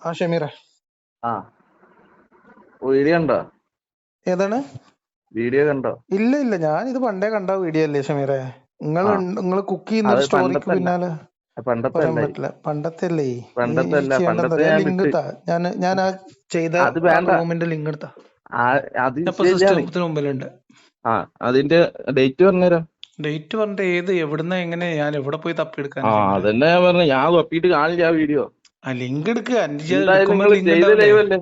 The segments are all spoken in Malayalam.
ആ ഷമീറെ, ആ വീഡിയോ കണ്ടോ? ഏതാണ്? വീഡിയോ കണ്ടോ? ഇല്ല ഇല്ല, ഞാൻ ഇത് പണ്ടേ കണ്ട വീഡിയോ അല്ലേ ഷമീറെ. നിങ്ങൾ ആ നിങ്ങൾ കുക്ക് ചെയ്യുന്ന അത് ഒരു സ്റ്റോറിക്ക് പണ്ടത്തെ അല്ല, പിന്നാലെ പണ്ടത്തെ പറയാൻ അല്ല, പറ്റില്ല. പണ്ടത്തെ അല്ലേ നീ പണ്ടത്തെ അല്ല, ചെയ്യേണ്ട എന്താ പണ്ടത്തെ പറയാ, ഞാൻ ലിങ്ക് വിട്ട്. ഇട്ടാ ഞാൻ ആ ചെയ്ത അത് ആ വേണ്ട, റൂമിന്റെ ലിങ്ക് എടുത്താ അത് ഇപ്പൊ വിഷയമില്ലാതെ. സിസ്റ്റത്തിന് മുമ്പിലുണ്ട്. ആ അതിന്റെ ഡേറ്റ് പറഞ്ഞുതരാം. ഡേറ്റ് പറഞ്ഞിട്ട് ഏത് എവിടുന്ന എങ്ങനെ ഞാൻ എവിടെ പോയി തപ്പിയെടുക്കാനാ ആ ഷമീറെ? അതന്നെ ഞാൻ പറഞ്ഞു, ഞാൻ തപ്പിയിട്ട് കാണില്ല ആ വീഡിയോ. ആ ലിങ്ക് എടുക്കുക, എന്റെ എന്തായാലും എടുക്കുമ്പോ നിങ്ങൾ ലിങ്ക് ചെയ്ത ഉണ്ടാവില്ലേ? ലൈവ് അല്ലേ?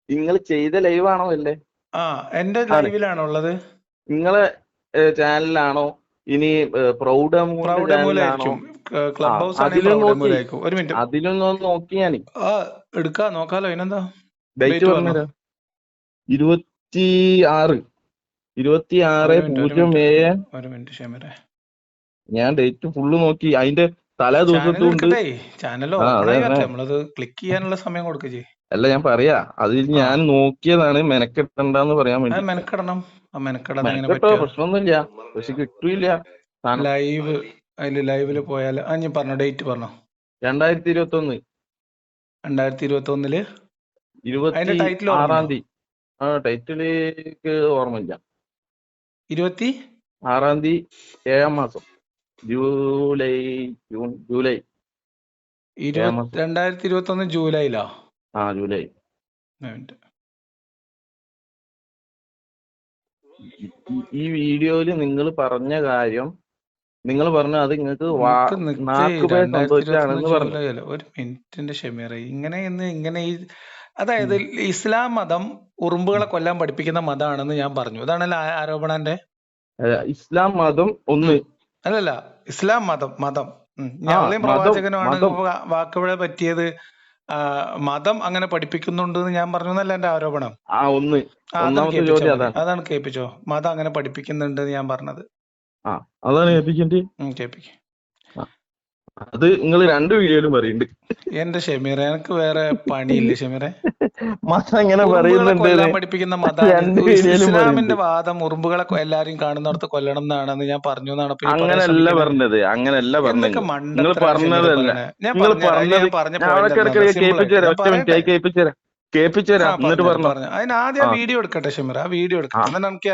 നിങ്ങൾ ചെയ്ത ലൈവ് ആണോ അല്ലേ? ആ എന്റെ ആണ്. ലൈവിലാണോ ഉള്ളത്? നിങ്ങളെ ചാനലിലാണോ ഇനി പ്രൗഢമൂന്റെ ചാനലിലാണോ? പ്രൗഢമൂലായിരിക്കും. ആ ക്ലബ് ഹൗസ് ആണെങ്കിൽ അതിലും നോക്കി, പ്രൗഢമൂലായിരിക്കും. ഒരു മിനിറ്റ്. അതിലും നോക്കി ഞാൻ ആ എടുക്കാ, നോക്കാലോ, അതിനെന്താ. ഡേറ്റ് ഡേറ്റ് പറഞ്ഞോ. പറഞ്ഞുതരാം. 26 ഒരു മിനിറ്റ് ഒരു മിനിറ്റ് 26/07. ഒരു മിനിറ്റ് ഷമീറെ. ഞാൻ ഡേറ്റ് ഫുള്ള് നോക്കി, അതിന്റെ തലേ ചാനൽ ദിവസത്തും ഉണ്ട്. എടുക്കട്ടെ, ചാനൽ ആ ഓപ്പൺ അതെ ആയി തന്നെ. വരട്ടെ, നമ്മളത് ക്ലിക്ക് ചെയ്യാനുള്ള സമയം കൊടുക്കുക ചെയ്യും. അല്ല ഞാൻ പറയാ, അതിൽ ആ ഞാൻ നോക്കിയതാണ്, മെനക്കെട്ടണ്ടെന്ന് പറയാൻ അത് വേണ്ടിട്ട്. മെനക്കെടണം. ആ മെനക്കെടാതെ എങ്ങനെ മെനക്കെട്ടോ പറ്റുക? പ്രശ്നമൊന്നുമില്ല, പക്ഷെ കിട്ടൂല സാധനം. ലൈവ്, അതിൽ ലൈവിൽ പോയാൽ ഞാൻ പറഞ്ഞോ, ഡേറ്റ് പറഞ്ഞോ. 2021 2021 അതിന്റെ ഇരുപത്തി ടൈറ്റിൽ ആറാം ഓർമ്മയുണ്ടോ? തീയതി ആ ടൈറ്റിലേക്ക് ഓർമ്മയില്ല. 26 6-ാം തീയതി 7-ാം മാസം, ജൂലൈ, ജൂലൈ 7-ാം മാസം. 2021 ജൂലൈയിലാ? ആ ജൂലൈ. ഒരു മിനിറ്റ്. ഈ വീഡിയോയില് നിങ്ങൾ പറഞ്ഞ കാര്യം, നിങ്ങൾ പറഞ്ഞു അത് നിങ്ങൾക്ക് നമുക്ക് നിക്ക് നാക്കുപേ 2021 സംഭവിച്ചാണെന്ന് പറഞ്ഞു. ജൂലൈ അല്ല, ഒരു മിനിറ്റിന്റെ ഷമീറ. ഇങ്ങനെ ഈ അതായത് ഇസ്ലാം മതം ഉറുമ്പുകളെ കൊല്ലാൻ പഠിപ്പിക്കുന്ന മതമാണെന്ന് ഞാൻ പറഞ്ഞു. ഇതാണല്ലോ ആരോപണം എന്റെ. ഇസ്ലാം മതം ഒന്ന്. അല്ലല്ല, ഇസ്ലാം മതം മതം ആ ഞങ്ങളെയും മതം, പ്രവാചകനുമാണ് മതം. വാക്കുപിഴ പറ്റിയത്. മതം അങ്ങനെ പഠിപ്പിക്കുന്നുണ്ട് എന്ന് ഞാൻ പറഞ്ഞു എന്നല്ല എന്റെ ആരോപണം. ആ ഒന്ന്, അതാണ് ഒന്നാമത്തെ കേൾപ്പിച്ചോ ചോദ്യം മതി, അതാണ്. അതാണ് കേൾപ്പിച്ചോ. മതം അങ്ങനെ പഠിപ്പിക്കുന്നുണ്ട് എന്ന് ഞാൻ പറഞ്ഞത്. ആ അതാണ് കേൾപ്പിക്കേണ്ടി. കേൾപ്പിക്കും. അത് നിങ്ങൾ 2 വീഡിയോയിലും പറയുന്നുണ്ട്. എന്റെ ഷമീറെ, എനിക്ക് വേറെ പണിയില്ലേ ഷമീറെ? മതം എങ്ങനെ ഉറുമ്പുകളെ പറയുന്നുണ്ട് കൊല്ലാൻ പഠിപ്പിക്കുന്ന മതാണ് 2 വീഡിയോയിലും ഇസ്ലാമിന്റെ പറയുന്നുണ്ട്. വാദം. ഉറുമ്പുകളെ എല്ലാരെയും കാണുന്നിടത്ത് കൊല്ലണം എന്നാണെന്ന് ഞാൻ പറഞ്ഞു എന്നാണ് ഇപ്പൊ ഈ പറയാൻ അങ്ങനല്ല ശ്രമിക്കുന്നത്. പറഞ്ഞത്, അങ്ങനല്ല എന്തൊക്കെ പറഞ്ഞത്. നിങ്ങൾ മണ്ടത്തരാണ് ഷമീറെ പറഞ്ഞതല്ല, പറയണേ? ഞാൻ നിങ്ങൾ പറഞ്ഞുതരാം. അതിന് പറഞ്ഞത്. ഞാൻ പറഞ്ഞ ഞാൻ പോയിന്റ് എന്താ, ഇടയ്ക്കിടയ്ക്ക് സിമ്പിൾ കേൾപ്പിച്ചു ആയിട്ട് തരാം, ഞാൻ ഒറ്റ മിനിറ്റ് പറയട്ടെ. കേൾപ്പിച്ചു തരാം എന്നിട്ട് പറഞ്ഞു പറഞ്ഞോ. പറഞ്ഞു. അതിന് ആദ്യം ആ ആ വീഡിയോ എടുക്കട്ടെ ഷമീറ, ആ വീഡിയോ ആ എടുക്കട്ടെ. എന്നിട്ട് നമുക്ക്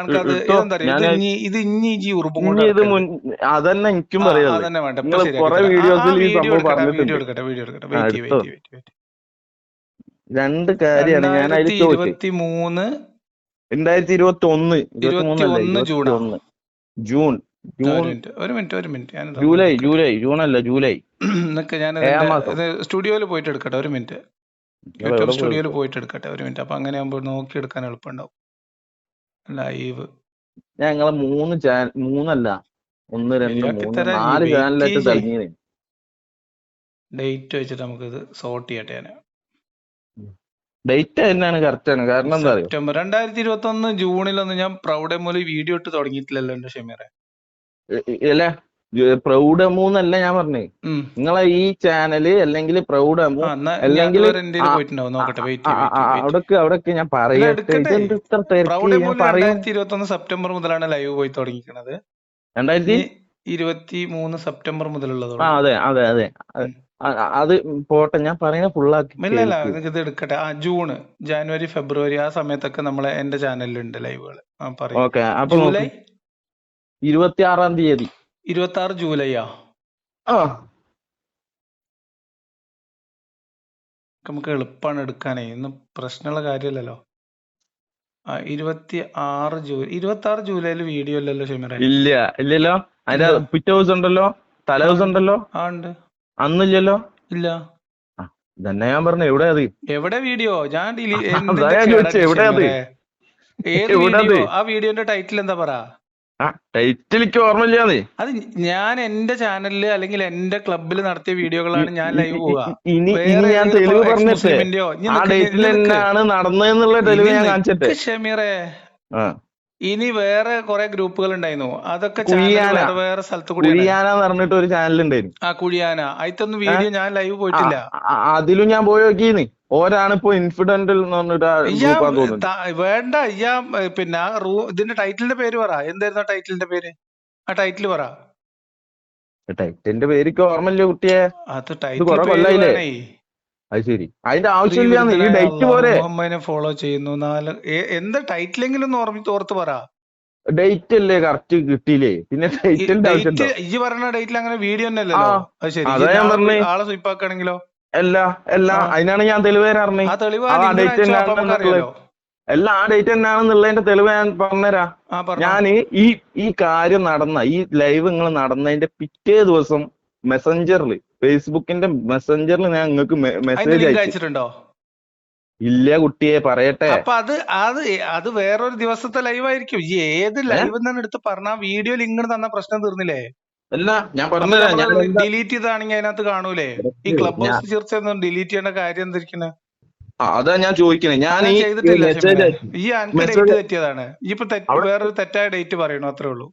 എനിക്കത് എടുത്തോ. ഇതെന്താ പറയാ, ഞാൻ ഇത് ഇനി ഈ ഉറുമ്പും കൊണ്ട് ഇനി ഇത് നടക്കരുത്. അതന്നെ എനിക്കും ആ പറയുള്ളത്. അതന്നെ വേണ്ട, ഇപ്പൊ നിങ്ങൾ ശരിയാക്കി കുറെ തരാം. ആ വീഡിയോസിൽ ഈ വീഡിയോ സംഭവം എടുക്കട്ടെ, ആ വീഡിയോ പറഞ്ഞിട്ടുണ്ട്. എടുക്കട്ടെ, വീഡിയോ എടുക്കട്ടെ. ആ വെയിറ്റ് എടുത്തോ. വെയിറ്റ്. 2 കാര്യമാണ് ഞാൻ അതിൽ ചോദിച്ചത്. 2023 2021, 23 അല്ല, 21 ജൂണാ? 21 ജൂൺ. ഒരു മിനിറ്റ് ഞാനിത് ജൂലൈ, എടുക്കട്ടെ. ജൂൺ അല്ല, ജൂലൈ എന്നൊക്കെ ഞാൻ 7-ാം ഇതിന്റെ മാസം. സ്റ്റുഡിയോയിൽ പോയിട്ട് എടുക്കട്ടെ. ഒരു മിനിറ്റ്, നിങ്ങൾ യൂട്യൂബ് എവിടെ പോയി സ്റ്റുഡിയോയിൽ എടുത്തോ? പോയിട്ട് എടുക്കട്ടെ. ഒരു മിനിറ്റ്. അപ്പൊ അങ്ങനെ ആകുമ്പോൾ നോക്കിയെടുക്കാൻ എളുപ്പമുണ്ടാവും. ലൈവ് ഞാൻ നിങ്ങളെ 3 അല്ല, 1, 2, ശരിയാക്കി 3, തരാം. 4 വെയിറ്റ് ചാനലായിട്ട് ചെയ്യേ. തലഞ്ഞീന്. ഡേറ്റ് വെച്ചിട്ട് നമുക്കിത് സോർട്ട് ചെയ്യട്ടെ. ഞാൻ ഡേറ്റ് തന്നെയാണ്, കറക്റ്റ് ആണ്. കാരണം എന്താ അറിയോ? സെപ്റ്റംബർ 2021 ജൂണിലൊന്നും ഞാൻ പ്രൗഢമൂലം വീഡിയോ ഇട്ട് തുടങ്ങിയിട്ടില്ലല്ലോ എന്റെ ഷമീറെ. അല്ല, പ്രൗഢമൂന്നല്ല ഞാൻ പറഞ്ഞേ. നിങ്ങളെ ഈ ചാനല് അല്ലെങ്കിൽ പ്രൗഢമൂ അല്ലെങ്കിൽ പോയിട്ടുണ്ടാവും. നോക്കട്ടെ, വെയിറ്റ്. അവിടൊക്കെ ഞാൻ പറയട്ടെ. ഇതെന്ത് ഇത്ര തിരക്ക്? ഞാൻ പ്രൗഢമൂല്യം പറയും. 2021 സെപ്റ്റംബർ മുതലാണ് ലൈവ് പോയി തുടങ്ങിയിരിക്കുന്നത്. 2023 സെപ്റ്റംബർ മുതലുള്ളതുള്ളൂ. അതെ അതെ അതെ. അത് പോട്ടെ, ഞാൻ പറയുന്ന ഫുള്ളാക്കി ഇല്ല, കേൾക്ക്. ഇത് എടുക്കട്ടെ. ജൂൺ, ജാനുവരി, ഫെബ്രുവരി ആ സമയത്തൊക്കെ നമ്മളെ എന്റെ ചാനലിലുണ്ട് ലൈവുകൾ. ഓക്കെ. അപ്പൊ ജൂലൈ 26-ാം തീയതി. 26 ജൂലൈയാ? നമുക്ക് എളുപ്പമാണ് എടുക്കാനേ, ഇന്ന് പ്രശ്നമുള്ള കാര്യമല്ലല്ലോ. 26 ജൂലൈയിൽ വീഡിയോ ഇല്ലല്ലോ ഷമീറെ? ഇല്ലല്ലോ. അതിന്റെ പിറ്റേ ദിവസം ഉണ്ടല്ലോ, തലേ ദിവസം ഉണ്ടല്ലോ. ഉണ്ട്. അന്നില്ലല്ലോ. ഇല്ല. ഇതന്നെ ഞാൻ പറഞ്ഞു, എവിടെ അത്? എവിടെ വീഡിയോ? ഞാൻ എവിടെ അത്? ഏത് വീഡിയോ? ആ വീഡിയോന്റെ ടൈറ്റിൽ എന്താ പറ? ടൈറ്റിൽ എനിക്ക് ഓർമ്മയില്ലാന്നേ. അത് ഞാൻ എന്റെ ചാനലില് അല്ലെങ്കിൽ എന്റെ ക്ലബിൽ നടത്തിയ വീഡിയോകളാണ് ഞാൻ ലൈവ് പോവുക. ഇനി ഞാൻ തെളിവ് പറഞ്ഞിട്ടേ ആ ഡേറ്റിൽ തന്നെയാണ് നടന്നതെന്നുള്ള തെളിവ് ഞാൻ കാണിച്ചിട്ടേ ഷമീറെ. ഇനി വേറെ കുറെ ഗ്രൂപ്പുകൾ ഉണ്ടായിരുന്നു, അതൊക്കെ വേറെ സ്ഥലത്ത് കൂടി. കുഴിയാന പറഞ്ഞിട്ട് ഒരു ചാനൽ ഉണ്ടായിരുന്നു. കുഴിയാന, അതിത്തൊന്നും വീഡിയോ ഞാൻ ലൈവ് പോയിട്ടില്ല. അതിലും ഞാൻ പോയി നോക്കിന്ന്. ഓരാണിപ്പോ ഇൻഫിഡന്റൽ എന്ന് പറഞ്ഞിട്ട് വേണ്ട. പിന്നെ ഇതിന്റെ ടൈറ്റിലിന്റെ പേര് പറ. എന്തായിരുന്നു ടൈറ്റിലിന്റെ പേര്? ആ ടൈറ്റിൽ പറ. ടൈറ്റിലിന്റെ പേര് ഓർമ്മയില്ല കുട്ടിയെ. അത് ടൈറ്റിൽ പേര് വേണേ. അത് ശരി, അതിന്റെ ആവശ്യമില്ലാന്ന്, ഈ ഡേറ്റ് പോരെ. മുഹമ്മദിനെ ഫോളോ ചെയ്യുന്നു. എന്താ ടൈറ്റിലെങ്കിലും ഓർത്ത് പറ. ഡേറ്റ് അല്ലേ കറക്റ്റ് കിട്ടിയില്ലേ, പിന്നെ ഡേറ്റിന്റെ ആവശ്യമുണ്ടോ? ഈ പറഞ്ഞ ഡേറ്റിൽ അങ്ങനെ വീഡിയോ തന്നെ അല്ലല്ലോ. അത് ശരി, അതാ ഞാൻ പറഞ്ഞേ. ആളെ സ്വീപ്പാക്കുകയാണെങ്കിലോ? അതിനാണ് ഞാൻ തെളിവ് തരാറിന്. ആ തെളിവ് ആ ഡേറ്റ് നമുക്കറിയാലോ. ആ ഡേറ്റ് എന്നാണെന്നുള്ളതിന്റെ തെളിവ് ഞാൻ പറഞ്ഞുതരാം. ഞാന് ഈ കാര്യം ഈ ലൈവ് നിങ്ങൾ നടന്നതിന്റെ പിറ്റേ ദിവസം മെസ്സഞ്ചറിൽ, ഫേസ്ബുക്കിന്റെ മെസ്സഞ്ചറിൽ ഞാൻ നിങ്ങൾക്ക് മെസ്സേജ് അയച്ചിട്ടുണ്ടോ? ഇല്ല കുട്ടിയെ, പറയട്ടെ. അപ്പൊ അത് വേറൊരു ദിവസത്തെ ലൈവ് ആയിരിക്കും. ഈ ഏത് ലൈവ് എന്നാണ് എടുത്ത് പറഞ്ഞ വീഡിയോ ലിങ്ക് തന്ന പ്രശ്നം തീർന്നില്ലേ? അല്ല, ഞാൻ പറഞ്ഞുതരാം. ഡിലീറ്റ് ചെയ്താണെങ്കിൽ അതിനകത്ത് കാണൂലേ? ഈ ക്ലബ് ഹൗസ് ചർച്ച ഡിലീറ്റ് ചെയ്യേണ്ട കാര്യം എന്തിരിക്കുന്നത്? അതാ ഞാൻ ചോദിക്കണേ. ഞാൻ ചെയ്തിട്ടില്ല. ഈ ഡേറ്റ് തെറ്റിയതാണ്. ഇപ്പൊ വേറൊരു തെറ്റായ ഡേറ്റ് പറയണു, അത്രേ ഉള്ളൂ.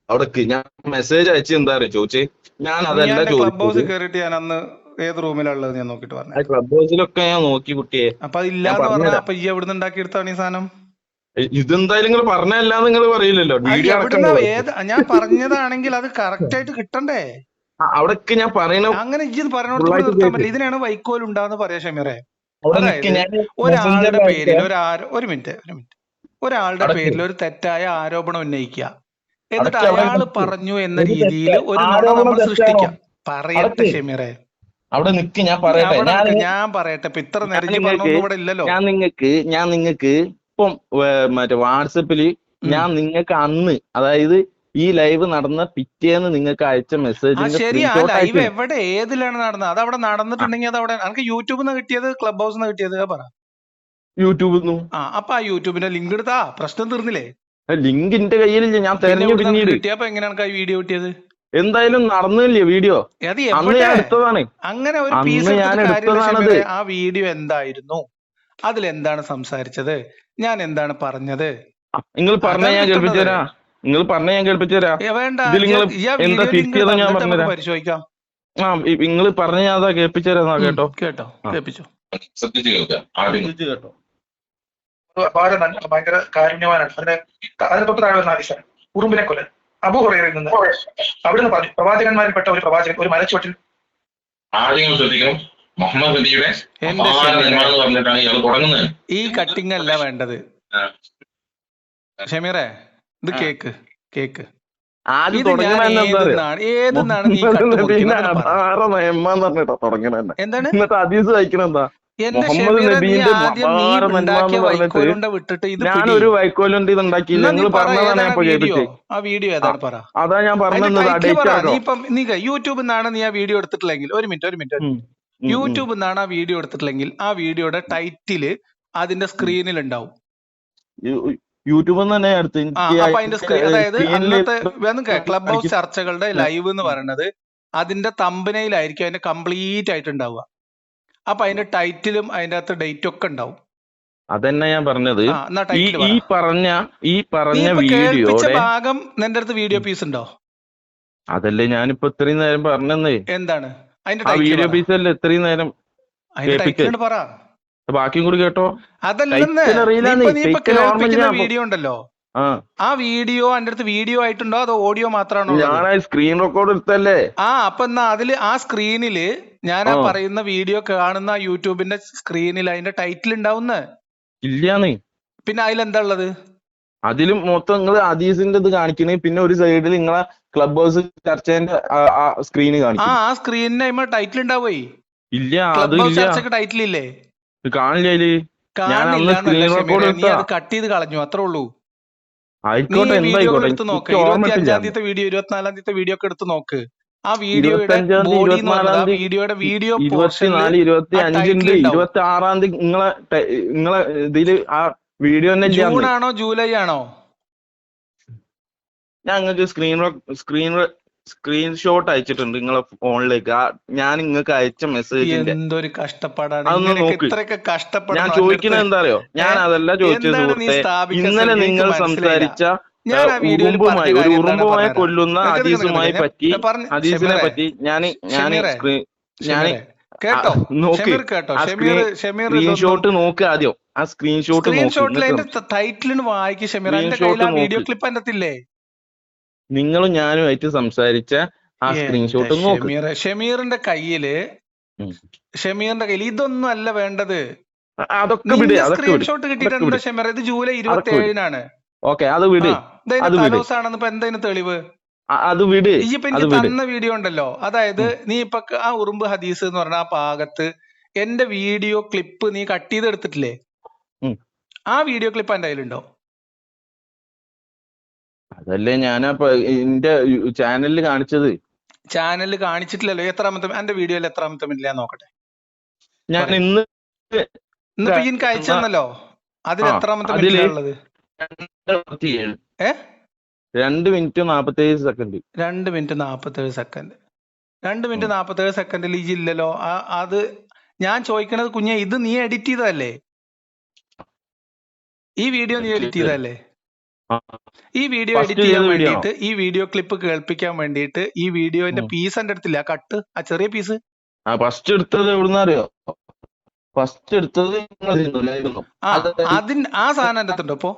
അവിടെ ഞാൻ മെസ്സേജ് അയച്ചു എന്താ ചോദിച്ചേ. ഞാൻ അതല്ല ക്ലബ് ഹൗസിൽ കയറിയിട്ട് ഞാൻ അന്ന് ഏത് റൂമിലുള്ളത് ഞാൻ നോക്കിട്ട് പറഞ്ഞു. ക്ലബ് ഹൗസിലൊക്കെ ഞാൻ നോക്കി കുട്ടിയെ. അപ്പൊ അതില്ലാന്ന് പറഞ്ഞ അപ്പൊ ഈ എവിടുന്ന് ഉണ്ടാക്കിയെടുത്താണ് ഈ സാധനം? ഇതെന്തായാലും നിങ്ങൾ പറഞ്ഞല്ലാതെ നിങ്ങൾ പറയില്ലല്ലോ. ഞാൻ പറഞ്ഞതാണെങ്കിൽ അത് കറക്റ്റ് ആയിട്ട് കിട്ടണ്ടേ? അവിടൊക്കെ ഞാൻ പറയണ അങ്ങനെ ഇത് പറഞ്ഞോടത്ത് നിർത്താൻ പറ്റില്ല. ഇതിനാണ് വൈക്കോൽ ഉണ്ടാന്ന് പറയാ ഷമീറെ. അതായത് ഒരാളുടെ പേരിൽ ഒരു മിനിറ്റ് ഒരാളുടെ പേരിൽ ഒരു തെറ്റായ ആരോപണം ഉന്നയിക്കുക, എന്നിട്ട് അയാൾ പറഞ്ഞു എന്ന രീതിയിൽ ഒരു നുണ നമ്മൾ സൃഷ്ടിക്കാം. പറയട്ടെ ഷമീറെ, അവിടെ നിക്ക്, ഞാൻ പറയട്ടെ. ഞാൻ പറയട്ടെ. ഇപ്പൊ ഇത്ര നേരം ഇവിടെ ഇല്ലല്ലോ. ഞാൻ നിങ്ങൾക്ക് ഇപ്പം മറ്റേ വാട്സപ്പില് ഞാൻ നിങ്ങൾക്ക് അന്ന്, അതായത് ഈ ലൈവ് നടന്ന പിറ്റേന്ന് നിങ്ങൾക്ക് അയച്ച മെസ്സേജ്. ശരി, ആ ലൈവ് എവിടെ ഏതിലാണ് നടന്നത്? അത് അവിടെ നടന്നിട്ടുണ്ടെങ്കിൽ അത് അവിടെ എനിക്ക് യൂട്യൂബിൽ നിന്ന് കിട്ടിയത് ക്ലബ് ഹൗസ് നിന്ന് കിട്ടിയത് പറ. യൂട്യൂബിൽ നിന്ന്. അപ്പൊ ആ യൂട്യൂബിന്റെ ലിങ്ക് എടുത്താ പ്രശ്നം തീർന്നില്ലേ? ലിങ്ക് എന്റെ കയ്യിലില്ല, ഞാൻ തെരഞ്ഞു പിന്നീട് കിട്ടിയപ്പോ എങ്ങനെയാണ് ആ വീഡിയോ കിട്ടിയത്? എന്തായാലും നടന്നില്ലേ വീഡിയോ? അന്ന് ഞാൻ എടുത്തതാണ്. അങ്ങനെ ഒരു പീസ് എടുത്തതാണത്. ആ വീഡിയോ എന്തായിരുന്നു? അതിലെന്താണ് സംസാരിച്ചത്? ഞാൻ എന്താണ് പറഞ്ഞത്? നിങ്ങൾ പറഞ്ഞ ഞാൻ കേൾപ്പിച്ചുതരാ. വേണ്ട, എന്താ കിട്ടിയത് ഞാൻ പറഞ്ഞുതരാം. പരിശോധിക്കാം. നിങ്ങൾ പറഞ്ഞ ഞാൻ അതാ കേൾപ്പിച്ചുതരാ. കേട്ടോ കേൾപ്പിച്ചു. കേട്ടോ. ഭയങ്കര കാരുണ്യവാനാണ്. അതിന് തൊട്ട് താഴെ വരുന്ന ഹദീസാണ് ഉറുമ്പിനെ കൊല്ലൻ. അബൂ ഹുറൈറയിൽ നിന്ന് അവിടുന്ന് പറഞ്ഞു, പ്രവാചകന്മാരിൽപ്പെട്ട ഒരു പ്രവാചകൻ ഒരു മരച്ചുവട്ടിൽ. ആദ്യം ശ്രദ്ധിക്കണം, മുഹമ്മദ് നബിയുടെ പറഞ്ഞിട്ടാണ് ഇയാൾ തുടങ്ങുന്നത്. ഈ കട്ടിങ് അല്ല വേണ്ടത് ഷമീറെ. ഇത് കേക്ക് ഏതെന്നാണ് നീ എന്താണ് ഞാനൊരു വൈക്കോലുണ്ട് ഇതുണ്ടാക്കിയില്ല. നിങ്ങൾ പറഞ്ഞതാണ് ഞാൻ കേൾപ്പിച്ചത്. ആ വീഡിയോ ഏതാണ് പറ. അതാ ഞാൻ പറഞ്ഞത്. നീ യൂട്യൂബിൽ നിന്നാണ് നീ ആ വീഡിയോ എടുത്തിട്ടില്ലെങ്കിൽ, ഒരു മിനിറ്റ് യൂട്യൂബിൽ നിന്നാണ് ആ വീഡിയോ എടുത്തിട്ടില്ലെങ്കിൽ ആ വീഡിയോയുടെ ടൈറ്റില് അതിന്റെ സ്ക്രീനിൽ ഉണ്ടാവും. യൂട്യൂബിൽ തന്നെ എടുത്ത്. അപ്പൊ അതിന്റെ സ്ക്രീൻ, അതായത് അന്നത്തെ ക്ലബ് ഹൗസ് ചർച്ചകളുടെ ലൈവ് എന്ന് പറയുന്നത് അതിന്റെ തമ്പനയിലായിരിക്കും അതിന്റെ കംപ്ലീറ്റ് ആയിട്ട് ഉണ്ടാവുക. അപ്പൊ അതിന്റെ ടൈറ്റിലും അതിന്റെ അകത്ത് ഡേറ്റ് ഒക്കെ ഉണ്ടാവും. അതന്നെ ഞാൻ പറഞ്ഞത്. ഈ പറഞ്ഞ വീഡിയോ ഭാഗം നിന്റെ അടുത്ത് വീഡിയോ പീസ് ഉണ്ടോ? അതല്ലേ ഞാനിപ്പോ ഇത്രയും നേരം പറഞ്ഞേ. എന്താണ് അതിന്റെ വീഡിയോ പീസ് അല്ലേ ഇത്രയും നേരം പറ. ബാക്കിയും കൂടി കേട്ടോ. അതല്ലെന്ന് വീഡിയോ ഉണ്ടല്ലോ, ആ വീഡിയോ എന്റെ അടുത്ത് വീഡിയോ ആയിട്ടുണ്ടോ അതോ ഓഡിയോ മാത്രമാണോ? ഞാൻ സ്ക്രീൻ റെക്കോർഡ് എടുത്തല്ലേ. അപ്പൊ എന്നാ അതില് ആ സ്ക്രീനില് ഞാൻ ആ പറയുന്ന വീഡിയോ കാണുന്ന യൂട്യൂബിന്റെ സ്ക്രീനിൽ അതിന്റെ ടൈറ്റിൽ ഉണ്ടാവുന്ന ഇല്ലാന്ന്. പിന്നെ അതിലെന്താ ഉള്ളത്? അതിലും മൊത്തം നിങ്ങൾ ഹദീസിന്റെ ഇത് കാണിക്കണേ. പിന്നെ ഒരു സൈഡിൽ നിങ്ങളെ ക്ലബ് ഹൗസ് ചർച്ചേന്റെ സ്ക്രീന് കാണിക്കും. ആ സ്ക്രീനിന് ടൈറ്റിൽ ഉണ്ടാവേ ഇല്ല. അത് ടൈറ്റിൽ ഇല്ലേ? കാണില്ല. കട്ട് ചെയ്ത് കളഞ്ഞു, അത്രേ ഉള്ളൂ. ആയിക്കോട്ടെ, എടുത്ത് നോക്ക്. 25-ാം തീയതി വീഡിയോ, 24-ാം തീയതി വീഡിയോ ഒക്കെ എടുത്ത് നോക്ക്. ആ വീഡിയോയുടെ വീഡിയോയുടെ വീഡിയോ 24, 25, 26-ാം തീയതി നിങ്ങളെ ഇതില് ആ വീഡിയോ തന്നെ. ജൂൺ ആണോ ജൂലൈ ആണോ? ഞാൻ നിങ്ങൾക്ക് സ്ക്രീൻഷോട്ട് അയച്ചിട്ടുണ്ട് നിങ്ങളെ ഫോണിലേക്ക്. ഞാൻ നിങ്ങൾക്ക് അയച്ച മെസ്സേജ്. എന്തൊരു കഷ്ടപ്പാടാണ്. ഞാൻ ചോദിക്കുന്നത് എന്താ അറിയോ? ഞാൻ അതല്ല ചോദിച്ചത് സുഹൃത്തെ. ഇന്നലെ നിങ്ങൾ സംസാരിച്ച ഒരു ഉറുമ്പുമായി കൊല്ലുന്ന ഹദീസിനെ പറ്റി ഞാൻ നോക്ക്. സ്ക്രീൻഷോട്ട് നോക്ക് ആദ്യം. ആ സ്ക്രീൻഷോട്ട് ടൈറ്റിലിന് വായിക്കും ഷമീർ. Video clip അതിനകത്തില്ലേ? നിങ്ങളും ഞാനുമായിട്ട് സംസാരിച്ച ആ സ്ക്രീൻഷോട്ട് നോക്ക്. ഷമീറിന്റെ കയ്യില് ഷമീറിന്റെ കയ്യിൽ ഇതൊന്നും അല്ല വേണ്ടത്. അതൊക്കെ വിട്, നിന്റെ അതൊക്കെ വിട്, സ്ക്രീൻഷോട്ട് കിട്ടിയിട്ട് അതൊക്കെ എന്താ വിട്. ഷമീർ? ഇത് ജൂലൈ അതൊക്കെ വിട്. 27-നാണ്. ഓക്കെ, അത് വിട്, അത് വിട്, തലോസാണെന്ന് ഇപ്പൊ എന്താ തെളിവ്? അത് വിട്, ഈ ഇപ്പൊ അത് എനിക്ക് വിട്. തന്ന വീഡിയോ ഉണ്ടല്ലോ, അതായത് നീ ഇപ്പൊ ആ ഉറുമ്പ് ഹദീസ് എന്ന് പറഞ്ഞ ആ ഭാഗത്ത് എന്റെ വീഡിയോ ക്ലിപ്പ് നീ കട്ട് ചെയ്ത് എടുത്തിട്ടില്ലേ? ആ വീഡിയോ ക്ലിപ്പ് എന്റെ കയ്യിലുണ്ടോ? അതല്ലേ ഞാനപ്പോ എന്റെ ചാനലിൽ കാണിച്ചത്. ചാനലിൽ കാണിച്ചിട്ടില്ലല്ലോ. എത്രാമത്തെ എന്റെ വീഡിയോയിൽ എത്രാമത്തെ മിനിറ്റിലാ നോക്കട്ടെ. ഞാൻ ഇന്നിപ്പോ എനിക്ക് അയച്ചു തന്നല്ലോ, അതിൽ എത്രാമത്തെ മിനിറ്റിലുള്ളത്? 2 minute 47 second. 2 minute 47 second. 2 minute 47 സെക്കൻഡിൽ ഈ ഇല്ലല്ലോ. അത് ഞാൻ ചോദിക്കണത് കുഞ്ഞെ, ഇത് നീ എഡിറ്റ് ചെയ്തതല്ലേ? ഈ വീഡിയോ നീ എഡിറ്റ് ചെയ്തതല്ലേ? ഈ വീഡിയോ എഡിറ്റ് ചെയ്യാൻ വേണ്ടിയിട്ട്, ഈ വീഡിയോ ക്ലിപ്പ് കേൾപ്പിക്കാൻ വേണ്ടിയിട്ട് ഈ വീഡിയോന്റെ പീസ് എന്റെ അടുത്തില്ല, കട്ട്, ആ ചെറിയ പീസ്. ഫസ്റ്റ് എടുത്തത് എവിടുന്ന അറിയോ? ഫസ്റ്റ് എടുത്തത് ആ സാധനം എന്റെ അടുത്തുണ്ടോ ഇപ്പൊ?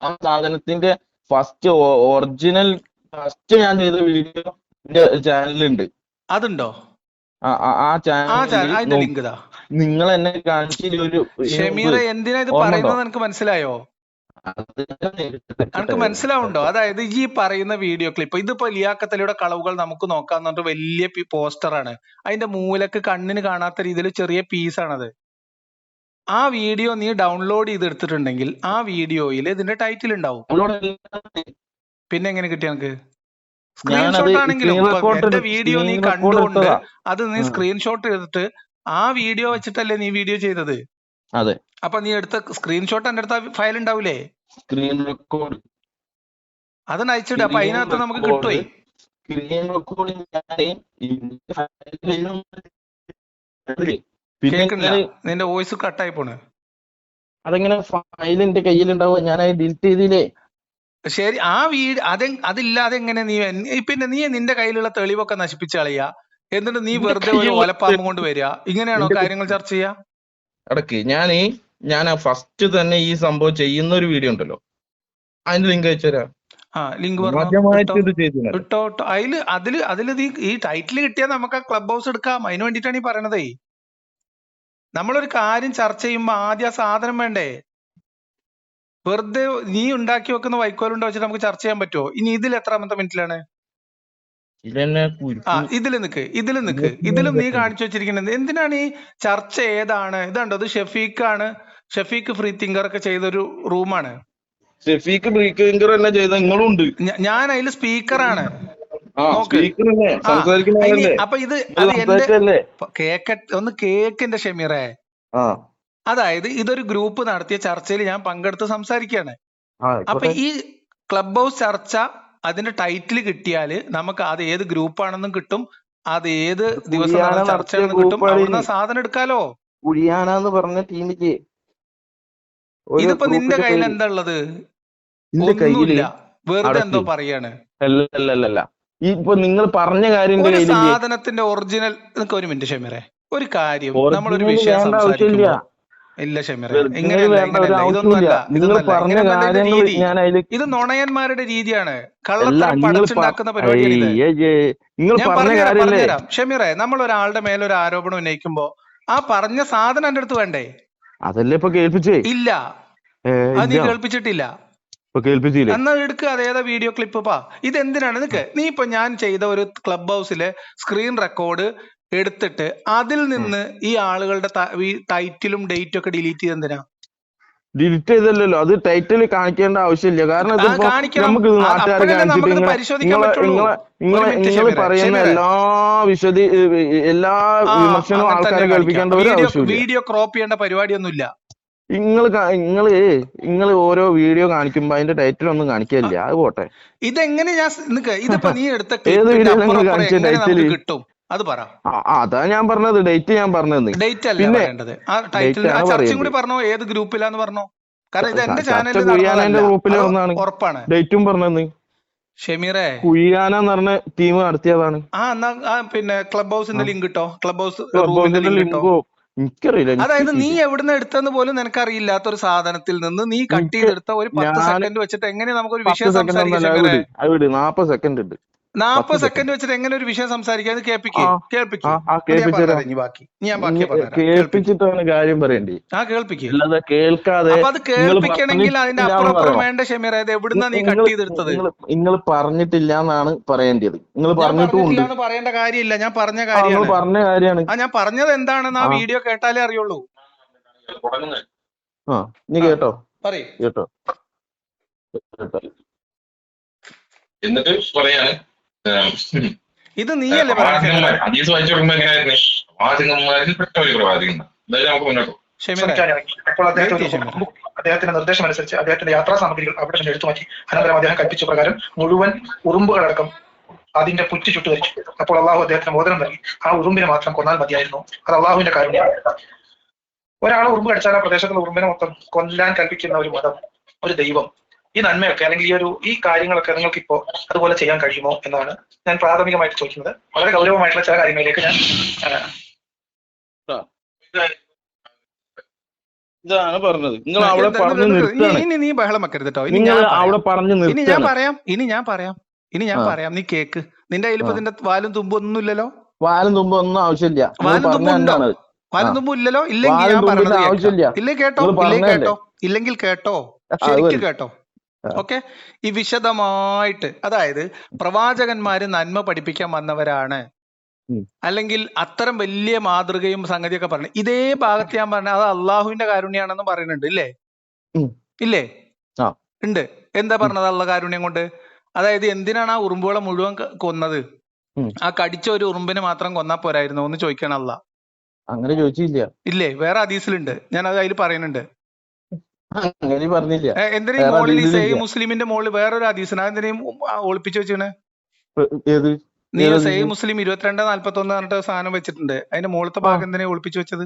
ആ സാധനത്തിന്റെ ഫസ്റ്റ് ഒറിജിനൽ ഫസ്റ്റ് ഞാൻ ചെയ്ത വീഡിയോ എന്റെ ചാനലുണ്ട്. അതുണ്ടോ? ആ ചാനൽ ലിങ്ക് ഇതാ. നിങ്ങൾ എന്നെ കാണിച്ചൊരു ഷമീറ, എന്തിനാ ഇത് പറയുന്നത് എനിക്ക് മനസ്സിലായോ? എനിക്ക് മനസ്സിലാവുണ്ടോ? അതായത് ഈ പറയുന്ന വീഡിയോ ക്ലിപ്പ്, ഇതിപ്പോ ലിയാഖത്തലിയുടെ കളവുകൾ നമുക്ക് നോക്കാന്ന് പറഞ്ഞിട്ട് വലിയ പോസ്റ്ററാണ്. അതിന്റെ മൂലക്ക് കണ്ണിന് കാണാത്ത രീതിയിൽ ചെറിയ പീസാണത്. ആ വീഡിയോ നീ ഡൗൺലോഡ് ചെയ്തെടുത്തിട്ടുണ്ടെങ്കിൽ ആ വീഡിയോയിൽ ഇതിന്റെ ടൈറ്റിൽ ഉണ്ടാവും. പിന്നെ എങ്ങനെ കിട്ടിയ എനിക്ക്? സ്ക്രീൻഷോട്ട് ആണെങ്കിലും എന്റെ വീഡിയോ നീ കണ്ടുകൊണ്ട് അത് നീ സ്ക്രീൻഷോട്ട് എടുത്തിട്ട് ആ വീഡിയോ വെച്ചിട്ടല്ലേ നീ വീഡിയോ ചെയ്തത്? അതെ. അപ്പൊ നീ എടുത്ത സ്ക്രീൻഷോട്ട് എന്റെ അടുത്ത ഫയൽ ഉണ്ടാവൂലേ? സ്ക്രീൻ റെക്കോർഡ് അതൊന്ന് അയച്ചിട്ട്, അപ്പൊ അതിനകത്ത് നമുക്ക് കിട്ടുവേ. സ്ക്രീൻ റെക്കോർഡിംഗ് കേൾക്കണില്ല, നിന്റെ വോയിസ് കട്ടായി പോണ്. അതെങ്ങനെ ഫയലിന്റെ കയ്യിലുണ്ടാവുക? ഞാൻ ഡിലീറ്റ് ചെയ്തില്ലേ? ശരി, ആ വീഡിയോ അതില്ലാതെ എങ്ങനെ നീ പിന്നെ നീ നിന്റെ കയ്യിലുള്ള തെളിവൊക്കെ നശിപ്പിച്ച് കളയാ, എന്നിട്ട് നീ വെറുതെ ഒരു ഓലപ്പാമ്പ് കൊണ്ട് വരിക? ഇങ്ങനെയാണോ കാര്യങ്ങൾ ചർച്ച ചെയ്യാ? ഇടക്ക് ഞാൻ ഫസ്റ്റ് തന്നെ ഈ സംഭവം ചെയ്യുന്ന ഒരു വീഡിയോ ഉണ്ടല്ലോ, അതിന്റെ ലിങ്ക് അയച്ചുതരാം. ലിങ്ക് ഇട്ടോ. അതില് ഈ ടൈറ്റിൽ കിട്ടിയാൽ നമുക്ക് ആ ക്ലബ് ഹൗസ് എടുക്കാം. അതിന് വേണ്ടിയിട്ടാണ് ഈ പറയണതേ. നമ്മളൊരു കാര്യം ചർച്ച ചെയ്യുമ്പോ ആദ്യം ആ സാധനം വേണ്ടേ? വെറുതെ നീ ഉണ്ടാക്കി വെക്കുന്ന വൈക്കോലുണ്ടോ വെച്ചിട്ട് നമുക്ക് ചർച്ച ചെയ്യാൻ പറ്റുമോ? ഇനി ഇതിൽ എത്രാമത്തെ മിനിറ്റിലാണ്? ഇതിൽ നിക്ക്. ഇതിലും നീ കാണിച്ചു വെച്ചിരിക്കുന്നത് എന്തിനാണ്? ഈ ചർച്ച ഏതാണ്? ഇതുണ്ടോ, ഇത് ഷെഫീഖാണ്. ഷെഫീഖ് ഫ്രീ തിങ്കർ ഒക്കെ ചെയ്തൊരു റൂമാണ്. ഷെഫീഖ് ഫ്രീ തിങ്കർ തന്നെ ചെയ്ത നിങ്ങളുണ്ട്. ഞാൻ അതിൽ സ്പീക്കറാണ്. അപ്പൊ ഇത് ഒന്ന് കേക്കിന്റെ ഷമീറേ, അതായത് ഇതൊരു ഗ്രൂപ്പ് നടത്തിയ ചർച്ചയിൽ ഞാൻ പങ്കെടുത്ത് സംസാരിക്കുകയാണ്. അപ്പൊ ഈ ക്ലബ് ഹൗസ് ചർച്ച അതിന്റെ ടൈറ്റിൽ കിട്ടിയാല് നമുക്ക് അത് ഏത് ഗ്രൂപ്പാണെന്നും കിട്ടും, അത് ഏത് ദിവസം ചർച്ചയാണെന്നും കിട്ടും. അവിടുന്ന് സാധനം എടുക്കാലോ. പറഞ്ഞ ടീമിക്ക് ഇതിപ്പോ നിന്റെ കയ്യിൽ എന്താ ഉള്ളത്? ഒന്നുമില്ല, വെറുതെ എന്തോ പറയാണ്. അല്ല, ഇപ്പൊ നിങ്ങൾ പറഞ്ഞ കാര്യം ഒരു സാധനത്തിന്റെ ഒറിജിനൽ. ഒരു മിനിറ്റ് ഷമീറെ, ഒരു കാര്യം നമ്മളൊരു വിഷയം സംസാരിക്കുമ്പോ ഇല്ല ഷമീറെ, ഇത് നുണയന്മാരുടെ രീതിയാണ്, കള്ളത്തരം പടച്ചുണ്ടാക്കുന്ന പരിപാടിയാണ്. ഞാൻ പറഞ്ഞുതരാം ഷമീറെ. നമ്മൾ ഒരാളുടെ മേലെ ഒരു ആരോപണം ഉന്നയിക്കുമ്പോ ആ പറഞ്ഞ സാധനം എന്റെ അടുത്ത് വേണ്ടേ? അതല്ലേ ഇപ്പൊ കേൾപ്പിച്ചേ? ഇല്ല, അത് നീ കേൾപ്പിച്ചിട്ടില്ല. എന്നാ എടുക്കുക, അതേതാ വീഡിയോ ക്ലിപ്പ്. ഇതെന്തിനാണ് നിനക്ക്? നീ ഇപ്പൊ ഞാൻ ചെയ്ത ഒരു ക്ലബ് ഹൗസിലെ സ്ക്രീൻ റെക്കോർഡ് എടുത്തിട്ട് അതിൽ നിന്ന് ഈ ആളുകളുടെ ടൈറ്റിലും ഡേറ്റും ഒക്കെ ഡിലീറ്റ് ചെയ്തെന്തിനാ? ഡിലീറ്റ് ചെയ്തല്ലോ, അത് ടൈറ്റിൽ കാണിക്കേണ്ട ആവശ്യമില്ല. കാരണം നമുക്ക് പറയുന്ന എല്ലാ വിമർശനവും ആൾക്കാരെ കേൾപ്പിക്കേണ്ട ഒരു ആവശ്യമില്ല. വീഡിയോ ക്രോപ്പ് ചെയ്യേണ്ട പരിപാടിയൊന്നുമില്ല. നിങ്ങൾ ഓരോ വീഡിയോ കാണിക്കുമ്പോ അതിന്റെ ടൈറ്റിൽ ഒന്നും കാണിക്കില്ല. അത് പോട്ടെ. ഇതെങ്ങനെ ഇതിപ്പോ നീ എടുത്ത കിട്ടും? അത് പറ. അതാ ഞാൻ പറഞ്ഞത്, ഡേറ്റ് ഞാൻ പറഞ്ഞത്. ഡേറ്റ് അല്ല പറയേണ്ടത്, ആ ടൈറ്റിൽ ചർച്ചയും കൂടി പറഞ്ഞോ, ഏത് ഗ്രൂപ്പിലാന്ന് പറഞ്ഞോ. കാരണം ഇത് എന്റെ ചാനലിൽ ഉറപ്പാണ്. ഡേറ്റും പറഞ്ഞത് ഷമീറെ, കുയ്യാനെന്ന് പറഞ്ഞ ടീം നടത്തിയതാണ്. എന്നാ പിന്നെ ക്ലബ് ഹൗസിന്റെ ലിങ്ക് കിട്ടോ? ക്ലബ് ഹൗസ് റൂമിന്റെ ലിങ്ക് കിട്ടോ? എനിക്കറിയില്ല. അതായത് നീ എവിടുന്ന് എടുത്തെന്ന് പോലും നിനക്കറിയില്ലാത്ത ഒരു സാധനത്തിൽ നിന്ന് നീ കട്ട് ചെയ്തെടുത്ത ഒരു 10 സെക്കൻഡ് വെച്ചിട്ട് എങ്ങനെ നമുക്കൊരു വിഷയം സംസാരിക്കാം? 40 സെക്കൻഡ് ഉണ്ട്. 40 സെക്കൻഡ് വെച്ചിട്ട് എങ്ങനെ ഒരു വിഷയം സംസാരിക്കുക? അത് കേൾപ്പിക്കേ ഞാൻ പറഞ്ഞു ബാക്കി ഞാൻ ബാക്കി കേൾപ്പിച്ചിട്ടാണ് കാര്യം പറയേണ്ടി. കേൾപ്പിക്കേ. അല്ലാതെ കേൾക്കാതെ അപ്പൊ അത് കേൾപ്പിക്കണമെങ്കിൽ അതിന്റെ അപ്പുറം വേണ്ട ഷമീർ. അത് എവിടുന്നാ നീ കട്ട് ചെയ്തെടുത്തത്? നിങ്ങൾ പറഞ്ഞിട്ടില്ല എന്നാണ് പറയേണ്ടത്. നിങ്ങൾ പറഞ്ഞിട്ടുണ്ട്. പറയേണ്ട കാര്യമില്ല, ഞാൻ പറഞ്ഞ കാര്യമാണ്. ഞാൻ പറഞ്ഞത് എന്താണെന്ന് ആ വീഡിയോ കേട്ടാലേ അറിയുള്ളൂ. നീ കേട്ടോ കേട്ടോ. എന്നിട്ട് പറയാണ് ഇത് നീയല്ലേ ഹദീസ് വായിച്ചു നോക്കുമ്പോ എങ്ങനെയായിരുന്നു? പ്രവാചകന്മാരിൽ പെട്ട ഒരു പ്രവാചകൻ. എന്തായാലും നമുക്ക് മുന്നോട്ട് അപ്പോൾ അദ്ദേഹത്തിന്റെ നിർദ്ദേശം അനുസരിച്ച് അദ്ദേഹത്തിന്റെ യാത്രാ സാമഗ്രികൾ അവിടെ നിന്ന് എടുത്തു മാറ്റി. അനന്തരം അദ്ദേഹം കൽപ്പിച്ച പ്രകാരം മുഴുവൻ ഉറുമ്പുകളടക്കം അതിന്റെ പുറ്റി ചുട്ടുകരിച്ചു. അപ്പോൾ അള്ളാഹു അദ്ദേഹത്തിന് മോചനം നൽകി. ആ ഉറുമ്പിനെ മാത്രം കൊന്നാൽ മതിയായിരുന്നു. അത് അള്ളാഹുവിന്റെ കാരുണ്യമാണ്. ഒരാൾ ഉറുമ്പ് കടിച്ചാൽ ആ പ്രദേശത്തുള്ള ഉറുമ്പിനെ മൊത്തം കൊല്ലാൻ കൽപ്പിക്കുന്ന ഒരു മതം, ഒരു ദൈവം, ഈ നന്മയൊക്കെ അല്ലെങ്കിൽ ഈ കാര്യങ്ങളൊക്കെ നിങ്ങൾക്ക് ഇപ്പോ അതുപോലെ ചെയ്യാൻ കഴിയുമോ എന്നാണ് ഞാൻ പ്രാഥമികമായിട്ട് ചോദിക്കുന്നത്. വളരെ ഗൗരവമായിട്ടുള്ള ചില കാര്യങ്ങളിലേക്ക് ഞാൻ ഇതാണ് പറഞ്ഞത്. നിങ്ങൾ അവിടെ പറഞ്ഞു നിർത്തുകയാണ്. ഇനി നീ ബഹളം വെക്കരുത് കേട്ടോ. നിങ്ങൾ അവിടെ പറഞ്ഞു ഇനി ഞാൻ പറയാം. നീ കേക്ക്. നിന്റെ കയ്യിൽ ഇപ്പൊ നിന്റെ വാലും തുമ്പും ഒന്നും ഇല്ലല്ലോ. വാലും തുമ്പും ഒന്നും ആവശ്യമില്ല. വാലും തുമ്പും ഇല്ലല്ലോ. ഇല്ലെങ്കിൽ ഞാൻ പറഞ്ഞത് ആവശ്യമില്ല. ഇല്ലെങ്കിൽ കേട്ടോ ശരിക്കും കേട്ടോ. ഓക്കെ. ഈ വിശദമായിട്ട്, അതായത് പ്രവാചകന്മാര് നന്മ പഠിപ്പിക്കാൻ വന്നവരാണ്, അല്ലെങ്കിൽ അത്തരം വലിയ മാതൃകയും സംഗതിയൊക്കെ പറഞ്ഞു. ഇതേ ഭാഗത്ത് ഞാൻ പറഞ്ഞ അത് അള്ളാഹുവിന്റെ കാരുണ്യാണെന്ന് പറയുന്നുണ്ട്. ഇല്ലേ? ഉണ്ട്. എന്താ പറഞ്ഞത്? അള്ള കാരുണ്യം കൊണ്ട്. അതായത് എന്തിനാണ് ആ ഉറുമ്പുകളെ മുഴുവൻ കൊന്നത്? ആ കടിച്ച ഒരു ഉറുമ്പിനെ മാത്രം കൊന്നാ പോരായിരുന്നു എന്ന് ചോദിക്കണം അള്ള. അങ്ങനെ ചോദിച്ചില്ല. ഇല്ലേ? വേറെ ഹദീസിലുണ്ട്. ഞാൻ അത് അതിൽ പറയുന്നുണ്ട്. പറഞ്ഞില്ല. എന്തിനാ മോളിൽ ഈ സഹീഹ് മുസ്ലിമിന്റെ മുകളിൽ വേറൊരു ഹദീസിന് എന്തിനേയും ഒളിപ്പിച്ചു വെച്ചാണ്? നീ സഹീഹ് മുസ്ലിം 22:41 പറഞ്ഞിട്ട് സാധനം വെച്ചിട്ടുണ്ട്. അതിന്റെ മുകളിലത്തെ ഭാഗം എന്തിനാ ഒളിപ്പിച്ചു വെച്ചത്?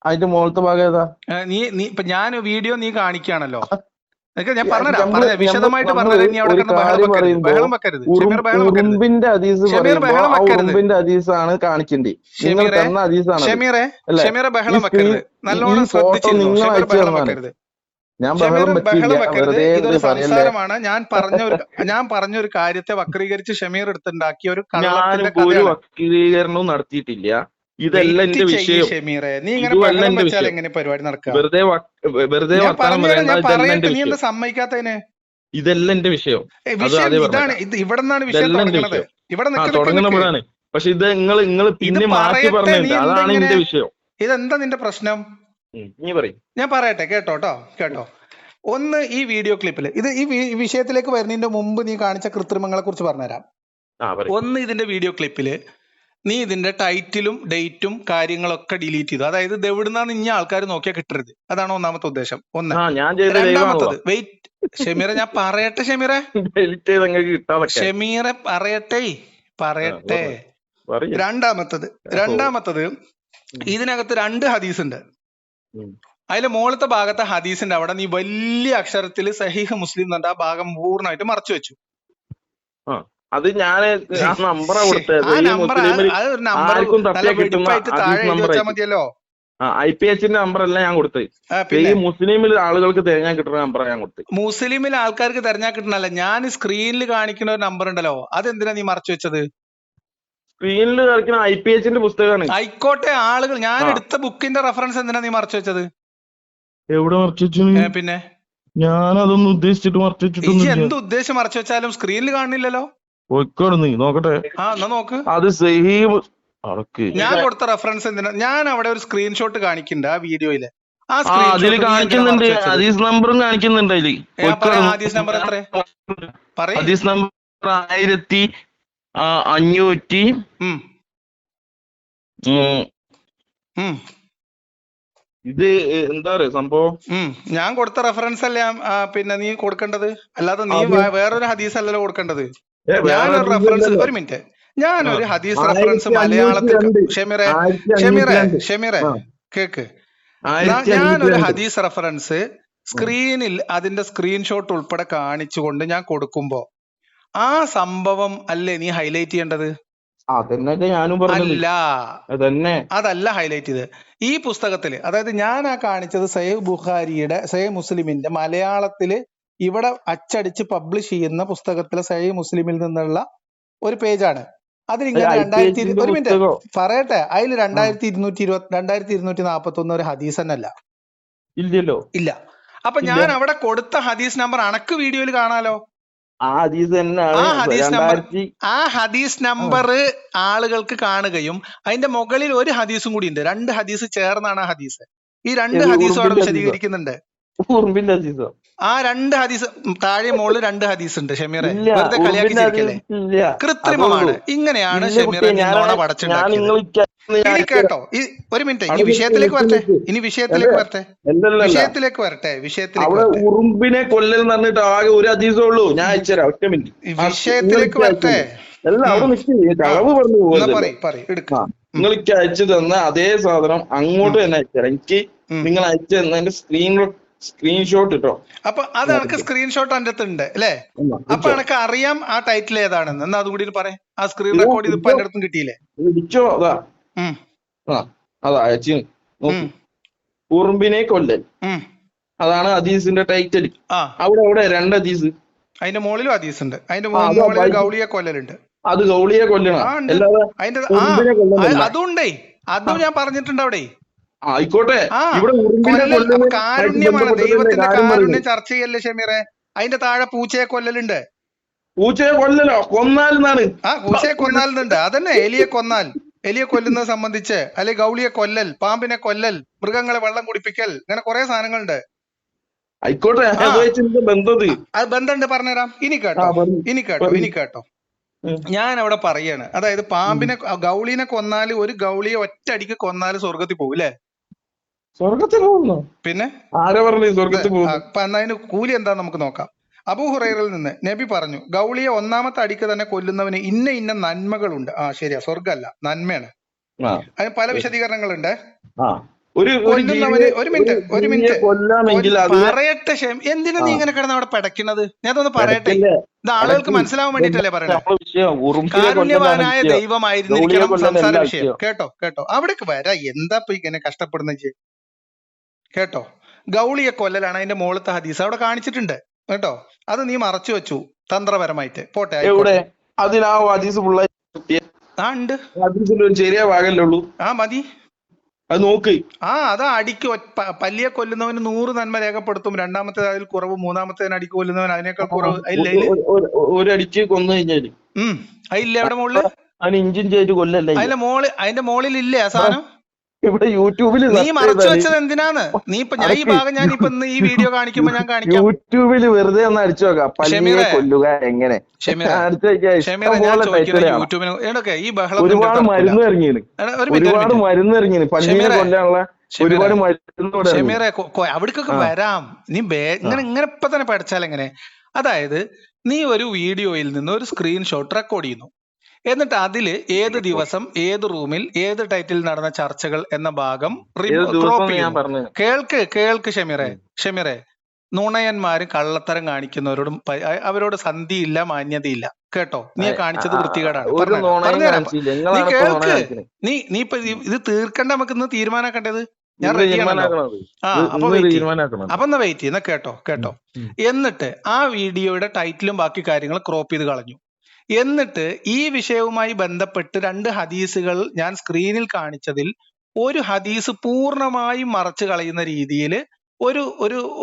അതിന്റെ മുകളിലത്തെ ഭാഗം ഏതാ? നീ ഇപ്പൊ ഞാൻ വീഡിയോ നീ കാണിക്കുകയാണല്ലോ. ഞാൻ പറഞ്ഞുതരാം. വിശദമായിട്ട് പറഞ്ഞത്. നീ അവിടെ ബഹളം വെക്കരുത്. ഷമീറെ ബഹളം വെക്കരുത്. നല്ലോണം ശ്രദ്ധിച്ചിരുന്നു. ബഹളം വെക്കരുത്. ഇതൊരു സംസാരമാണ്. ഞാൻ പറഞ്ഞൊരു കാര്യത്തെ വക്രീകരിച്ച് ഷമീർ എടുത്തുണ്ടാക്കിയ ഒരു വക്രീകരണവും നടത്തിയിട്ടില്ല. ഇതല്ല എന്റെ വിഷയം. ഷമീറെ, നീ ഇങ്ങനെ ബഹളം വെച്ചാൽ എങ്ങനെ പരിപാടി നടക്കുക? നീ എന്താ സമ്മതിക്കാത്തതിന്? ഇതല്ല എന്റെ വിഷയം. ഇതാണ്. ഇവിടെ നിന്നാണ് വിഷയം തുടങ്ങുന്നത്. തുടങ്ങുന്നതാണ്. പക്ഷെ ഇത് നിങ്ങൾ പിന്നെ മാറ്റി പറഞ്ഞിട്ട് അതാണ് എന്റെ വിഷയം. ഇതെന്താ നിന്റെ പ്രശ്നം? ഞാൻ പറയട്ടെ, കേട്ടോ. ഒന്ന്, ഈ വീഡിയോ ക്ലിപ്പിൽ ഈ വിഷയത്തിലേക്ക് വരുന്നതിന്റെ മുമ്പ് നീ കാണിച്ച കൃത്രിമങ്ങളെ കുറിച്ച് പറഞ്ഞുതരാം. ഒന്ന്, ഇതിന്റെ വീഡിയോ ക്ലിപ്പില് നീ ഇതിന്റെ ടൈറ്റിലും ഡേറ്റും കാര്യങ്ങളൊക്കെ ഡിലീറ്റ് ചെയ്തു. അതായത് ഇത് എവിടുന്നാന്ന് ഇനി ആൾക്കാർ നോക്കിയാൽ കിട്ടരുത്. അതാണ് ഒന്നാമത്തെ ഉദ്ദേശം. രണ്ടാമത്തത്, വെയിറ്റ് ഷമീറെ, ഞാൻ പറയട്ടെ. ഷമീറെ പറയട്ടെ. രണ്ടാമത്തത് ഇതിനകത്ത് 2 ഹദീസ് ഉണ്ട്. അതിലെ മുകളിലത്തെ ഭാഗത്തെ ഹദീസിന്റെ അവിടെ നീ വലിയ അക്ഷരത്തിൽ സഹീഹ് മുസ്ലിം എന്ന ആ ഭാഗം പൂർണ്ണമായിട്ട് മറച്ചു വെച്ചു. അത് ഞാൻ നമ്പർ മതിയല്ലോ. IPH നമ്പർ അല്ല ഞാൻ കൊടുത്തത്. ഈ മുസ്ലിമിൽ ആളുകൾക്ക് തിരഞ്ഞാൽ കിട്ടുന്ന നമ്പറാണ് ഞാൻ കൊടുത്തത്. മുസ്ലിമിൽ ആൾക്കാർക്ക് തിരഞ്ഞാൽ കിട്ടണല്ല, ഞാൻ സ്ക്രീനിൽ കാണിക്കുന്ന ഒരു നമ്പർ ഉണ്ടല്ലോ, അതെന്തിനാ നീ മറച്ചു വെച്ചത്? സ്ക്രീനിൽ കളിക്കുന്ന IPH പുസ്തകമാണ്. ആയിക്കോട്ടെ, ആളുകൾ ഞാൻ എടുത്ത ബുക്കിന്റെ റെഫറൻസ് എന്തിനാ നീ മറച്ചു വെച്ചത്? എവിടെ മറച്ചു? പിന്നെ ഞാൻ അതൊന്നും ഉദ്ദേശിച്ചിട്ട് മറച്ചു വെച്ചിട്ട്. എന്ത് ഉദ്ദേശം മറച്ചു വെച്ചാലും സ്ക്രീനിൽ കാണില്ലല്ലോ. നോക്കട്ടെ. എന്നാ നോക്ക്. അത് ഞാൻ കൊടുത്ത റെഫറൻസ് എന്തിനാ? ഞാൻ അവിടെ ഒരു സ്ക്രീൻഷോട്ട് കാണിക്കുന്നുണ്ട് ആ വീഡിയോയില്. അതിൽ കാണിക്കുന്നുണ്ട്, ഹദീസ് നമ്പറും കാണിക്കുന്നുണ്ട് അതില്. ഹദീസ് നമ്പർ എത്ര? ഹദീസ് നമ്പർ 1500. ഇത് എന്താ പറയാ സംഭവം? ഞാൻ കൊടുത്ത റെഫറൻസ് അല്ലേ പിന്നെ നീ കൊടുക്കേണ്ടത്, അല്ലാതെ നീ വേറൊരു ഹദീസ് അല്ലല്ലോ കൊടുക്കേണ്ടത്. ഞാനൊരു റെഫറൻസ്, ഒരു മിനിറ്റ്, ഞാനൊരു ഹദീസ് റെഫറൻസ് മലയാളത്തിൽ, ഷമീറെ കേക്ക്, ഞാനൊരു ഹദീസ് റെഫറൻസ് സ്ക്രീനിൽ അതിന്റെ സ്ക്രീൻഷോട്ട് ഉൾപ്പെടെ കാണിച്ചുകൊണ്ട് ഞാൻ കൊടുക്കുമ്പോ ആ സംഭവം അല്ലേ നീ ഹൈലൈറ്റ് ചെയ്യേണ്ടത്? അതല്ല ഹൈലൈറ്റ് ചെയ്ത്. ഈ പുസ്തകത്തില്, അതായത് ഞാൻ കാണിച്ചത് സഹീഹ് മുസ്ലിമിന്റെ മലയാളത്തില് ഇവിടെ അച്ചടിച്ച് പബ്ലിഷ് ചെയ്യുന്ന പുസ്തകത്തിലെ സഹീഹ് മുസ്ലിമിൽ നിന്നുള്ള ഒരു പേജാണ്. അതിലിങ്ങനെ 2000 ഒരു മിനിറ്റ് പറയട്ടെ, അതിൽ 2241 ഒരു ഹദീസ് തന്നെയല്ല. ഇല്ലല്ലോ. ഇല്ല. അപ്പൊ ഞാൻ അവിടെ കൊടുത്ത ഹദീസ് നമ്പർ അണക്ക് വീഡിയോയിൽ കാണാലോ. ആ ഹദീസ് നമ്പർ ആളുകൾക്ക് കാണുകയും അതിന്റെ മുകളിൽ ഒരു ഹദീസും കൂടി ഉണ്ട്. 2 ഹദീസ് ചേർന്നാണ് ആ ഹദീസ്. ഈ 2 ഹദീസും അവിടെ വിശദീകരിക്കുന്നുണ്ട്. ആ 2 ഹദീസ് താഴെ മുകളിൽ 2 ഹദീസ് ഉണ്ട്. ഷമീറെ വെറുതെ കളിയാക്കിച്ചിരിക്കല്ലേ, കൃത്രിമമാണ്. ഇങ്ങനെയാണ് ഷമീറെ നോണ പടച്ചുണ്ടാക്കിയത്. ഇനി കേട്ടോ, ഒരു മിനിറ്റ്, ഇനി വിഷയത്തിലേക്ക് വരട്ടെ, ഉറുമ്പിനെ കൊല്ലൽ എന്ന് പറഞ്ഞിട്ട് ആകെ ഒരു ഹദീസേ ഉള്ളൂ. ഞാൻ അയച്ചുതരാം, ഒറ്റ മിനിറ്റ്. വിഷയത്തിലേക്ക് വരട്ടെ. നിങ്ങൾക്ക് അയച്ചു തന്ന അതേ സാധനം അങ്ങോട്ട് തന്നെ അയച്ചുതരാം. എനിക്ക് നിങ്ങൾ അയച്ചു തന്നതിന്റെ സ്ക്രീൻഷോട്ട് ഇട്ടോ. അപ്പൊ അത് എനിക്ക് സ്ക്രീൻഷോട്ട് എൻ്റെ അടുത്ത് ഉണ്ട് അല്ലേ? അപ്പൊ എനിക്ക് അറിയാം ആ ടൈറ്റിൽ ഏതാണെന്ന്. എന്നാ അതുകൂടി പറയാം. ആ സ്ക്രീൻ റെക്കോർഡ് ഇതിപ്പോ എന്റെ അടുത്തും കിട്ടിയില്ലേ? അതാ അയച്ചു. ഉറുമ്പിനെ കൊല്ലൽ, അതാണ് ഹദീസിന്റെ ടൈറ്റിൽ. അവിടെ 2 ഹദീസ്, അതിന്റെ മുകളിലും ഹദീസ് ഉണ്ട്. അതിന്റെ മുകളിൽ ഗൗളിയെ കൊല്ലലുണ്ട്. അത് ഗൗളിയെ കൊല്ലണം. അതുണ്ടേ, അതും ഞാൻ പറഞ്ഞിട്ടുണ്ട് അവിടെ. ആയിക്കോട്ടെ. കാരുണ്യമാണ്, ദൈവത്തിന്റെ കാരുണ്യം ചർച്ച ചെയ്യല്ലേ ഷമീറെ? അതിന്റെ താഴെ പൂച്ചയെ കൊല്ലലുണ്ട്. പൂച്ചയെ കൊല്ലലോ? കൊന്നാലെന്നാണ്. പൂച്ചയെ കൊന്നാലുണ്ട്. അതന്നെ, എലിയെ കൊന്നാൽ, എലിയെ കൊല്ലുന്നത് സംബന്ധിച്ച്, അല്ലെ ഗൗളിയെ കൊല്ലൽ, പാമ്പിനെ കൊല്ലൽ, മൃഗങ്ങളെ വെള്ളം കുടിപ്പിക്കൽ, ഇങ്ങനെ കുറെ സാധനങ്ങളുണ്ട്. ആയിക്കോട്ടെ, അത് ബന്ധമുണ്ട്, പറഞ്ഞുതരാം. ഇനി കേട്ടോ. ഞാൻ അവിടെ പറയാണ്, അതായത് പാമ്പിനെ ഗൗളിനെ കൊന്നാല്, ഒരു ഗൗളിയെ ഒറ്റ അടിക്ക് കൊന്നാല് സ്വർഗത്തിൽ പോകും അല്ലേ? സ്വർഗത്തിൽ പോകുന്നു. പിന്നെ ആരാ പറഞ്ഞു സ്വർഗത്തിൽ പോകും? അപ്പൊ അതിന് കൂലി എന്താന്ന് നമുക്ക് നോക്കാം. അബൂ ഹുറൈറയിൽ നിന്ന് നബി പറഞ്ഞു, ഗൗളിയെ 1ാമത്തെ അടിക്ക് തന്നെ കൊല്ലുന്നവന് ഇന്ന നന്മകളുണ്ട്. ശരിയാ, സ്വർഗമല്ല, നന്മയാണ്. അതിന് പല വിശദീകരണങ്ങളുണ്ട്. ഒരു മിനിറ്റ് പറയട്ടെ. എന്തിനാ നീ ഇങ്ങനെ കിടന്ന് അവിടെ പിടയ്ക്കുന്നത്? ഞാൻ അതൊന്ന് പറയട്ടെ. ഇത് ആളുകൾക്ക് മനസ്സിലാവാൻ വേണ്ടിട്ടല്ലേ പറയണേ. കാരുണ്യവാനായ ദൈവമായിരുന്നിരിക്കണം സംസാര വിഷയം. കേട്ടോ അവിടേക്ക് വരാ. എന്താ ഇപ്പൊ ഇങ്ങനെ കഷ്ടപ്പെടുന്ന കേട്ടോ. ഗൗളിയെ കൊല്ലലാണ് അതിന്റെ മുകളിലത്തെ ഹദീസ് അവിടെ കാണിച്ചിട്ടുണ്ട് കേട്ടോ. അത് നീ മറച്ചു വെച്ചു തന്ത്രപരമായിട്ട്. പോട്ടെ, ഉണ്ട്. ചെറിയ ഭാഗമല്ലേ? മതി, അത് നോക്ക്. അതാ അടിക്ക് പല്ലിയെ കൊല്ലുന്നവന് 100 നന്മ രേഖപ്പെടുത്തും. 2ാമത്തെ അതിൽ കുറവ്, 3ാമത്തേന് അടിക്ക് കൊല്ലുന്നവൻ അതിനേക്കാൾ കുറവ്. ഒരു അടിക്ക് കൊന്നു കഴിഞ്ഞാല് അതില്ലേ അവിടെ മുകളില്? അതിന്റെ മുകളിൽ ഇല്ലേ ആ സാധനം? ഇവിടെ യൂട്യൂബിൽ നീ മറച്ചു വെച്ചത് എന്തിനാന്ന്? നീ ഇപ്പൊ ഈ ഭാഗം ഞാൻ ഇപ്പൊ ഈ വീഡിയോ കാണിക്കുമ്പോ ഞാൻ കാണിക്കാം. യൂട്യൂബിൽ വെറുതെ ഒന്ന് അടിച്ചു നോക്കാം, പല്ലിയെ കൊല്ലുക എങ്ങനെ. ഈ ബഹളം ഒരുപാട് മരുന്ന് ഇറങ്ങിയാണ്, പല്ലിയെ കൊല്ലാനുള്ള ഒരുപാട് മരുന്ന്. ഷമീറെ അവിടേക്കൊക്കെ വരാം. നീ ഇങ്ങനെ ഇപ്പൊ തന്നെ പഠിച്ചാൽ എങ്ങനെ? അതായത് നീ ഒരു വീഡിയോയിൽ നിന്ന് ഒരു സ്ക്രീൻഷോട്ട് റെക്കോർഡ് ചെയ്യുന്നു. എന്നിട്ട് അതില് ഏത് ദിവസം, ഏത് റൂമിൽ, ഏത് ടൈറ്റിൽ നടന്ന ചർച്ചകൾ എന്ന ഭാഗം കേൾക്ക് ഷമീറെ. നുണയന്മാരും കള്ളത്തരം കാണിക്കുന്നവരോടും അവരോട് സന്ധിയില്ല, മാന്യതയില്ല കേട്ടോ. നീ കാണിച്ചത് വൃത്തികേടാണ്. നീ കേൾക്ക്. നീ ഇപ്പൊ ഇത് തീർക്കണ്ട, നമുക്ക് ഇന്ന് തീരുമാനാക്കേണ്ടത്. ഞാൻ റെഡിയാണല്ലോ. അപ്പൊ എന്നാ വെയിറ്റ് ചെയ്യുന്ന കേട്ടോ. എന്നിട്ട് ആ വീഡിയോയുടെ ടൈറ്റിലും ബാക്കി കാര്യങ്ങൾ ക്രോപ്പ് ചെയ്ത് കളഞ്ഞു. എന്നിട്ട് ഈ വിഷയവുമായി ബന്ധപ്പെട്ട് 2 ഹദീസുകൾ ഞാൻ സ്ക്രീനിൽ കാണിച്ചതിൽ ഒരു ഹദീസ് പൂർണ്ണമായും മറച്ചു കളയുന്ന രീതിയിൽ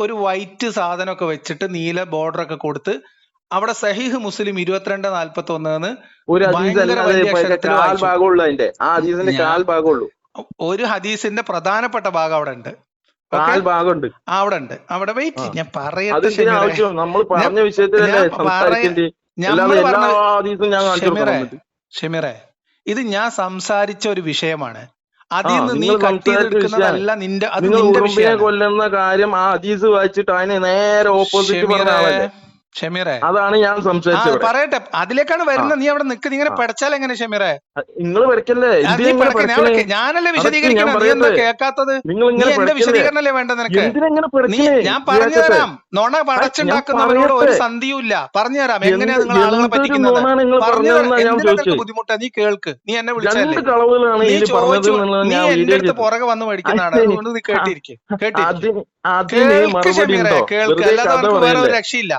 ഒരു വൈറ്റ് സാധനമൊക്കെ വെച്ചിട്ട് നീല ബോർഡർ ഒക്കെ കൊടുത്ത് അവിടെ സഹീഹ് മുസ്ലിം 2241 ഒരു ഹദീസിന്റെ പ്രധാനപ്പെട്ട ഭാഗം അവിടെ ഉണ്ട്. അവിടെ വെയിറ്റ്, ഞാൻ പറയട്ടെ. ഷമീറെ, ഇത് ഞാൻ സംസാരിച്ച ഒരു വിഷയമാണ്. അതിൽ നിന്ന് നീ കട്ട് ചെയ്തെടുക്കുന്നതല്ല നിന്റെ, അത് നിന്റെ വിഷയം. കൊല്ലുന്ന കാര്യം ആ ഹദീസ് വായിച്ചിട്ട് അതിന് നേരെ ഓപ്പോസിറ്റ്. ഷമീറെ, അതാണ് ഞാൻ സംസാരിച്ചത്. പറയട്ടെ, അതിലേക്കാണ് വരുന്നത്. നീ അവിടെ നിൽക്ക്. നീ ഇങ്ങനെ പഠിച്ചാൽ എങ്ങനെ ഷമീറെ? നിങ്ങൾ പഠിക്കല്ലേ? ഞാനല്ലേ വിശദീകരിക്കണം, നീ എന്താ കേൾക്കാത്തത്? നീ എന്റെ വിശദീകരണല്ലേ വേണ്ട നിനക്ക്? ഞാൻ പറഞ്ഞു തരാം. നുണ പടച്ചുണ്ടാക്കുന്നവരോട് ഒരു സന്ധിയും ഇല്ല. പറഞ്ഞുതരാം എങ്ങനെയാ നിങ്ങൾ ആളുകളെ പറ്റിക്കുന്നത്. പറഞ്ഞു ബുദ്ധിമുട്ടാ. നീ കേൾക്ക്. നീ എന്നെ വിളിച്ചല്ലേ? നീ ചോദിച്ചു, നീ എന്റെ അടുത്ത് പുറകെ വന്ന് മേടിക്കുന്നതാണ്. അതുകൊണ്ട് നീ കേട്ടിരിക്കും. കേൾക്ക് ഷമീറെ, കേൾക്ക്. അല്ലാതെ വേറെ ഒരു രക്ഷയില്ല.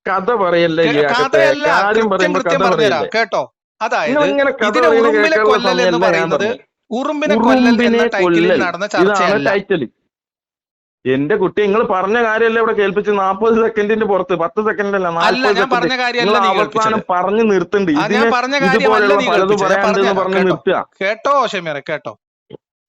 കഥ പറയല്ലേ, കൃത്യം പറഞ്ഞുതരാം കേട്ടോ. അതായത് ഇങ്ങനെ കഥ ഇതിനെ പറയുന്നത് ഉറുമ്പിനെ കേൾക്കാനുള്ള കൊല്ലൽ എന്ന് സമയമല്ല ഞാൻ പറയുന്നത് പറഞ്ഞത്. ഉറുമ്പിനെ കൊല്ലൽ എന്ന ഉറുമ്പിനെ ടൈറ്റിലിൽ കൊല്ലൽ നടന്ന ഇതാണ് ചർച്ചയല്ല. ടൈറ്റിൽ. എന്റെ കുട്ടി നിങ്ങൾ പറഞ്ഞ കാര്യമല്ലേ ഇവിടെ കേൾപ്പിച്ച് 40 സെക്കൻഡിന്റെ പുറത്ത് 10 സെക്കൻഡല്ല അല്ല 40 ഞാൻ പറഞ്ഞ സെക്കൻഡ് കാര്യമല്ല നിങ്ങൾ നീ അവസാനം കേൾപ്പിച്ചത്. പറഞ്ഞു നിർത്തുന്നുണ്ട്. ഞാൻ ഇതിന് പറഞ്ഞ കാര്യമല്ല ഇതുപോലെയുള്ള നീ പലതും കേൾപ്പിച്ചത്. ഞാൻ പറയാണ്ടെന്ന് പറഞ്ഞുതരാം. പറഞ്ഞ് കേട്ടോ നിർത്തുക. കേട്ടോ ഷമീറെ കേട്ടോ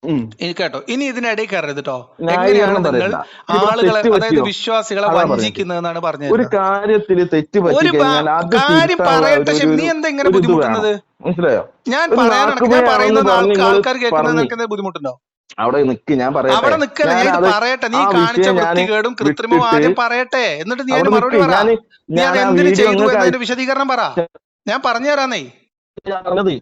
ഉം. കേട്ടോ. ഇനി ഇതിനിടയിൽ കയറരുത് കേട്ടോ. എങ്ങനെയാണ് ന്യായീകരണം നിങ്ങൾ പറയണ്ട. ഇവിടെ ആളുകളെ തെറ്റ് അതായത് പറ്റിയോ വിശ്വാസികളെ അതാ പറഞ്ഞത്. വഞ്ചിക്കുന്നതെന്നാണ് പറഞ്ഞു ഒരു തരുന്നത്. കാര്യത്തിൽ തെറ്റ് പറ്റി ഒരു കഴിഞ്ഞാൽ അത് കാര്യം തിരുത്താനുള്ള പറയട്ടെ ഒരു നീ എന്താ ഇങ്ങനെ ഒരു ഇത് വേണം. ബുദ്ധിമുട്ടുന്നത്? മനസ്സിലായോ? ഞാൻ ഒരു പറയാനാണ് ഞാൻ നാക്കുപിഴയാണെന്ന് പറയുന്നത് പറഞ്ഞ് നിങ്ങൾ ആൾക്കാർ കേൾക്കുന്നത് പറഞ്ഞ് നിനക്ക് എന്താ ബുദ്ധിമുട്ടുണ്ടോ? അവിടെ നിക്ക്, ഞാൻ പറയട്ടെ. അവിടെ നിക്കല്ല, ഞാൻ ഇത് ഞാനത് പറയട്ടെ. നീ ആ കാണിച്ച വിഷയം ഞാൻ വൃത്തികേടും കൃത്രിമവും വിട്ടിട്ട് ആദ്യം പറയട്ടെ, എന്നിട്ട് നീ അതിന് അവിടെ മറുപടി നിക്ക്. പറ. നീ ഞാൻ അത് ആ എന്തിനു വീഡിയോ ചെയ്തു നിങ്ങൾക്ക് എന്നതിന്റെ വിശദീകരണം പറ. ഞാൻ പറഞ്ഞു തരാന്നേ. പറഞ്ഞത്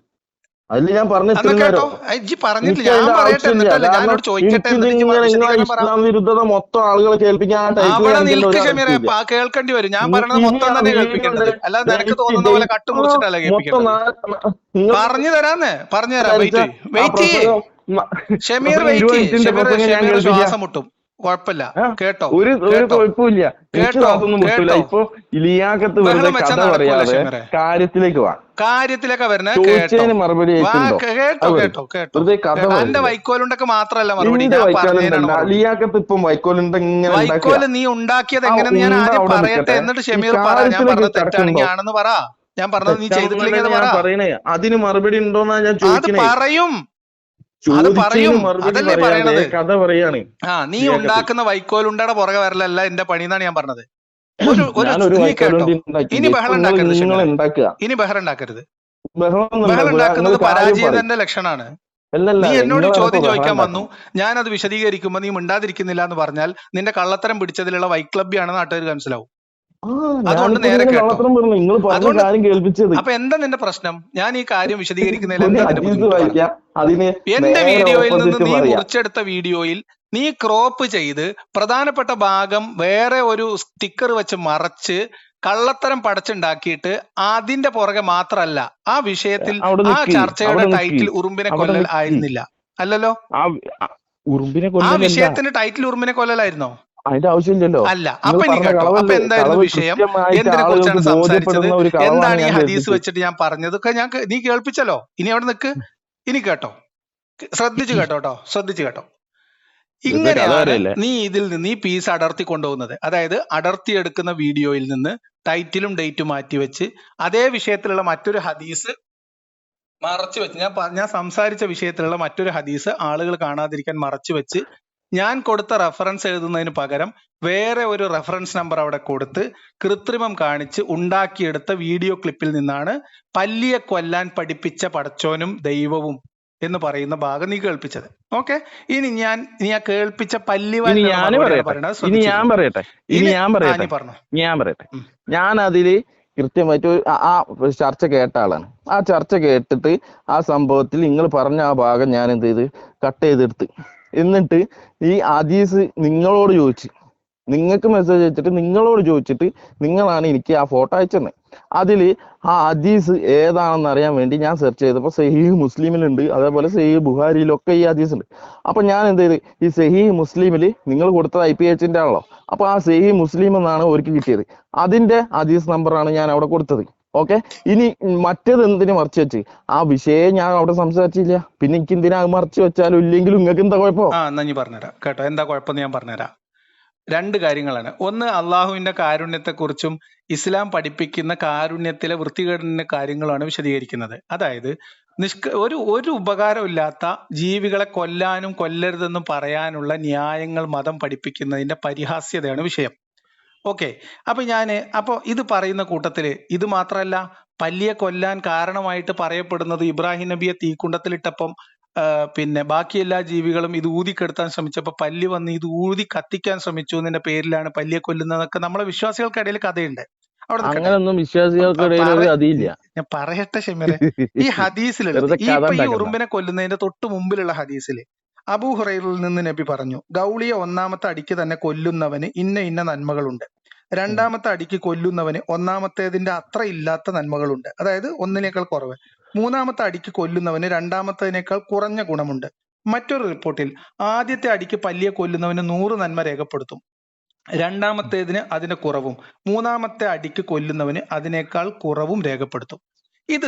അതിൽ ഞാൻ പറഞ്ഞു എന്നാ ഇത്രയും കേട്ടോ. നേരം. ഇജ്ജി പറഞ്ഞിട്ടില്ല, എനിക്ക് ഞാൻ അതിന്റെ പറയട്ടെ ആവശ്യമില്ല. എന്നിട്ടല്ല കാരണം ഞാനോട് ചോദിക്കട്ടെ, എന്നിട്ട് ഇജ്ജി എനിക്കിതിങ്ങനെ നിങ്ങളെ വിശദീകരണം പറ. ഇസ്ലാം വിരുദ്ധത മൊത്തം ആളുകളെ കേൾപ്പിക്കാൻ ആ ടൈറ്റിൽ അവിടെ കാണിക്കേണ്ട നിൽക്ക് ഒരു ഷമീറെ, ആവശ്യമില്ല. കേൾക്കേണ്ടി വരും. ഞാൻ ഇനി പറയണത് ഇനി മൊത്തം ആ തന്നെ വീഡിയോ കേൾപ്പിക്കേണ്ടത്, അല്ലാതെ നിനക്ക് തോന്നുന്ന പോലെ കട്ട് മുറിച്ചിട്ടല്ല മൊത്തം കേൾപ്പിക്കേണ്ടത്. നിങ്ങൾ പറഞ്ഞു തരാന്ന്, പറഞ്ഞു തരാം. സംസാരിച്ച വെയിറ്റ് ആ വെയിറ്റ് ചെയ്യേ പ്രസംഗം ഷമീർ, 20 വെയിറ്റ് ചെയ്യേ മിനിറ്റിന്റെ ഷമീർ. പ്രസംഗം ഞാൻ ഷമീർ കേൾപ്പിക്കാം. ശ്വാസം മുട്ടും, കുഴപ്പമില്ല. കേട്ടോ ഒരു കേട്ടോ കുഴപ്പമില്ല. എനിക്ക് കേട്ടോ ശ്വാസമൊന്നും മുട്ടില്ല. കേട്ടോ. ഇപ്പൊ ലിയാഖത്ത് വെറുതെ ബഹളം വെച്ചാൽ കഥ നടക്കൂല പറയാതെ ഷമീറെ. കാര്യത്തിലേക്ക് വാ. കാര്യത്തിലൊക്കെ വരുന്ന കേട്ടോ. ചോദിച്ചതിന് മറുപടി ആയിട്ടുണ്ടോ? കേട്ടോ കേട്ടോ കേട്ടോ. വെറുതെ കഥ എന്റെ പറയരുത്. വൈക്കോലുണ്ടൊക്കെ മാത്രല്ല മറുപടി, നിന്റെ ഞാൻ വൈക്കോലുണ്ടല്ല. പറഞ്ഞതിനാണ് മറുപടി. ലിയാഖത്ത് ഇപ്പം വൈക്കോലുണ്ട് ഇങ്ങനെ ഉണ്ടാക്കുക. വൈക്കോല് നീ ഉണ്ടാക്കിയത് ആ എങ്ങനെയെന്ന് ഞാൻ ഉണ്ട ആദ്യം അവിടെ പറയട്ടെ, നിൽക്കട്ടെ. എന്നിട്ട് ഈ ഷമീർ പറ. ഞാൻ കാര്യത്തിലേക്ക് പറഞ്ഞത് തെറ്റാണെങ്കിൽ കിടക്കുന്നുണ്ടോ? ആണെന്ന് പറ. ഞാൻ പറഞ്ഞത് നീ ചെയ്തിട്ടില്ലെങ്കിൽ അത് തെറ്റാണെന്നല്ല പറ. ഞാൻ പറയണേ. അതിന് മറുപടി ഉണ്ടോന്നാ ഞാൻ അത് ചോദിക്കണേ. പറയും, അത് ചോദിച്ചതിന് പറയും. മറുപടി അതല്ലേ പറയാതെ പറയണത്. കഥ പറയാണ് നീ ലിയാഖത്ത്. ഉണ്ടാക്കുന്ന വൈക്കോലുണ്ടയുടെ പുറകെ വരലല്ല എന്റെ പണി എന്നാണ് ഞാൻ പറഞ്ഞത്. ഒരു ഞാനൊരു നീ കേട്ടോ. വൈക്കോലുണ്ടി ഇനി ഉണ്ടാക്കിയില്ല. ബഹളം ഇപ്പൊ ഉണ്ടാക്കരുത് നിങ്ങൾ ഷമീറെ. ഉണ്ടാക്കുക. ഇനി ബഹളം ഉണ്ടാക്കരുത്. ബഹളം ഒന്നും ബഹളം ഉണ്ടാക്കുക. നിങ്ങൾ ഉണ്ടാക്കുന്നത് കാര്യം പറയും. പരാജയത്തിന്റെ ലക്ഷണാണ്. അല്ലല്ല നീ എന്നോട് നിങ്ങളാണ് ഇപ്പൊ ചോദ്യം ബഹളം ചോദിക്കാൻ വന്നു, ഉണ്ടാക്കുന്നത്. ഞാനത് വിശദീകരിക്കുമ്പോൾ നീ മിണ്ടാതിരിക്കുന്നില്ല എന്ന് പറഞ്ഞാൽ നിന്റെ കള്ളത്തരം പിടിച്ചതിലുള്ള വൈക്ലബ്യാണെന്ന് നാട്ടുകാർ മനസ്സിലാവും. അതുകൊണ്ട് ഞാനിപ്പോ നേരെ ഇങ്ങനെ കേട്ടോ. കള്ളത്തരം പറഞ്ഞു. നിങ്ങൾ പറഞ്ഞ അതുകൊണ്ട് കാര്യം കേൾപ്പിച്ചത്. അപ്പൊ എന്താ നിന്റെ പ്രശ്നം? ഞാൻ ഈ കാര്യം വിശദീകരിക്കുന്നതിൽ ഒരു എന്താ നിന്റെ ഹദീസ് ബുദ്ധിമുട്ട്? വായിക്കാം, അതിന് എന്റെ നേരെ വീഡിയോയിൽ നിന്ന് ഓപ്പോസിറ്റ് നീ പറയാം. മുറിച്ചെടുത്ത വീഡിയോയിൽ നീ ക്രോപ്പ് ചെയ്ത് പ്രധാനപ്പെട്ട ഭാഗം വേറെ ഒരു സ്റ്റിക്കർ വെച്ച് മറച്ച് കള്ളത്തരം പടച്ചുണ്ടാക്കിയിട്ട് അതിന്റെ പുറകെ മാത്രമല്ല ആ വിഷയത്തിൽ അവിടെ ആ നിക്ക്, ചർച്ചയുടെ അവിടെ നിക്ക്, ടൈറ്റിൽ ഉറുമ്പിനെ അവിടെ കൊല്ലൽ നിക്ക്. ആയിരുന്നില്ല. അല്ലല്ലോ. ഉറുമ്പിനെ ആ കൊല്ലലല്ല. വിഷയത്തിന്റെ ടൈറ്റിൽ ഉറുമ്പിനെ കൊല്ലലായിരുന്നോ? അതിന്റെ ആവശ്യമില്ലല്ലോ. അല്ല. നിങ്ങൾ അപ്പൊ ഇനി പറഞ്ഞ കേട്ടോ. അപ്പൊ കളവല്ലേ? എന്തായിരുന്നു കളവ് വിഷയം? കൃത്യമായിട്ട് എന്തിനെ കുറിച്ചാണ് ആളുകൾക്ക് സംസാരിച്ചത്? ബോധ്യപ്പെടുന്ന ഒരു കളവാണ് എന്താണ് ഈ ഞാൻ ഹദീസ് കേൾപ്പിച്ചത്. വെച്ചിട്ട് ഞാൻ പറഞ്ഞതൊക്കെ നീ കേൾപ്പിച്ചല്ലോ. ഇനി അവിടെ നിക്ക്. ഇനി കേട്ടോ, ശ്രദ്ധിച്ചു കേട്ടോ, ശ്രദ്ധിച്ചു കേട്ടോ. വെറുതെ കഥ ഇങ്ങനെയാണ് പറയല്ലേ. നീ ഇതിൽ നിന്ന് ഈ പീസ് അടർത്തി കൊണ്ടുപോകുന്നത്. അതായത് അടർത്തിയെടുക്കുന്ന വീഡിയോയിൽ നിന്ന് ടൈറ്റിലും ഡേറ്റും മാറ്റി വെച്ച് അതേ വിഷയത്തിലുള്ള മറ്റൊരു ഹദീസ് മറച്ചു വെച്ച് ഞാൻ സംസാരിച്ച വിഷയത്തിലുള്ള മറ്റൊരു ഹദീസ് ആളുകൾ കാണാതിരിക്കാൻ മറച്ചു വെച്ച് ഞാൻ കൊടുത്ത റെഫറൻസ് എഴുതുന്നതിന് പകരം വേറെ ഒരു റെഫറൻസ് നമ്പർ അവിടെ കൊടുത്ത് കൃത്രിമം കാണിച്ച് ഉണ്ടാക്കിയെടുത്ത വീഡിയോ ക്ലിപ്പിൽ നിന്നാണ് പല്ലിയെ കൊല്ലാൻ പഠിപ്പിച്ച പടച്ചോനും ദൈവവും എന്ന് പറയുന്ന ഭാഗം നീ കേൾപ്പിച്ചത്. ഓക്കെ. ഇനി നീ ആ കേൾപ്പിച്ച ഞാൻ അതില് കൃത്യമായിട്ട് ആ ചർച്ച കേട്ട ആളാണ്. ആ ചർച്ച കേട്ടിട്ട് ആ സംഭവത്തിൽ നിങ്ങൾ പറഞ്ഞ ആ ഭാഗം ഞാൻ എന്ത് ചെയ്ത് കട്ട് ചെയ്തെടുത്ത്, എന്നിട്ട് ഈ ഹദീസ് നിങ്ങളോട് ചോദിച്ചു, നിങ്ങൾക്ക് മെസ്സേജ് അയച്ചിട്ട് നിങ്ങളോട് ചോദിച്ചിട്ട് നിങ്ങളാണ് എനിക്ക് ആ ഫോട്ടോ അയച്ചത്. അതില് ആ ഹദീസ് ഏതാണെന്ന് അറിയാൻ വേണ്ടി ഞാൻ സെർച്ച് ചെയ്തപ്പോൾ സഹീഹ് മുസ്ലിമിലുണ്ട്, അതേപോലെ സഹീഹ് ബുഖാരിയിലൊക്കെ ഈ ഹദീസ് ഉണ്ട്. അപ്പൊ ഞാൻ എന്ത് ചെയ്ത് ഈ സഹീഹ് മുസ്ലിമിൽ നിങ്ങൾ കൊടുത്തത് IPH ആണല്ലോ, അപ്പൊ ആ സഹീഹ് മുസ്ലിം എന്നാണ് അവർക്ക് കിട്ടിയത്. അതിന്റെ ഹദീസ് നമ്പറാണ് ഞാൻ അവിടെ കൊടുത്തത്. ഓക്കെ. ഇനി മറ്റേത് എന്തിനു മറച്ചു വെച്ച്? ആ വിഷയം ഞാൻ അവിടെ സംസാരിച്ചില്ല, പിന്നെ എനിക്ക് എന്തിനാ മറച്ചു വെച്ചാലും ഇല്ലെങ്കിലും നിങ്ങൾക്ക് എന്താ കുഴപ്പം? ഞാൻ പറഞ്ഞുതരാം കേട്ടോ. എന്താ കുഴപ്പം ഞാൻ പറഞ്ഞുതരാം. രണ്ട് കാര്യങ്ങളാണ്. ഒന്ന്, അള്ളാഹുവിന്റെ കാരുണ്യത്തെക്കുറിച്ചും ഇസ്ലാം പഠിപ്പിക്കുന്ന കാരുണ്യത്തിലെ വൃത്തികേടിന്റെ കാര്യങ്ങളാണ് വിശദീകരിക്കുന്നത്. അതായത് ഒരു ഉപകാരമില്ലാത്ത ജീവികളെ കൊല്ലാനും കൊല്ലരുതെന്നും പറയാനുള്ള ന്യായങ്ങൾ മതം പഠിപ്പിക്കുന്നതിന്റെ പരിഹാസ്യതയാണ് വിഷയം. ഓക്കെ. അപ്പൊ ഇത് പറയുന്ന കൂട്ടത്തില് ഇത് മാത്രമല്ല, പല്ലിയെ കൊല്ലാൻ കാരണമായിട്ട് പറയപ്പെടുന്നത് ഇബ്രാഹിം നബിയെ തീക്കുണ്ടത്തിലിട്ടപ്പം പിന്നെ ബാക്കി എല്ലാ ജീവികളും ഇത് ഊതിക്കെടുത്താൻ ശ്രമിച്ചപ്പോ പല്ലി വന്ന് ഇത് ഊതി കത്തിക്കാൻ ശ്രമിച്ചു എന്നതിന്റെ പേരിലാണ് പല്ലിയെ കൊല്ലുന്നതൊക്കെ നമ്മളെ വിശ്വാസികൾക്കിടയിൽ കഥയുണ്ട്. അങ്ങനൊന്നും വിശ്വാസികൾക്കിടയിൽ അതില്ല. ഞാൻ പറയട്ടെ ഷമീറെ, ഈ ഹദീസിലുള്ളത് ഈ ഉറുമ്പിനെ കൊല്ലുന്നതിന്റെ തൊട്ട് മുമ്പിലുള്ള ഹദീസില് അബൂ ഹുറൈറയിൽ നിന്ന് നബി പറഞ്ഞു, ഗൗളിയെ ഒന്നാമത്തെ അടിക്ക് തന്നെ കൊല്ലുന്നവന് ഇന്ന നന്മകളുണ്ട്, രണ്ടാമത്തെ അടിക്ക് കൊല്ലുന്നവന് ഒന്നാമത്തേതിന്റെ അത്ര ഇല്ലാത്ത നന്മകളുണ്ട്, അതായത് ഒന്നിനേക്കാൾ കുറവ്, മൂന്നാമത്തെ അടിക്ക് കൊല്ലുന്നവന് രണ്ടാമത്തേതിനേക്കാൾ കുറഞ്ഞ ഗുണമുണ്ട്. മറ്റൊരു റിപ്പോർട്ടിൽ ആദ്യത്തെ അടിക്ക് പല്ലിയെ കൊല്ലുന്നവന് 100 നന്മ രേഖപ്പെടുത്തും, രണ്ടാമത്തേതിന് അതിന്റെ കുറവും, മൂന്നാമത്തെ അടിക്ക് കൊല്ലുന്നവന് അതിനേക്കാൾ കുറവും രേഖപ്പെടുത്തും. ഇത്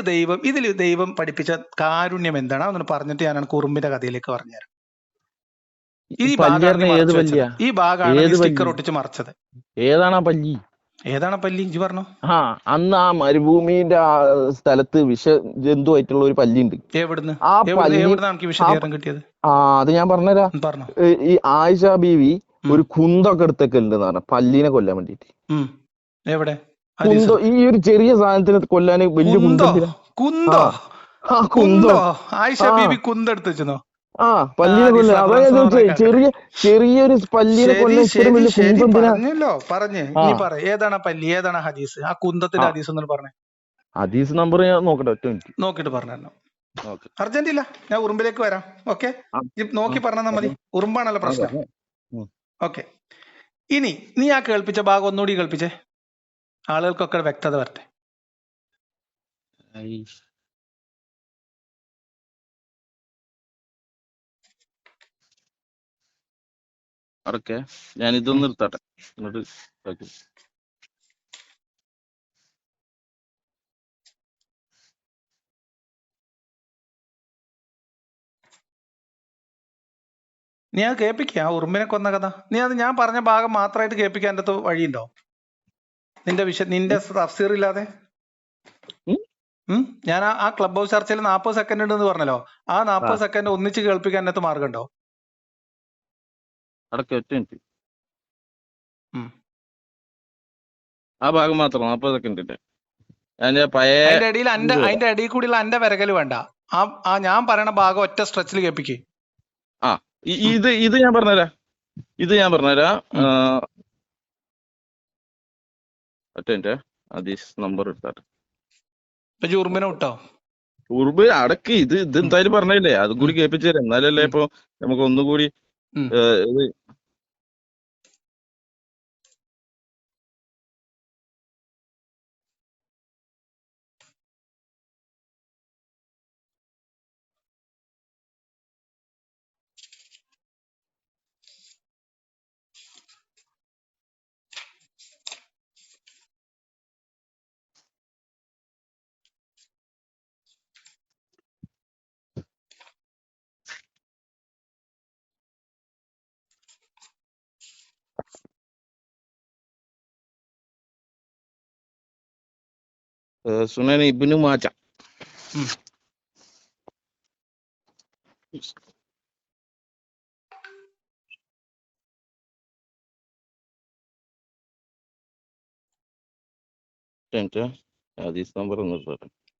ഇതിൽ ദൈവം പഠിപ്പിച്ച കാരുണ്യം എന്താണ് അതൊന്ന് പറഞ്ഞിട്ട് ഞാൻ കുറുമ്പിന്റെ കഥയിലേക്ക് പറഞ്ഞുതരാം. ഈ ഭാഗമാണ് നീ മറച്ചു വെച്ചത്. ഈ ഭാഗമാണ് നീ സ്റ്റിക്കർ ഒട്ടിച്ച് മറച്ചത്. ഏതാണ് ആ പല്ലി? ഏതാണ് പല്ലി ഇജ്ജ് പറഞ്ഞു? അന്ന് ആ മരുഭൂമിന്റെ ആ സ്ഥലത്ത് ജന്തു ആയിട്ടുള്ള ഒരു പല്ലിയുണ്ട്. എവിടുന്ന് ആ പല്ലി എനിക്ക് വിശദീകരണം കിട്ടിയത്? അത് ഞാൻ പറഞ്ഞുതരാം. പറഞ്ഞു. ഈ ആയിഷ ബീവി ഒരു കുന്തൊക്കെ എടുത്തൊക്കെ ഉണ്ട് പല്ലീനെ കൊല്ലാൻ വേണ്ടിട്ട്. എവിടെ കുന്തോ? ഈ ഒരു ചെറിയ സാധനത്തിന് കൊല്ലാൻ വലിയ കുന്തോ? കുന്തോ? ആയിഷ ബീവി കുന്തെടുത്ത് വെച്ചോ? പല്ലിനെ കൊല്ലാൻ. അതാ ഞാൻ ചോദിച്ചേ, ചെറിയൊരു പല്ലിനെ പറഞ്ഞല്ലോ. നീ പറ, ഏതാണ് പല്ലി, ഏതാണ് ഹദീസ്? ആ കുന്തത്തിന്റെ ഹദീസ് ഒന്ന് പറഞ്ഞേ. ഹദീസ് നമ്പർ നോക്കട്ടെ, ഒറ്റ മിനിറ്റ് നോക്കിട്ട് പറഞ്ഞു. അർജന്റില്ല, ഞാൻ ഉറുമ്പിലേക്ക് വരാം. ഓക്കെ, നോക്കി പറഞ്ഞാ മതി. ഉറുമ്പാണല്ലോ പ്രശ്നം. ഓക്കെ, ഇനി നീ ആ കേൾപ്പിച്ച ഭാഗം ഒന്നുകൂടി കേൾപ്പിച്ചേ, ആളുകൾക്കൊക്കെ വ്യക്തത വരട്ടെ. ഓക്കെ, ഞാൻ ഇതൊന്ന് നിർത്താട്ടെ. നീ അത് കേൾപ്പിക്കുക, ഉറുമ്പിനെ കൊന്ന കഥ. നീ അത് ഞാൻ പറഞ്ഞ ഭാഗം മാത്രമായിട്ട് കേൾപ്പിക്കാൻ എൻ്റെ വഴിയുണ്ടോ? നിന്റെ തഫ്സീർ ഇല്ലാതെ? ഞാൻ ആ ക്ലബ് ഹൗസ് ചർച്ചയിൽ 40 സെക്കൻഡ് ഉണ്ടെന്ന് പറഞ്ഞല്ലോ, ആ 40 സെക്കൻഡ് ഒന്നിച്ച് കേൾപ്പിക്കാൻ എൻ്റെ മാർഗമുണ്ടോ? ആ ഭാഗം മാത്രം 40 സെക്കൻഡിന്റെ അതിന്റെ ഇടയിൽ കൂടിയുള്ള എന്റെ വിരകല് വേണ്ട. ആ ഞാൻ പറയണ ഭാഗം ഒറ്റ സ്ട്രെച്ചിൽ കേൾപ്പിക്കേ. ഇത് ഞാൻ പറഞ്ഞുതരാം. നമ്പർ എടുത്താട്ടെ. ഉറുമ്പിനെ വിട്ടോ? ഉറുമ്പ് അടക്ക്. ഇത് എന്തായാലും പറഞ്ഞില്ലേ, അതും കൂടി കേൾപ്പിച്ചു തരാം. എന്നാലല്ലേ ഇപ്പൊ നമുക്ക് ഒന്നുകൂടി ഇത്. സുനൻ ഇബ്നു മാജ.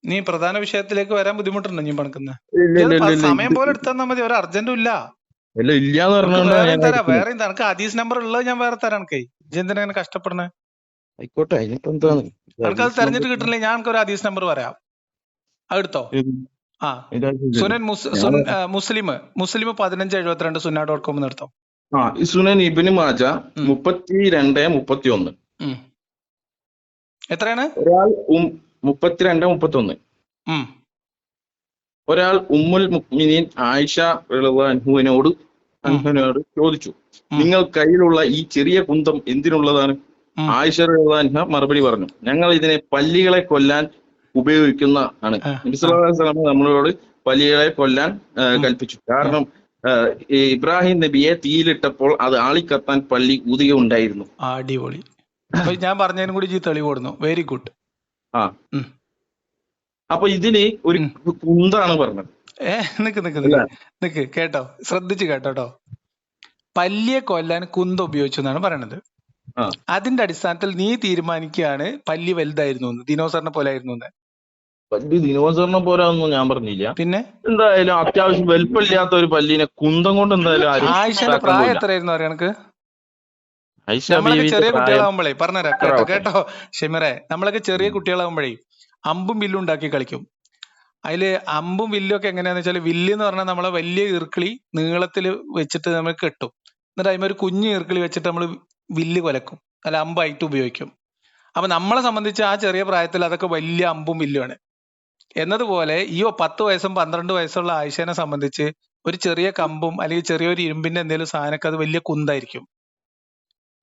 നീ പ്രധാന വിഷയത്തിലേക്ക് വരാൻ ബുദ്ധിമുട്ടുണ്ടോ? നീ പണക്കുന്ന സമയം പോലെ എടുത്താൽ മതി, ഒരു അർജന്റും ഇല്ല. വേറെ നിനക്ക് ഹദീസ് നമ്പർ ഉള്ളത് ഞാൻ വേറെ തരാം. എന്തിനാ അങ്ങനെ കഷ്ടപ്പെടണേ? ആയിക്കോട്ടെ, എനിക്കത് തെരഞ്ഞിട്ട് കിട്ടണില്ലേ? ഞാൻ ഒരു ഹദീസ് നമ്പർ പറയാം, അതെടുത്തോ. സുനൻ മുസ്ലിം 1572 sunna.com എടുത്തോ. സുനൻ ഇബ്നു മാജ 32-31. എത്രയാണ്? ഒരാൾ 32-31. ഒരാൾ ഉമ്മുൽ മുഅ്മിനീൻ ആയിഷ റളിയല്ലാഹു അൻഹയോട് ചോദിച്ചു, നിങ്ങൾ കയ്യിലുള്ള ഈ ചെറിയ കുന്തം എന്തിനുള്ളതാണ്? ആയിഷ റളിയല്ലാഹു അൻഹ മറുപടി പറഞ്ഞു, ഞങ്ങൾ ഇതിനെ പല്ലികളെ കൊല്ലാൻ ഉപയോഗിക്കുന്ന ആണ്. നബി സല്ലല്ലാഹു അലൈഹി വസല്ലം നമ്മളോട് പല്ലികളെ കൊല്ലാൻ കൽപ്പിച്ചു. കാരണം ഇബ്രാഹിം നബിയെ തീയിലിട്ടപ്പോൾ അത് ആളിക്കത്താൻ പല്ലി ഊതുകയുണ്ടായിരുന്നു. അടിപൊളി. ഞാൻ പറഞ്ഞതിനും കൂടി തെളിവ് കൊടുന്നു. Very good. അപ്പൊ ഇതിന് ഒരു കുന്താണ് പറഞ്ഞത്. നിക്ക് കേട്ടോ, ശ്രദ്ധിച്ച് കേട്ടോ. പല്ലിയെ കൊല്ലാൻ കുന്ത ഉപയോഗിച്ചു എന്നാണ് പറയണത്. അതിന്റെ അടിസ്ഥാനത്തിൽ നീ തീരുമാനിക്കുകയാണ് പല്ലി വലുതായിരുന്നു, ദിനോസറിനെ പോലെ ആയിരുന്നു. പല്ലി ദിനോസറിനെ പോലെ ഒന്നും ഞാൻ പറഞ്ഞില്ല. പിന്നെ എന്തായാലും അത്യാവശ്യം വലുപ്പമില്ലാത്ത ഒരു പല്ലിനെ കുന്തം കൊണ്ട് എന്തായാലും. ആയിഷയുടെ പ്രായം എത്രയായിരുന്നു അറിയാം എനിക്ക്? നമ്മളൊക്കെ ചെറിയ കുട്ടികളാവുമ്പോഴേ പറഞ്ഞുതരാം കേട്ടോ ഷെമിറെ, നമ്മളൊക്കെ ചെറിയ കുട്ടികളാവുമ്പോഴേ അമ്പും വില്ലും ഉണ്ടാക്കി കളിക്കും. അതില് അമ്പും വില്ലും ഒക്കെ എങ്ങനെയാന്ന് വെച്ചാൽ, വില്ല് എന്ന് പറഞ്ഞാൽ നമ്മളെ വലിയ ഈർക്കിളി നീളത്തിൽ വെച്ചിട്ട് നമ്മൾ കെട്ടും. എന്നിട്ട് അതിന് ഒരു കുഞ്ഞു ഈർക്കിളി വെച്ചിട്ട് നമ്മൾ വില്ല് കൊലക്കും, അല്ല അമ്പായിട്ട് ഉപയോഗിക്കും. അപ്പൊ നമ്മളെ സംബന്ധിച്ച് ആ ചെറിയ പ്രായത്തിൽ അതൊക്കെ വലിയ അമ്പും വില്ലുമാണ്. എന്നതുപോലെ ഈ 10 വയസ്സും 12 വയസ്സുള്ള ആയിഷനെ സംബന്ധിച്ച് ഒരു ചെറിയ കമ്പും അല്ലെങ്കിൽ ചെറിയൊരു ഇരുമ്പിന്റെ എന്തെങ്കിലും സാധനമൊക്കെ അത് വലിയ കുന്തായിരിക്കും.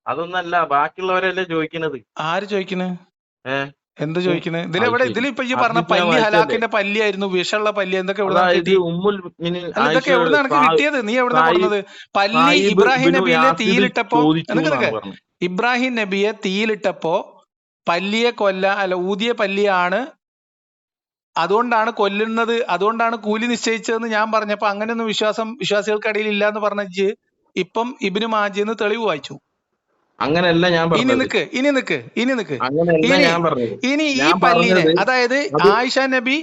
അതൊന്നല്ല, ബാക്കിയുള്ളവരല്ലേ ചോദിക്കുന്നത്. ആര് ചോദിക്കുന്നത്? എന്ത് ചോദിക്കുന്നത്? ഇതിലെവിടെ? ഇതിലിപ്പോ ഈ പറഞ്ഞ പല്ലി ഹലാക്കിന്റെ പല്ലിയായിരുന്നു, വിഷമുള്ള പല്ലി, എന്തൊക്കെ എവിടെ കിട്ടി? അല്ല, ഇതൊക്കെ എവിടെ നിനക്ക് കിട്ടിയത്? നീ എവിടെ പറഞ്ഞത്? പല്ലി ഇബ്രാഹിം നബിയെ തീയിലിട്ടപ്പോ, നിനക്ക് ഇബ്രാഹിം നബിയെ തീയിലിട്ടപ്പോ പല്ലിയെ ഊതിയ പല്ലിയാണ്, അതുകൊണ്ടാണ് കൊല്ലുന്നത്, അതുകൊണ്ടാണ് കൂലി നിശ്ചയിച്ചതെന്ന് ഞാൻ പറഞ്ഞപ്പോ അങ്ങനെയൊന്നും വിശ്വാസികൾക്കിടയിൽ ഇല്ല എന്ന് പറഞ്ഞ് ഇപ്പം ഇബ്നു മാജിന്ന് തെളിവ് വായിച്ചു. അങ്ങനെയല്ല ഞാൻ പറഞ്ഞത്. ഇനി ഈ പല്ലിനെ, അതായത് ആയിഷ നബി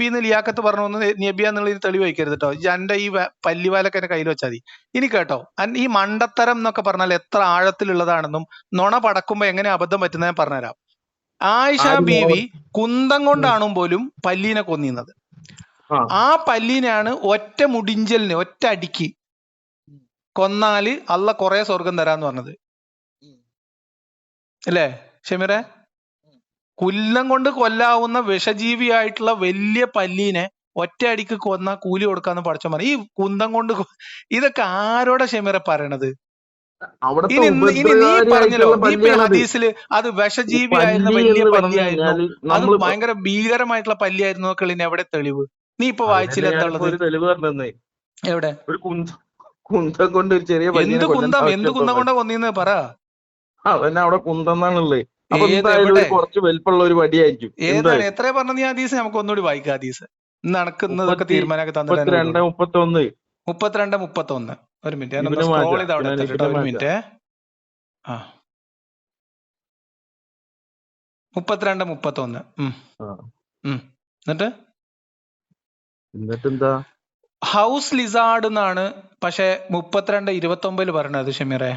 എന്ന് ലിയാക്കത്ത് പറഞ്ഞു നബിയ എന്നുള്ള തെളിവ് വയ്ക്കരുത് കേട്ടോ. എന്റെ ഈ പല്ലിവാലൊക്കെ എന്നെ കയ്യിൽ വെച്ചാൽ മതി. ഇനി കേട്ടോ, ഈ മണ്ടത്തരം എന്നൊക്കെ പറഞ്ഞാൽ എത്ര ആഴത്തിലുള്ളതാണെന്നും നുണ പടക്കുമ്പോ എങ്ങനെ അബദ്ധം പറ്റുന്ന ഞാൻ പറഞ്ഞുതരാം. ആയിഷ ബീവി കുന്തം കൊണ്ടാണും പോലും പല്ലീനെ കൊന്നിരുന്നത്. ആ പല്ലീനെയാണ് ഒറ്റ മുടിഞ്ചലിന്, ഒറ്റ അടിക്ക് കൊന്നാല് അള്ള കുറെ സ്വർഗം തരാന്ന് പറഞ്ഞത് അല്ലേ ഷമീറെ? കുല്ലം കൊണ്ട് കൊല്ലാവുന്ന വിഷജീവിയായിട്ടുള്ള വലിയ പല്ലീനെ ഒറ്റ അടിക്ക് കൊന്ന കൂലി കൊടുക്കാന്ന് പഠിച്ച പറഞ്ഞു. ഈ കുന്തം കൊണ്ട് ഇതൊക്കെ ആരോടെ ഷമീറെ പറയണത്? ഇനി നീ പറഞ്ഞല്ലോ, നീ ഹദീസില് അത് വിഷജീവിയായിരുന്ന വലിയ പല്ലിയായിരുന്നു, അത് ഭയങ്കര ഭീകരമായിട്ടുള്ള പല്ലിയായിരുന്നു എന്നൊക്കെ എവിടെ തെളിവ്? നീ ഇപ്പൊ വായിച്ചില്ല എന്താ ഉള്ളത്? എവിടെ? കുന്തം കൊണ്ട് ഒരു ചെറിയ എന്ത് കുന്തം കൊണ്ടാ കൊന്നീന്ന് പറ. അവിടെ കുന്തന്നാണുള്ളത്. കുറച്ച് വലിപ്പമുള്ള ഒരു വടിയായിരിക്കും. ഏതാണ്? എത്ര പറഞ്ഞ നീ ഹദീസ്? നമുക്ക് ഒന്നുകൂടി വായിക്കാം ഹദീസ്. ഇന്നതൊക്കെ തീരുമാനമൊക്കെ തന്നിട്ട് 32-31. ഒരു മിനിറ്റ്, സ്ക്രോൾ ചെയ്ത് അവിടെ എത്തട്ടെ. ഒരു മിനിറ്റ്. 32-31. എന്നിട്ടെന്താ? ഹൗസ് ലിസാർഡ് എന്നാണ് പക്ഷെ 32-29 പറയണത് ഷമീറെ.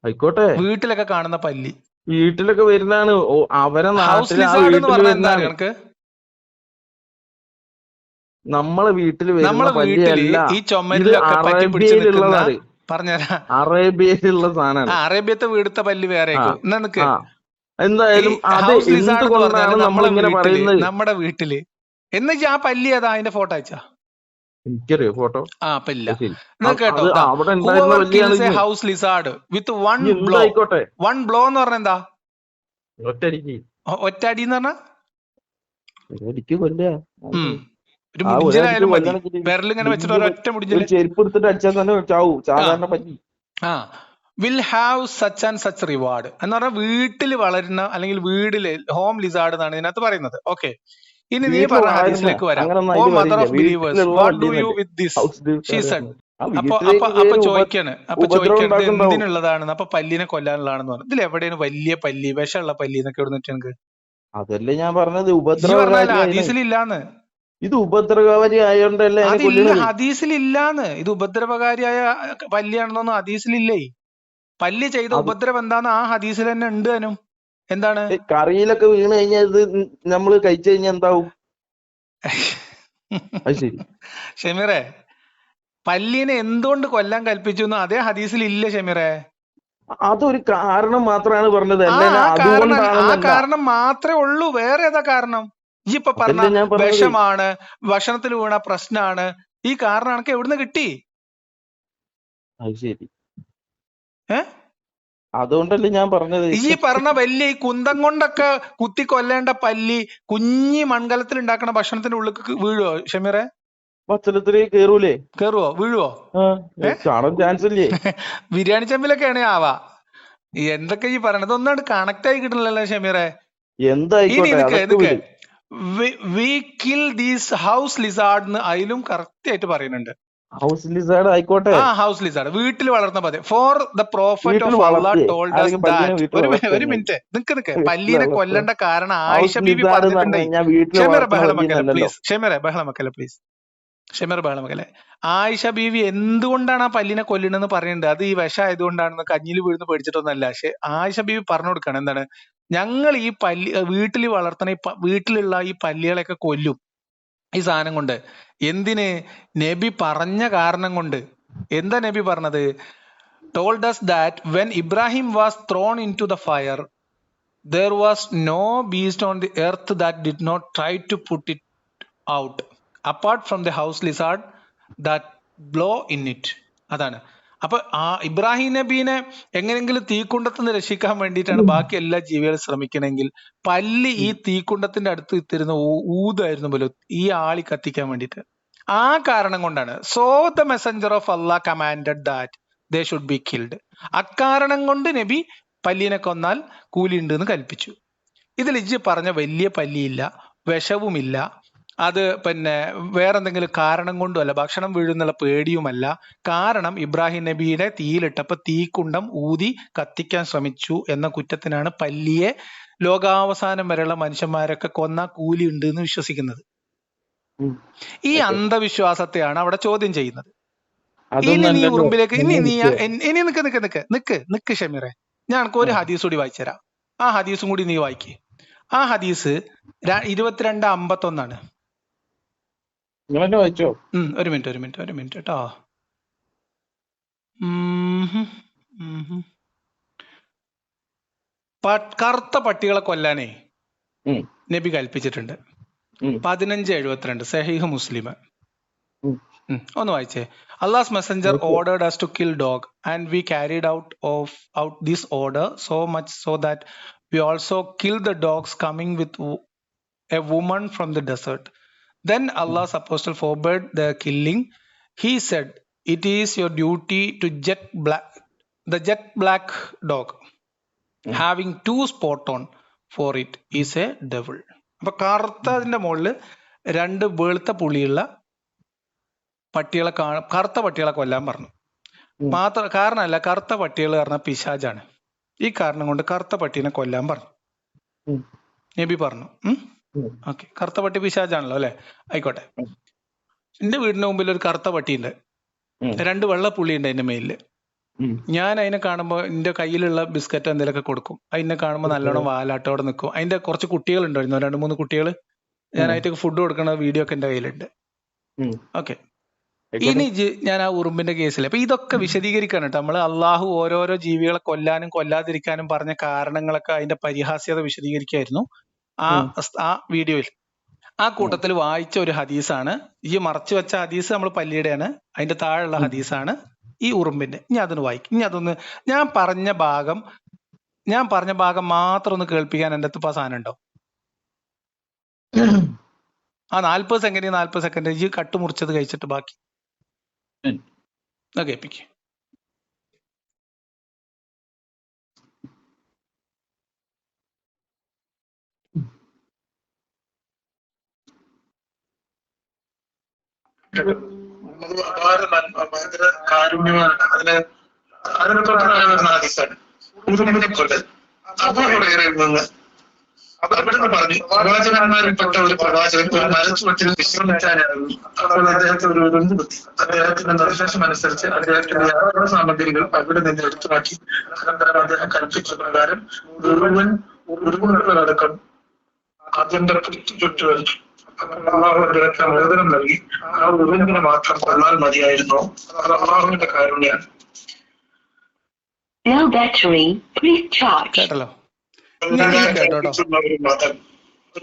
ആയിക്കോട്ടെ, വീട്ടിലൊക്കെ കാണുന്ന പല്ലി, വീട്ടിലൊക്കെ വരുന്നതാണ്. അവരെ ഹൗസ് ലിസാർഡ് എന്ന് പറഞ്ഞാൽ എന്താ നിനക്ക്? നമ്മളെ വീട്ടില് ഈ ചുമരിലൊക്കെ പറ്റി പിടിച്ച് നിൽക്കുന്ന പറഞ്ഞുതരാം. അറേബ്യയിലുള്ള സാധനമാണ്. അറേബ്യത്തെ വീടുത്തെ പല്ലി വേറെ എന്തായാലും ഹൗസ് ലിസാർഡ് എന്ന് പറഞ്ഞാൽ നമ്മുടെ വീട്ടില് എന്ന് വെച്ചാ ആ പല്ലി ഏതാ? അതിന്റെ ഫോട്ടോ അയച്ചാ എനിക്കറിയോ ഫോട്ടോ? പല്ല കേട്ടോ. House lizard with one blow എന്ന് പറഞ്ഞ എന്താ? ഒറ്റടി എന്ന് പറഞ്ഞാ ഒരു മുടിഞ്ചലായാലും മതി, വിരലിങ്ങനെ വെച്ചിട്ട് ഒരൊറ്റ മുടിഞ്ചല്. Will have such and such reward എന്ന് പറഞ്ഞാൽ വീട്ടിൽ വളരുന്ന അല്ലെങ്കിൽ വീടില് ഹോം ലിസാർഡ് എന്നാണ് ഇതിനകത്ത് പറയുന്നത്. ഓക്കെ, ഇനി നീ പറഞ്ഞ ഹദീസിലേക്ക് വരാം. O mother of believers, what do you with this? She said. അപ്പൊ ചോദിക്കണത് എന്തിനുള്ളതാണെന്ന്? അപ്പൊ പല്ലിനെ കൊല്ലാനുള്ളതാണെന്ന് പറഞ്ഞു. ഇതിൽ എവിടെയാണ് വലിയ പല്ലി, വിഷമുള്ള പല്ലി എന്നൊക്കെ എവിടെ നിനക്ക്? അതല്ലേ ഞാൻ പറഞ്ഞത്, ഹദീസിലില്ലാന്ന്. ഇത് ഉപദ്രവകാരി ആയോണ്ടല്ലേ ഹദീസിലില്ലാന്ന്. ഇത് ഉപദ്രവകാരിയായ പല്ലിയാണെന്നൊന്നും ഹദീസിലില്ലേ. പല്ലി ചെയ്ത ഉപദ്രവം എന്താന്ന് ആ ഹദീസിൽ തന്നെ ഉണ്ട്. അതിനും എന്താണ്? കറിയിലൊക്കെ വീണ് കഴിഞ്ഞാൽ ഇത് നമ്മള് കഴിച്ചു കഴിഞ്ഞാൽ എന്താവും? ഷമീറെ, പല്ലീനെ എന്തുകൊണ്ട് കൊല്ലാൻ കൽപ്പിച്ചു അതേ ഹദീസിൽ ഇല്ല ഷമീറെ. അതൊരു കാരണം മാത്രമാണ് പറഞ്ഞത്. ആ കാരണം മാത്രമേ ഉള്ളൂ. വേറെ ഏതാ കാരണം? ഈ ഇപ്പൊ പറഞ്ഞ വിഷമാണ്, ഭക്ഷണത്തിൽ വീണ പ്രശ്നമാണ്, ഈ കാരണം എനിക്ക് എവിടുന്ന് കിട്ടി? അതുകൊണ്ടല്ലേ ഞാൻ പറഞ്ഞത്. ഈ പറഞ്ഞ വലിയ ഈ കുന്തം കൊണ്ടൊക്കെ കുത്തി കൊല്ലേണ്ട പല്ലി കുഞ്ഞി മൺകലത്തിൽ ഉണ്ടാക്കണ ഭക്ഷണത്തിന്റെ ഉള്ളിൽ വീഴുവോ ഷമീറെ? കേറൂലേ? കേറുവോ? വീഴുവോ? ചാൻസ് ഇല്ലേ? ബിരിയാണി ചെമ്പിലൊക്കെയാണ് ആവാ. എന്തൊക്കെ ഈ പറയണത്? ഒന്നാണ് കണക്ട് ആയി കിട്ടണല്ലോ ഷമീറെ. എന്താ V kill these house lizard അതിലും കറക്റ്റ് ആയിട്ട് പറയുന്നുണ്ട്. ഹൗസ് ലിസാർഡ് ആയിക്കോട്ടെ. ഹൗസ് ലിസാർഡ് വീട്ടിൽ വളർന്ന പതി. For the prophet of Allah told us that. ഒരു മിനിറ്റ് നിക്ക്. പല്ലീനെ കൊല്ലേണ്ട കാരണം ആയിഷ ബീബി പറഞ്ഞിട്ടുണ്ട്. ഷമീറെ ബഹളം വെക്കല്ലേ പ്ലീസ്. ആയിഷ ബീവി എന്തുകൊണ്ടാണ് ആ പല്ലിനെ കൊല്ലണെന്ന് പറയുന്നുണ്ട്. അത് ഈ വിഷമായതുകൊണ്ടാണെന്ന് കഞ്ഞിൽ വീഴുന്ന പേടിച്ചിട്ടൊന്നല്ല. പക്ഷെ ആയിഷ ബീവി പറഞ്ഞു കൊടുക്കണം എന്താണ്, ഞങ്ങൾ ഈ വീട്ടിൽ വളർത്തണ വീട്ടിലുള്ള ഈ പല്ലികളെയൊക്കെ കൊല്ലും ഈ സാധനം കൊണ്ട്. എന്തിന്? നബി പറഞ്ഞ കാരണം കൊണ്ട്. എന്താ നബി പറഞ്ഞത്? told us that when Ibrahim was thrown into the fire there was no beast on the earth that did not try to put it out apart from the house lizard that blow in it. അതാണ് അപ്പൊ ആ ഇബ്രാഹിം നബീനെ എങ്ങനെങ്കിലും തീക്കുണ്ടത്തിൽ നിന്ന് രക്ഷിക്കാൻ വേണ്ടിയിട്ടാണ് ബാക്കി എല്ലാ ജീവികളും ശ്രമിക്കണമെങ്കിൽ പല്ലി ഈ തീക്കുണ്ടത്തിന്റെ അടുത്ത് ഇത്തിരുന്ന ഊതായിരുന്നു പോലും ഈ ആളി കത്തിക്കാൻ വേണ്ടിയിട്ട്. ആ കാരണം കൊണ്ടാണ് so the messenger of Allah commanded that they should be killed. അക്കാരണം കൊണ്ട് നബി പല്ലീനെ കൊന്നാൽ കൂലി ഉണ്ട് എന്ന് കൽപ്പിച്ചു. ഇതിൽ ഇജ്ജ് പറഞ്ഞ വലിയ പല്ലിയില്ല, വിഷവുമില്ല, അത് പിന്നെ വേറെന്തെങ്കിലും കാരണം കൊണ്ടും അല്ല, ഭക്ഷണം വീഴുന്നുള്ള പേടിയുമല്ല. കാരണം ഇബ്രാഹിം നബിയുടെ തീയിലിട്ടപ്പോ തീക്കുണ്ടം ഊതി കത്തിക്കാൻ ശ്രമിച്ചു എന്ന കുറ്റത്തിനാണ് പല്ലിയെ ലോകാവസാനം വരെയുള്ള മനുഷ്യന്മാരൊക്കെ കൊന്ന കൂലി ഉണ്ട് എന്ന് വിശ്വസിക്കുന്നത്. ഈ അന്ധവിശ്വാസത്തെയാണ് അവിടെ ചോദ്യം ചെയ്യുന്നത്. ഇനി നീ ഉറുമ്പിലേക്ക് ഇനി നിക്ക് ഷമീറെ, ഞാൻ ഒരു ഹദീസ് കൂടി വായിച്ചുതരാം. ആ ഹദീസും കൂടി നീ വായിക്കേ. ആ ഹദീസ് 22:51 ഒരു മിനിറ്റ് കേട്ടോ. കറുത്ത പട്ടികളെ കൊല്ലാനേ നബി കൽപ്പിച്ചിട്ടുണ്ട്. 1572 സഹീഹ് മുസ്ലിം. ഒന്ന് വായിച്ചേ. Allah's messenger ordered us to kill dog and we carried out this order so much so that we also killed the dogs coming with a woman from the desert. Then Allah's apostle forbade the killing. He said, it is your duty to the jet black dog having 2 spots on for it is a devil. അപ്പൊ കറുത്തതിന്റെ മുകളിൽ 2 വെളുത്ത പുള്ളിയുള്ള പട്ടികളെ കറുത്ത പട്ടികളെ കൊല്ലാൻ പറഞ്ഞു. കാരണമല്ല, കറുത്ത പട്ടികൾ പറഞ്ഞ പിശാചാണ്. ഈ കാരണം കൊണ്ട് കറുത്ത പട്ടീനെ കൊല്ലാൻ പറഞ്ഞു. നബി പറഞ്ഞു. ഓക്കെ, കറുത്ത പട്ടി പിശാചാണല്ലോ അല്ലെ, ആയിക്കോട്ടെ. എന്റെ വീടിന്റെ മുമ്പിൽ ഒരു കറുത്ത പട്ടിയുണ്ട്, 2 വെള്ള പുള്ളിയുണ്ട് അതിന്റെ മേലില്. ഞാൻ അതിനെ കാണുമ്പോൾ എന്റെ കയ്യിലുള്ള ബിസ്ക്കറ്റ് എന്തെങ്കിലുമൊക്കെ കൊടുക്കും. അതിനെ കാണുമ്പോൾ നല്ലോണം വാലാട്ടോടെ നിൽക്കും. അതിന്റെ കുറച്ച് കുട്ടികൾ ഉണ്ടായിരുന്നു, 2-3 കുട്ടികൾ. ഞാൻ അതിലേക്ക് ഫുഡ് കൊടുക്കുന്ന വീഡിയോ ഒക്കെ എന്റെ കയ്യിലുണ്ട്. ഓക്കെ, ഇനി ഞാൻ ആ ഉറുമ്പിന്റെ കേസിൽ അപ്പൊ ഇതൊക്കെ വിശദീകരിക്കാണ് കേട്ടോ. നമ്മള് അള്ളാഹു ഓരോരോ ജീവികളെ കൊല്ലാനും കൊല്ലാതിരിക്കാനും പറഞ്ഞ കാരണങ്ങളൊക്കെ അതിന്റെ പരിഹാസ്യത വിശദീകരിക്കായിരുന്നു ആ വീഡിയോയിൽ. ആ കൂട്ടത്തിൽ വായിച്ച ഒരു ഹദീസാണ് ഈ മറച്ചു വെച്ച ഹദീസ്. നമ്മൾ പല്ലിയുടെയാണ്, അതിന്റെ താഴെയുള്ള ഹദീസാണ് ഈ ഉറുമ്പിന്റെ. ഇനി അതൊന്ന് വായിക്കും. ഇനി അതൊന്ന് ഞാൻ പറഞ്ഞ ഭാഗം മാത്രം ഒന്ന് കേൾപ്പിക്കാൻ എന്റെ അടുത്ത് സാധനം ഉണ്ടോ? ആ 40 സെക്കൻഡ് ഈ കട്ട് മുറിച്ചത് കഴിച്ചിട്ട് ബാക്കി കേൾപ്പിക്കും. ഭയങ്കര കാരുണ്യമാണ്. അതിനെ തൊട്ടുള്ള ഹദീസാണ്. അവിടുന്ന് പറഞ്ഞു, പ്രവാചകന്മാരിൽപ്പെട്ട ഒരു പ്രവാചകൻ ഒരു മരച്ചുവട്ടിൽ വിശ്രമിച്ചാനായിരുന്നു. അപ്പോൾ അദ്ദേഹത്തെ ഒരു ഉറുമ്പ് കുത്തി. അദ്ദേഹത്തിന്റെ നിർദ്ദേശം അനുസരിച്ച് അദ്ദേഹത്തിന്റെ യാത്രാ സാമഗ്രികൾ അവിടെ നിന്ന് എടുത്തു മാറ്റി. അനന്തരം അദ്ദേഹം കൽപ്പിച്ച പ്രകാരം മുഴുവൻ ഉറുമ്പുകളടക്കം അതിന്റെ ചുറ്റു വലിച്ചു. അള്ളാഹു അദ്ദേഹത്തെ മോചനം നൽകി. ആ ഉറുമ്പിനെ മാത്രം കൊള്ളാൻ മതിയായിരുന്നു. അത് അള്ളാഹുവിന്റെ കാരുണ്യാണ്. കേട്ടല്ലോ?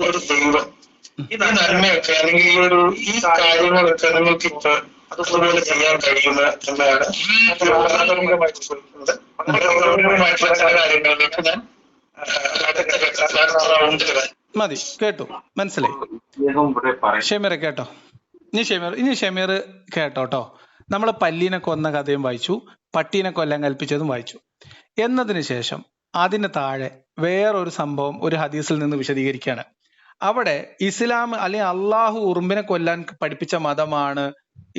ഒരു ദൈവം ഈ നന്മയൊക്കെ അല്ലെങ്കിൽ ഈ കാര്യങ്ങളൊക്കെ നിങ്ങൾക്ക് ഇപ്പൊ അതുപോലെ ചെയ്യാൻ കഴിയുന്ന എന്നാണ് കാര്യങ്ങളിലേക്ക് ഞാൻ മതി. കേട്ടു, മനസ്സിലായി. ഷമീർ കേട്ടോ? ഇനി ഷമീർ കേട്ടോട്ടോ. നമ്മൾ പല്ലീനെ കൊന്ന കഥയും വായിച്ചു, പട്ടീനെ കൊല്ലാൻ കൽപ്പിച്ചതും വായിച്ചു. എന്നതിന് ശേഷം അതിന് താഴെ വേറൊരു സംഭവം ഒരു ഹദീസിൽ നിന്ന് വിശദീകരിക്കുകയാണ്. അവിടെ ഇസ്ലാം അല്ലെങ്കിൽ അള്ളാഹു ഉറുമ്പിനെ കൊല്ലാൻ പഠിപ്പിച്ച മതമാണ്,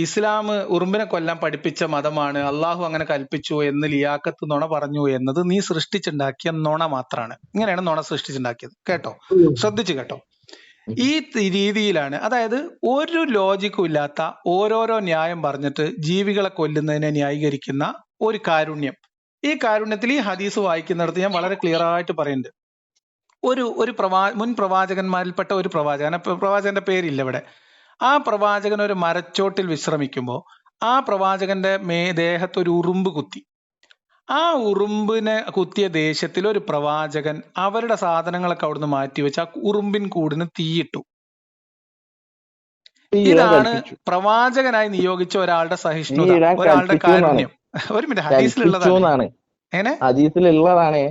ഇസ്ലാം ഉറുമ്പിനെ കൊല്ലാൻ പഠിപ്പിച്ച മതമാണ്, അള്ളാഹു അങ്ങനെ കൽപ്പിച്ചു എന്ന് ലിയാക്കത്ത് നുണ പറഞ്ഞു എന്നത് നീ സൃഷ്ടിച്ചുണ്ടാക്കിയ നുണ മാത്രമാണ്. ഇങ്ങനെയാണ് നുണ സൃഷ്ടിച്ചുണ്ടാക്കിയത്. കേട്ടോ, ശ്രദ്ധിച്ചു കേട്ടോ. ഈ രീതിയിലാണ്, അതായത് ഒരു ലോജിക്കും ഇല്ലാത്ത ഓരോരോ ന്യായം പറഞ്ഞിട്ട് ജീവികളെ കൊല്ലുന്നതിനെ ന്യായീകരിക്കുന്ന ഒരു കാരുണ്യം. ഈ കാരുണ്യത്തിൽ ഈ ഹദീസ് വായിക്കുന്നിടത്ത് ഞാൻ വളരെ ക്ലിയർ ആയിട്ട് പറയുന്നുണ്ട്. ഒരു മുൻ പ്രവാചകന്മാരിൽപ്പെട്ട ഒരു പ്രവാചകന്റെ പേരില്ല ഇവിടെ. ആ പ്രവാചകൻ ഒരു മരച്ചോട്ടിൽ വിശ്രമിക്കുമ്പോൾ ആ പ്രവാചകന്റെ ദേഹത്ത് ഒരു ഉറുമ്പ് കുത്തി. ആ ഉറുമ്പിനെ കുത്തിയ ദേഷ്യത്തിൽ ഒരു പ്രവാചകൻ അവരുടെ സാധനങ്ങളൊക്കെ അവിടുന്ന് മാറ്റിവെച്ച് ആ ഉറുമ്പിൻ കൂടിന് തീയിട്ടു. ഇതാണ് പ്രവാചകനായി നിയോഗിച്ച ഒരാളുടെ സഹിഷ്ണുത, ഒരാളുടെ കാരുണ്യം. ഒരു മിനിറ്റ്, ഹദീസിലുള്ളതാണ്. എങ്ങനെ? ഹദീസിലുള്ളതാണ്.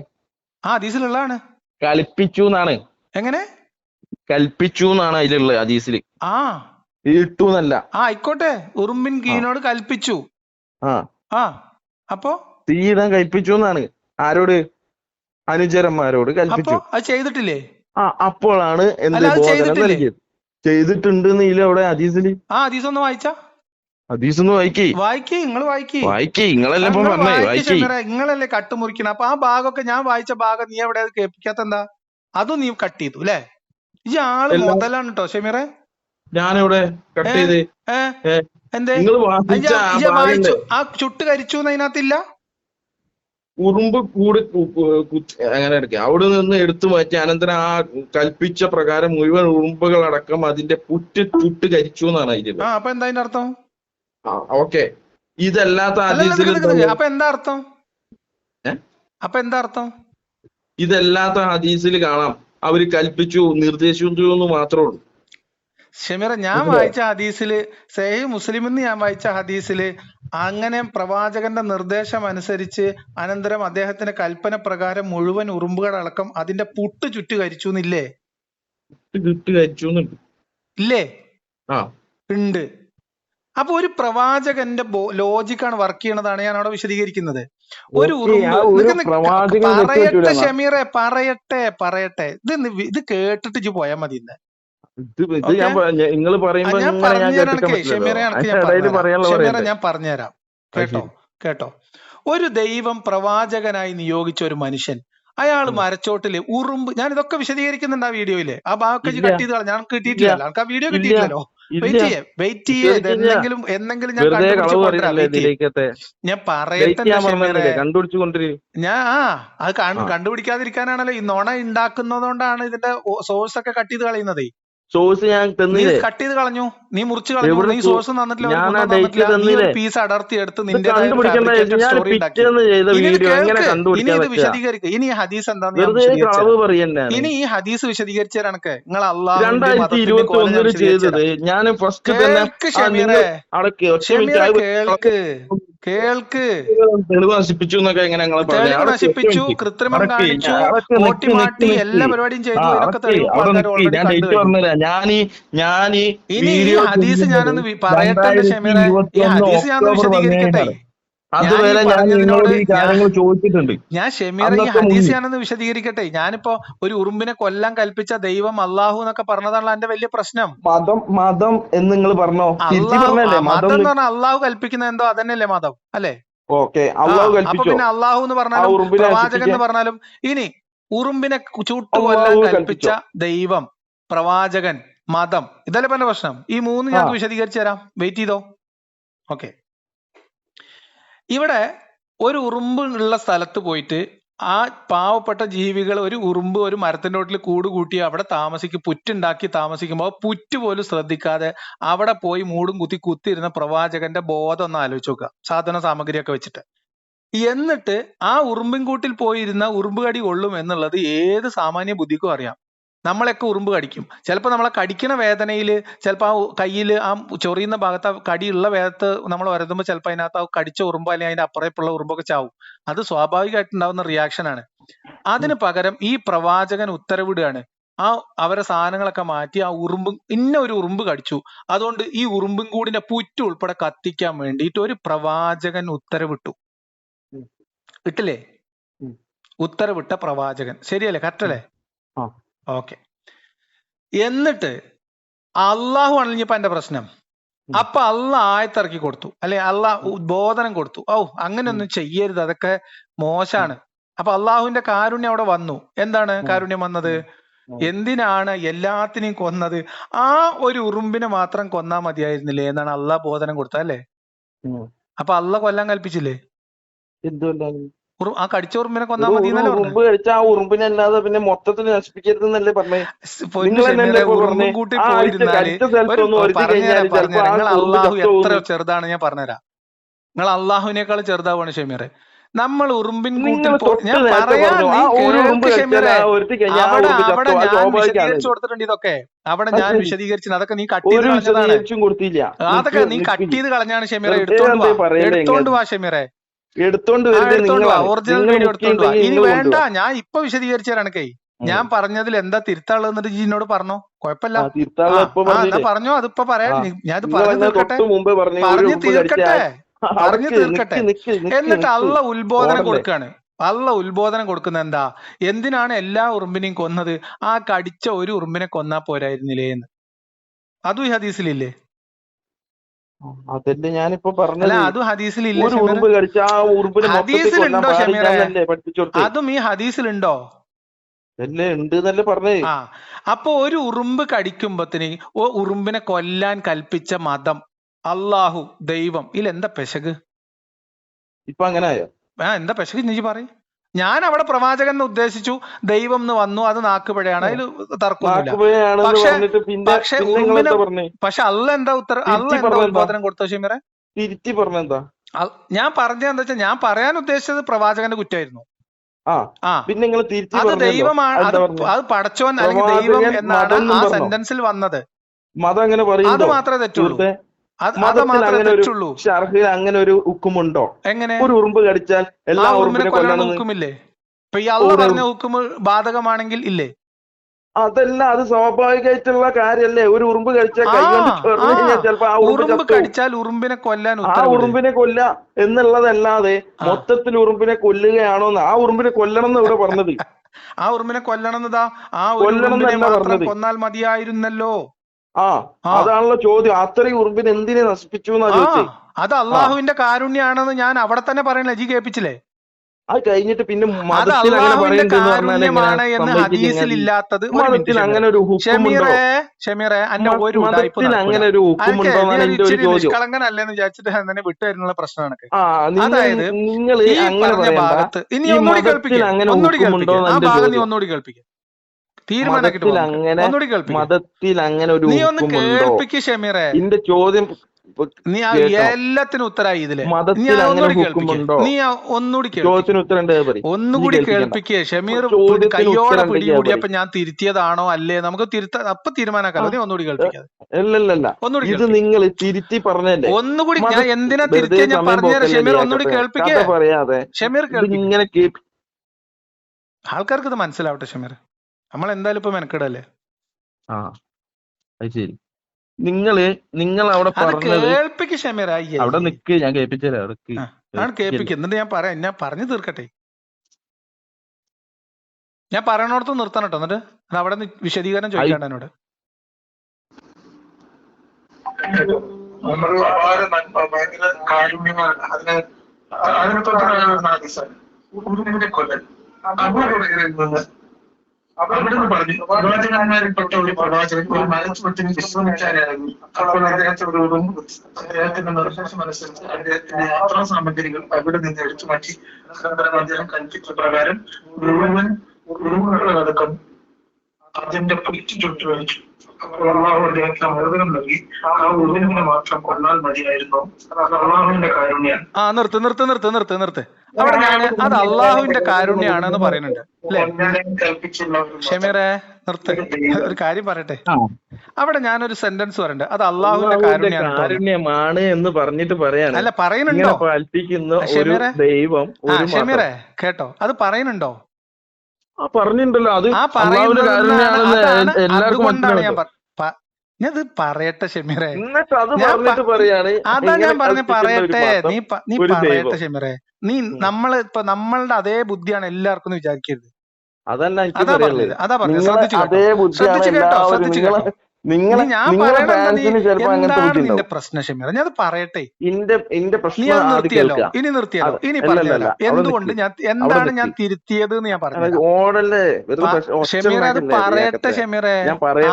ഹദീസിലുള്ളതാണ്. കളിപ്പിച്ചു എന്നാണ്. എങ്ങനെ? കൽപ്പിച്ചു എന്നാണ് അതിലുള്ള ഹദീസിൽ. ആ ഇട്ടു എന്നല്ല. ആയിക്കോട്ടെ, ഉറുമ്പിൻ കീനോട് കൽപ്പിച്ചു. അപ്പോ തീയിടാൻ കൽപ്പിച്ചു എന്നാണ്. ആരോട്? അനുചരന്മാരോട് കൽപ്പിച്ചു. അത് ചെയ്തിട്ടില്ലേ? അപ്പോഴാണ് എന്ത് ബോധനം നൽകിയത്. ചെയ്തിട്ടുണ്ട് അവിടെ ഹദീസില്. ഹദീസ് ഒന്ന് വായിച്ചാ? ഹദീസ് ഒന്ന് വായിക്കേ. നിങ്ങളല്ലേ പറഞ്ഞേ, വായിക്കേ. നിങ്ങളല്ലേ കട്ടുമുറിക്കണം. അപ്പൊ ആ ഭാഗമൊക്കെ ഞാൻ വായിച്ച ഭാഗം നീ എവിടെ കേൾപ്പിക്കാത്ത എന്താ? അതും നീ കട്ട് ചെയ്തു അല്ലേ? ഈ ആള് മുതലാണ് കേട്ടോ ഷമീറെ. ഞാനിവിടെ കട്ട് ചെയ്ത് എന്തേ വായിച്ചു? ആ ചുട്ട് കരിച്ചു അതിനകത്തില്ല. ഉറുമ്പ് കൂടി അങ്ങനെ എടുക്കുക. അവിടെ നിന്ന് എടുത്തു മാറ്റി അനന്തരം ആ കൽപ്പിച്ച പ്രകാരം മുഴുവൻ ഉറുമ്പുകളടക്കം അതിന്റെ ചുട്ട് കരിച്ചു എന്നാണ് അതിൽ. അപ്പൊ എന്താ അതിന്റെ അർത്ഥം? ഓക്കെ, ഇതല്ലാത്ത അപ്പൊ എന്താ അർത്ഥം? ഇതല്ലാത്ത ഹദീസിൽ കാണാം അവര് കൽപ്പിച്ചു നിർദ്ദേശിച്ചു എന്ന് മാത്രമേ ഉള്ളൂ. ഷമീറ, ഞാൻ വായിച്ച ഹദീസില്, സഹീഹ് മുസ്ലിമിന്ന് ഞാൻ വായിച്ച ഹദീസില് അങ്ങനെ പ്രവാചകന്റെ നിർദ്ദേശം അനുസരിച്ച് അനന്തരം അദ്ദേഹത്തിന്റെ കൽപ്പന പ്രകാരം മുഴുവൻ ഉറുമ്പുകളടക്കം അതിന്റെ പുട്ട് ചുറ്റ് കരിച്ചു എന്നില്ലേ? ഇല്ലേ? ഉണ്ട്. അപ്പൊ ഒരു പ്രവാചകന്റെ ലോജിക്കാണ് വർക്ക് ചെയ്യണതാണ് ഞാൻ അവിടെ വിശദീകരിക്കുന്നത്. ഒരു ഉറുമ്പ് പറയട്ടെ ഷമീറെ, പറയട്ടെ. ഇത് കേട്ടിട്ട് ഇജ്ജ് പോയാൽ മതി. ഞാൻ പറഞ്ഞുതരാം, കേട്ടോ. ഒരു ദൈവം പ്രവാചകനായി നിയോഗിച്ച ഒരു മനുഷ്യൻ, അയാൾ മരച്ചോട്ടില് ഉറുമ്പ്, ഞാൻ ഇതൊക്കെ വിശദീകരിക്കുന്നുണ്ട് ആ വീഡിയോയില്. ആ ഭാഗം കട്ട് ചെയ്ത് ഞാൻ കിട്ടിയിട്ടില്ല, ആ വീഡിയോ കിട്ടിയിട്ടില്ലല്ലോ. വെയിറ്റ് ചെയ്യേ എന്തെങ്കിലും ഞാൻ പറയട്ടെ. ഞാൻ അത് കണ്ടുപിടിക്കാതിരിക്കാനാണല്ലോ ഈ നുണ ഉണ്ടാക്കുന്നതുകൊണ്ടാണ് ഇതിന്റെ സോഴ്സ് ഒക്കെ കട്ട് ചെയ്ത് കളയുന്നത്. സോഴ്സ് ഞാൻ കട്ട് ചെയ്ത് കളഞ്ഞു, നീ മുറിച്ച് കളഞ്ഞു. നീ സോഴ്സ് തന്നിട്ടില്ല, പീസ് അടർത്തി എടുത്ത് നിന്റെ സ്റ്റോറി ഉണ്ടാക്കി. ഇനി ഇത് വിശദീകരിക്കുക. ഇനി ഈ ഹദീസ് എന്താന്ന് ഇനി ഈ ഹദീസ് വിശദീകരിച്ച കണക്ക് നിങ്ങൾ കേൾക്ക്. തെളിവ് നശിപ്പിച്ചു, കൃത്രിമം കാണിച്ചു, ഓട്ടിമാട്ടി എല്ലാ പരിപാടിയും ചെയ്തു. ഇതൊക്കെ തെളിവ് ഇനി ഈ ഹദീസ് ഞാനൊന്ന് പറയട്ടെ ഷമീറെ, ഈ ഹദീസ് ഞാനൊന്ന് വിശദീകരിക്കട്ടെ. ഞാൻ ഷമീറെ ഈ ഹദീസ് ഞാനൊന്ന് വിശദീകരിക്കട്ടെ. ഞാനിപ്പോ ഒരു ഉറുമ്പിനെ കൊല്ലാൻ കൽപ്പിച്ച ദൈവം അള്ളാഹു എന്നൊക്കെ പറഞ്ഞതാണല്ലോ എന്റെ വലിയ പ്രശ്നം. മതം എന്ന് നിങ്ങൾ പറഞ്ഞോ? മതം എന്ന് പറഞ്ഞാൽ അള്ളാഹു കൽപ്പിക്കുന്ന എന്തോ അതന്നെയല്ലേ മതം, അല്ലേ? അപ്പൊ പിന്നെ അള്ളാഹു എന്ന് പറഞ്ഞാലും പ്രവാചകൻ എന്ന് പറഞ്ഞാലും, ഇനി ഉറുമ്പിനെ ചുട്ടുകൊല്ലാൻ കൽപ്പിച്ച ദൈവം, പ്രവാചകൻ, മതം, ഇതല്ലേ പല പ്രശ്നം. ഈ മൂന്ന് ഞങ്ങൾക്ക് വിശദീകരിച്ചു തരാം, വെയിറ്റ് ചെയ്തോ. ഓക്കെ, ഇവിടെ ഒരു ഉറുമ്പ് ഉള്ള സ്ഥലത്ത് പോയിട്ട് ആ പാവപ്പെട്ട ജീവികൾ, ഒരു ഉറുമ്പ് ഒരു മരത്തിന്റെ ചോട്ടിൽ കൂട് കൂട്ടി അവിടെ പുറ്റുണ്ടാക്കി താമസിക്കുമ്പോൾ പുറ്റ് പോലും ശ്രദ്ധിക്കാതെ അവിടെ പോയി മൂടും കുത്തിയിരുന്ന പ്രവാചകന്റെ ബോധം ഒന്ന് ആലോചിച്ച് നോക്കുക, സാധന സാമഗ്രിയൊക്കെ വെച്ചിട്ട്. എന്നിട്ട് ആ ഉറുമ്പിൻ കൂട്ടിൽ പോയിരുന്ന ഉറുമ്പ് കടി കൊള്ളും എന്നുള്ളത് ഏത് സാമാന്യ ബുദ്ധിക്കും അറിയാം. നമ്മളൊക്കെ ഉറുമ്പ് കടിക്കും. ചിലപ്പോൾ നമ്മളെ കടിക്കണ വേദനയിൽ ചിലപ്പോൾ ആ കയ്യിൽ ആ ചൊറിയുന്ന ഭാഗത്ത് കടിയുള്ള വേദത്ത് നമ്മൾ വരുത്തുമ്പോൾ ചിലപ്പോൾ അതിനകത്ത് ആ കടിച്ച ഉറുമ്പ് അല്ലെങ്കിൽ അതിന്റെ അപ്പുറപ്പുള്ള ഉറുമ്പൊക്കെ ചാവും. അത് സ്വാഭാവികമായിട്ടുണ്ടാവുന്ന റിയാക്ഷനാണ്. അതിന് പകരം ഈ പ്രവാചകൻ ഉത്തരവിടുകയാണ്, അവരെ സാധനങ്ങളൊക്കെ മാറ്റി ആ ഇന്ന ഒരു ഉറുമ്പ് കടിച്ചു, അതുകൊണ്ട് ഈ ഉറുമ്പും കൂടിന്റെ പുറ്റ് ഉൾപ്പെടെ കത്തിക്കാൻ വേണ്ടിയിട്ട് ഒരു പ്രവാചകൻ ഉത്തരവിട്ടു. ഇട്ടില്ലേ? ഉത്തരവിട്ട പ്രവാചകൻ, ശരിയല്ലേ? കറക്റ്റ് അല്ലേ? ഓക്കെ. എന്നിട്ട് അള്ളാഹു ആണെങ്കിപ്പോ എന്റെ പ്രശ്നം. അപ്പൊ ആയത്തിറക്കി കൊടുത്തു, അല്ലെ? ഉദ്ബോധനം കൊടുത്തു, അങ്ങനെയൊന്നും ചെയ്യരുത്, അതൊക്കെ മോശാണ്. അപ്പൊ അള്ളാഹുവിന്റെ കാരുണ്യം അവിടെ വന്നു. എന്താണ് കാരുണ്യം വന്നത്? എന്തിനാണ് എല്ലാത്തിനെയും കൊന്നത്? ആ ഒരു ഉറുമ്പിനെ മാത്രം കൊന്നാ മതിയായിരുന്നില്ലേ എന്നാണ് അള്ളാഹ് ബോധനം കൊടുത്തത്, അല്ലേ? അപ്പൊ അള്ളാഹ് കൊല്ലാൻ കൽപ്പിച്ചില്ലേ? ആ കടിച്ച ഉറുമ്പിനെ കൊന്നാ മതി. ഉറുമ്പ് കടിച്ച ആ ഉറുമ്പിനല്ലാതെ പിന്നെ മൊത്തത്തിൽ നശിപ്പിക്കരുതെന്നല്ലേ പറഞ്ഞേ? അള്ളാഹു എത്ര ചെറുതാണ് ഞാൻ പറഞ്ഞുതരാം. നിങ്ങൾ അള്ളാഹുവിനേക്കാൾ ചെറുതാവാണ് ഷമീറെ. നമ്മൾ ഉറുമ്പിൻ കൂട്ടിൽ ഞാൻ പറയാം, അവിടെ ഞാൻ വിശദീകരിച്ചു കൊടുത്തിട്ടുണ്ട്. ഇതൊക്കെ അവിടെ ഞാൻ വിശദീകരിച്ചു, അതൊക്കെ നീ കട്ട് ചെയ്ത് കളഞ്ഞതാണ്. അതൊക്കെ നീ കട്ട് ചെയ്ത് കളഞ്ഞാണ് ഷമീറെ. എടുത്തോണ്ട് വാ ഷമീറെ. എടുത്തോണ്ട് ഒറിജിനൽ വീഡിയോ എടുത്തോണ്ട് വാ. ഇനി വേണ്ട, ഞാൻ ഇപ്പൊ വിശദീകരിച്ചു തരാണ് കൈ. ഞാൻ പറഞ്ഞതിൽ എന്താ തിരുത്താള് എന്നിട്ട് എന്നോട് പറഞ്ഞോ, കുഴപ്പമില്ല. എന്നാ പറഞ്ഞോ, അതിപ്പോ പറയാം. ഞാൻ പറഞ്ഞു തീർക്കട്ടെ, പറഞ്ഞു തീർക്കട്ടെ. എന്നിട്ട് അള്ള ഉത്ബോധനം കൊടുക്കാണ്. അള്ള ഉത്ബോധനം കൊടുക്കുന്ന എന്താ, എന്തിനാണ് എല്ലാ ഉറുമ്പിനെയും കൊന്നത്? ആ കടിച്ച ഒരു ഉറുമ്പിനെ കൊന്നാ പോരായിരുന്നില്ലേ എന്ന്. അതും ഈ ഹദീസിലില്ലേ? അതല്ലേ ഞാനിപ്പോ പറഞ്ഞത്. അല്ല, അതും ഹദീസിലില്ലേ? ഹദീസിലുണ്ടോ ഷമീറെ? അതും ഈ ഹദീസിലുണ്ടോ? ആ, അപ്പൊ ഒരു ഉറുമ്പ് കടിക്കുമ്പത്തിന് ഉറുമ്പിനെ കൊല്ലാൻ കൽപ്പിച്ച മതം, അള്ളാഹു, ദൈവം, ഇതിലെന്താ പെശക്? ഇപ്പൊ അങ്ങനെയോ? എന്താ പെശക് നീ പറയും. ഞാൻ അവിടെ പ്രവാചകൻ ഉദ്ദേശിച്ചു, ദൈവം എന്ന് വന്നു, അത് നാക്കുപിഴയാണ്, അതിൽ തർക്കമൊന്നുമില്ല. പക്ഷെ അള്ള എന്താ ഉത്ബോധനം കൊടുത്ത ഷമീറെ? ഞാൻ പറഞ്ഞത് എന്താ വെച്ചാൽ, ഞാൻ പറയാൻ ഉദ്ദേശിച്ചത് പ്രവാചകന്റെ കുറ്റമായിരുന്നു. അത് ദൈവമാണ്, അത് പടച്ചോൻ അല്ലെങ്കിൽ ദൈവം എന്നാണ് ആ സെന്റൻസിൽ വന്നത്. അത് മാത്രമേ തെറ്റുള്ളൂ. അങ്ങനെ ഒരു ഹുക്കുമുണ്ടോ? എങ്ങനെ? ഒരു ഉറുമ്പ് കടിച്ചാൽ എല്ലാ ഉറുമ്പിനെ കൊല്ലണം ഹുക്കുമില്ലേ? ഇപ്പൊ ഈ അള്ള പറഞ്ഞ ഹുക്കുമ് ബാധകമാണെങ്കിൽ ഇല്ലേ? അതല്ല, അത് സ്വാഭാവികമായിട്ടുള്ള കാര്യല്ലേ. ഒരു ഉറുമ്പ് കഴിച്ചാൽ ചിലപ്പോ ഉറുമ്പ് കടിച്ചാൽ ഉറുമ്പിനെ കൊല്ലാൻ, ആ ഉറുമ്പിനെ കൊല്ല എന്നുള്ളതല്ലാതെ മൊത്തത്തിൽ ഉറുമ്പിനെ കൊല്ലുകയാണോ? ആ ഉറുമ്പിനെ കൊല്ലണം എന്ന് ഇവിടെ പറഞ്ഞത്. ആ ഉറുമ്പിനെ കൊല്ലണം എന്നതാ, ആ ഉറുമ്പിനെ മാത്രം കൊന്നാൽ മതിയായിരുന്നല്ലോ. അതാണല്ലോ ചോദ്യം. അത്രയും ഉറുമ്പിനെ എന്തിനെ നശിപ്പിച്ചു എന്നാ ചോദിച്ചത്. അത് അള്ളാഹുവിന്റെ കാരുണ്യാണെന്ന് ഞാൻ അവിടെ തന്നെ പറയണേ, ജി കേൾപ്പിച്ചില്ലേ? അത് കഴിഞ്ഞിട്ട് പിന്നെ മതത്തിൽ അങ്ങനെ ഒരു നിഷ്കളങ്കനല്ലെന്ന് വിചാരിച്ചിട്ട് തന്നെ വിട്ടുതരുന്നുള്ള പ്രശ്നമാണ്. അതായത് ഈ പറഞ്ഞ ഭാഗത്ത് ഇനി ഒന്നുകൂടി കേൾപ്പിക്കുക, ആ ഭാഗം നീ ഒന്നുകൂടി കേൾപ്പിക്കുക, തീരുമാനാക്കിട്ട് ഒന്നുകൂടി കേൾപ്പിക്കുക. നീ ഒന്ന് കേൾപ്പിക്ക് ഷമീറെ. ചോദ്യം നീ എല്ലാത്തിനും ഉത്തരായി ഇതില്. നീ ഒന്നുകൂടി കേൾപ്പിക്കേ ഷമീർ. കയ്യോടെ പിടികൂടിയപ്പോ ഞാൻ തിരുത്തിയതാണോ അല്ലേ നമുക്ക് അപ്പൊ തീരുമാനാക്കാലോ. നീ ഒന്നുകൂടി കേൾപ്പിക്കാതെ. ഇത് നിങ്ങൾ തിരുത്തി പറഞ്ഞല്ലേ? ഒന്നുകൂടി ഞാൻ എന്തിനാ തിരുത്തിയ ഞാൻ പറഞ്ഞുതരാം ഷമീർ. ഒന്നുകൂടി കേൾപ്പിക്കേ ഷമീർ. ആൾക്കാർക്ക് ഇത് മനസ്സിലാവട്ടെ ഷമീർ. നമ്മൾ എന്തായാലും ഇപ്പൊ മെനക്കെടല്ലേ. ശരി, നിങ്ങൾ അവിടെ കേൾപ്പിക്ക് ഷമീർ. അവിടെ നിക്ക്, ഞാൻ കേൾപ്പിച്ചല്ലേ. കേൾപ്പിക്ക്, എന്നിട്ട് ഞാൻ പറഞ്ഞു തീർക്കട്ടെ. ഞാൻ പറയണോടത്ത് നിർത്തണം കേട്ടോ. എന്നിട്ട് അവിടെ വിശദീകരണം ചോദിക്കാണ്ട് എന്നോട്. അവിടുന്ന് പറഞ്ഞു, പ്രവാചകന്മാരിൽപ്പെട്ട ഒരു പ്രവാചകൻ ഒരു മരച്ചുവട്ടിന് വിശ്രമിക്കാനിറങ്ങി. അപ്പോൾ അദ്ദേഹത്തിന്റെ നിർദ്ദേശം അനുസരിച്ച് അദ്ദേഹത്തിന്റെ യാത്രാ സാമഗ്രികൾ അവിടെ നിന്ന് എടുത്തു മാറ്റി അദ്ദേഹം കൽപ്പിച്ച പ്രകാരം മുഴുവൻ ഉറുമ്പുകളടക്കം അതിന്റെ പുറ്റി ചുട്ടു വലിച്ചു. അപ്പോൾ അള്ളാഹു അദ്ദേഹത്തിന് മോചനം നൽകി. ആ ഉറുമ്പിനെ മാത്രം കൊന്നാൽ മതിയായിരുന്നു. അത് അള്ളാഹുവിന്റെ കാരുണ്യാണ്. നിർത്ത്. അവിടെ ഞാന് അത് അള്ളാഹുവിന്റെ കാരുണ്യാണെന്ന് പറയുന്നുണ്ട് അല്ലെ ഷമീറെ? നിർത്ത്, ഒരു കാര്യം പറയട്ടെ. അവിടെ ഞാനൊരു സെന്റൻസ് പറയണ്ടേ, അത് അള്ളാഹുവിന്റെ കാരുണ്യമാണ് എന്ന് പറഞ്ഞിട്ട് പറയാൻ. അല്ല, പറയുന്നുണ്ടോ ഷമീറെ? ഷമീറെ കേട്ടോ, അത് പറയുന്നുണ്ടോ? പറഞ്ഞിട്ടുണ്ടല്ലോ. അത് അതുകൊണ്ടാണ് ഞാനത് പറയട്ടെ ഷമീറെ. അതാ ഞാൻ പറയട്ടെ. നീ പറയട്ടെ ഷമീറെ. നീ നമ്മളുടെ അതേ ബുദ്ധിയാണ് എല്ലാവർക്കും എന്ന് വിചാരിക്കരുത്. അതാ പറഞ്ഞത്. ശ്രദ്ധിച്ചു കേട്ടോ. ഞാൻ എന്താണ് നിന്റെ പ്രശ്നം ഷമീർ? ഞാൻ പറയട്ടെ. നീ അത് നിർത്തിയല്ലോ, ഇനി നിർത്തിയല്ലോ. ഇനി പറഞ്ഞല്ലോ എന്തുകൊണ്ട് എന്താണ് ഞാൻ തിരുത്തിയത് എന്ന് ഞാൻ പറഞ്ഞു. ഷമീർ അത് പറയട്ടെ ഷമീറെ.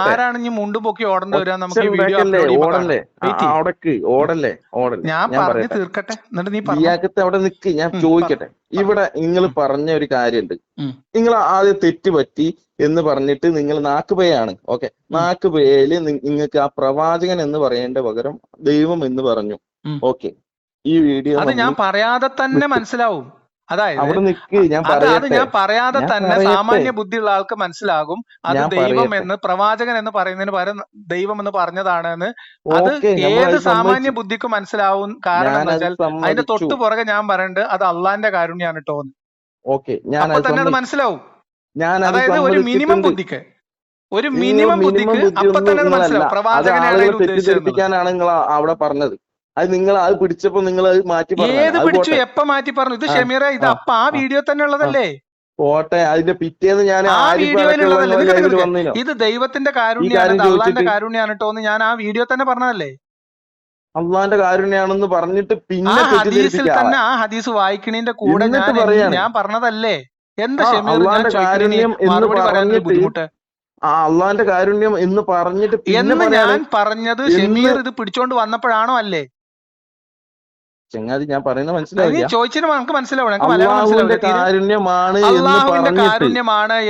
ആരാണ് ഇനി മുണ്ടും പൊക്കി ഓടേണ്ടി വരിക? നമുക്ക് വീഡിയോ ഞാൻ പറഞ്ഞു തീർക്കട്ടെ, എന്നിട്ട് നീ അവിടെ നിൽക്ക്, ഞാൻ ചോദിക്കട്ടെ. ഇവിടെ നിങ്ങൾ പറഞ്ഞ ഒരു കാര്യമുണ്ട്. നിങ്ങൾ ആദ്യം തെറ്റുപറ്റി എന്ന് പറഞ്ഞിട്ട് നിങ്ങൾ നാക്കുപയാണ്. ഓക്കെ, നാക്കുപേയില് നിങ്ങൾക്ക് ആ പ്രവാചകൻ എന്ന് പറയേണ്ട പകരം ദൈവം എന്ന് പറഞ്ഞു. ഓക്കെ, ഈ വീഡിയോ അത് ഞാൻ പറയാതെ തന്നെ മനസ്സിലാവും. അതായത് ഞാൻ അത് ഞാൻ പറയാതെ തന്നെ സാമാന്യ ബുദ്ധിയുള്ള ആൾക്ക് മനസ്സിലാകും അത് ദൈവം എന്ന് പ്രവാചകൻ എന്ന് പറയുന്നതിന് പകരം ദൈവം എന്ന് പറഞ്ഞതാണെന്ന്. അത് ഏത് സാമാന്യ ബുദ്ധിക്കും മനസ്സിലാവും. കാരണം എന്താ വെച്ചാൽ അതിന്റെ തൊട്ടു പുറകെ ഞാൻ പറയണ്ട് അത് അള്ളാന്റെ കാരുണ്യാണ് കേട്ടോ. അപ്പൊ തന്നെ അത് മനസ്സിലാവും. അതായത് ഒരു മിനിമം ബുദ്ധിക്ക് അപ്പൊ തന്നെ അത് മനസ്സിലാവും പ്രവാചകനാണ് തെറ്റിദ്ധരിപ്പിക്കാനാണ് നിങ്ങൾ അവിടെ പറഞ്ഞത്. അത് നിങ്ങൾ അത് പിടിച്ചപ്പോ നിങ്ങൾ അത് മാറ്റി ഏത് പിടിച്ചു എപ്പ മാറ്റി പറഞ്ഞു? ഇത് ഷമീറ ഇത് അപ്പ ആ വീഡിയോ തന്നെ ഉള്ളതല്ലേ? പോട്ടെ, അതിന്റെ പിറ്റേന്ന് ഞാൻ ആ വീഡിയോയിലുള്ളതല്ലേ? ഇത് ദൈവത്തിന്റെ കാരുണ്യാണ് അള്ളാന്റെ കാരുണ്യാണ് കേട്ടോ എന്ന് ഞാൻ ആ വീഡിയോ തന്നെ പറഞ്ഞതല്ലേ? അള്ളാന്റെ കാരുണ്യാണെന്ന് പറഞ്ഞിട്ട് പിന്നെ ഹദീസിൽ തന്നെ ആ ഹദീസ് വായിക്കണീന്റെ കൂടെ ഞാൻ പറഞ്ഞതല്ലേ? എന്താ ഷമീർ മറുപടി പറയാൻ ബുദ്ധിമുട്ട്? അള്ളാന്റെ കാരുണ്യം എന്ന് പറഞ്ഞിട്ട് എന്ന് ഞാൻ പറഞ്ഞത് ഷമീർ ഇത് പിടിച്ചോണ്ട് വന്നപ്പോഴാണോ അല്ലേ? ചങ്ങാതി ഞാൻ പറയുന്നത് മനസ്സിലായി. ചോദിച്ചിട്ട് നമുക്ക് മനസ്സിലാവണം. അള്ളാഹുവിന്റെ കാരുണ്യമാണ്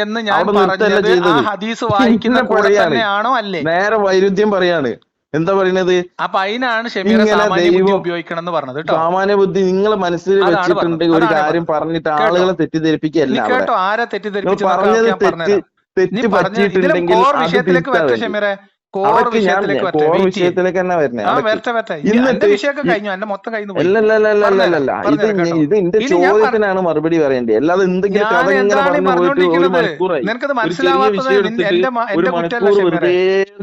എന്ന് ഞാൻ പറഞ്ഞത് ആ ഹദീസ് വായിക്കുന്ന കൂടെ തന്നെയാണോ അല്ലേ? നേരെ വൈരുദ്ധ്യം പറയാണ്. എന്താ പറയുന്നത്? അപ്പൊ അതിനാണ് ഷമീർ സാമാന്യ ബുദ്ധി ഉപയോഗിക്കണം എന്ന് പറഞ്ഞത്. സാമാന്യ ബുദ്ധി നിങ്ങൾ മനസ്സിൽ വെച്ചിട്ടുണ്ട് ഒരു കാര്യം പറഞ്ഞിട്ട് ആളുകളെ തെറ്റിദ്ധരിപ്പിക്കുകയല്ല. കേട്ടോ, ആരെ തെറ്റിദ്ധരിപ്പിച്ചു പറഞ്ഞത് തെറ്റ് പറ്റിയിട്ടുണ്ടെങ്കിൽ വിഷയത്തിലേക്ക് വരട്ടെ ഷമീറെ. കോർ വിഷയത്തിലേക്ക് തന്നെ വരുന്നത്. ഇത് എന്റെ ചോദ്യത്തിനാണ് മറുപടി പറയേണ്ടത്. അല്ലാതെ എന്തെങ്കിലും കഥ ഇങ്ങനെ പറഞ്ഞു പോയിട്ട് ഒരു മണിക്കൂറായി ഒരു മണിക്കൂർ വെറുതെ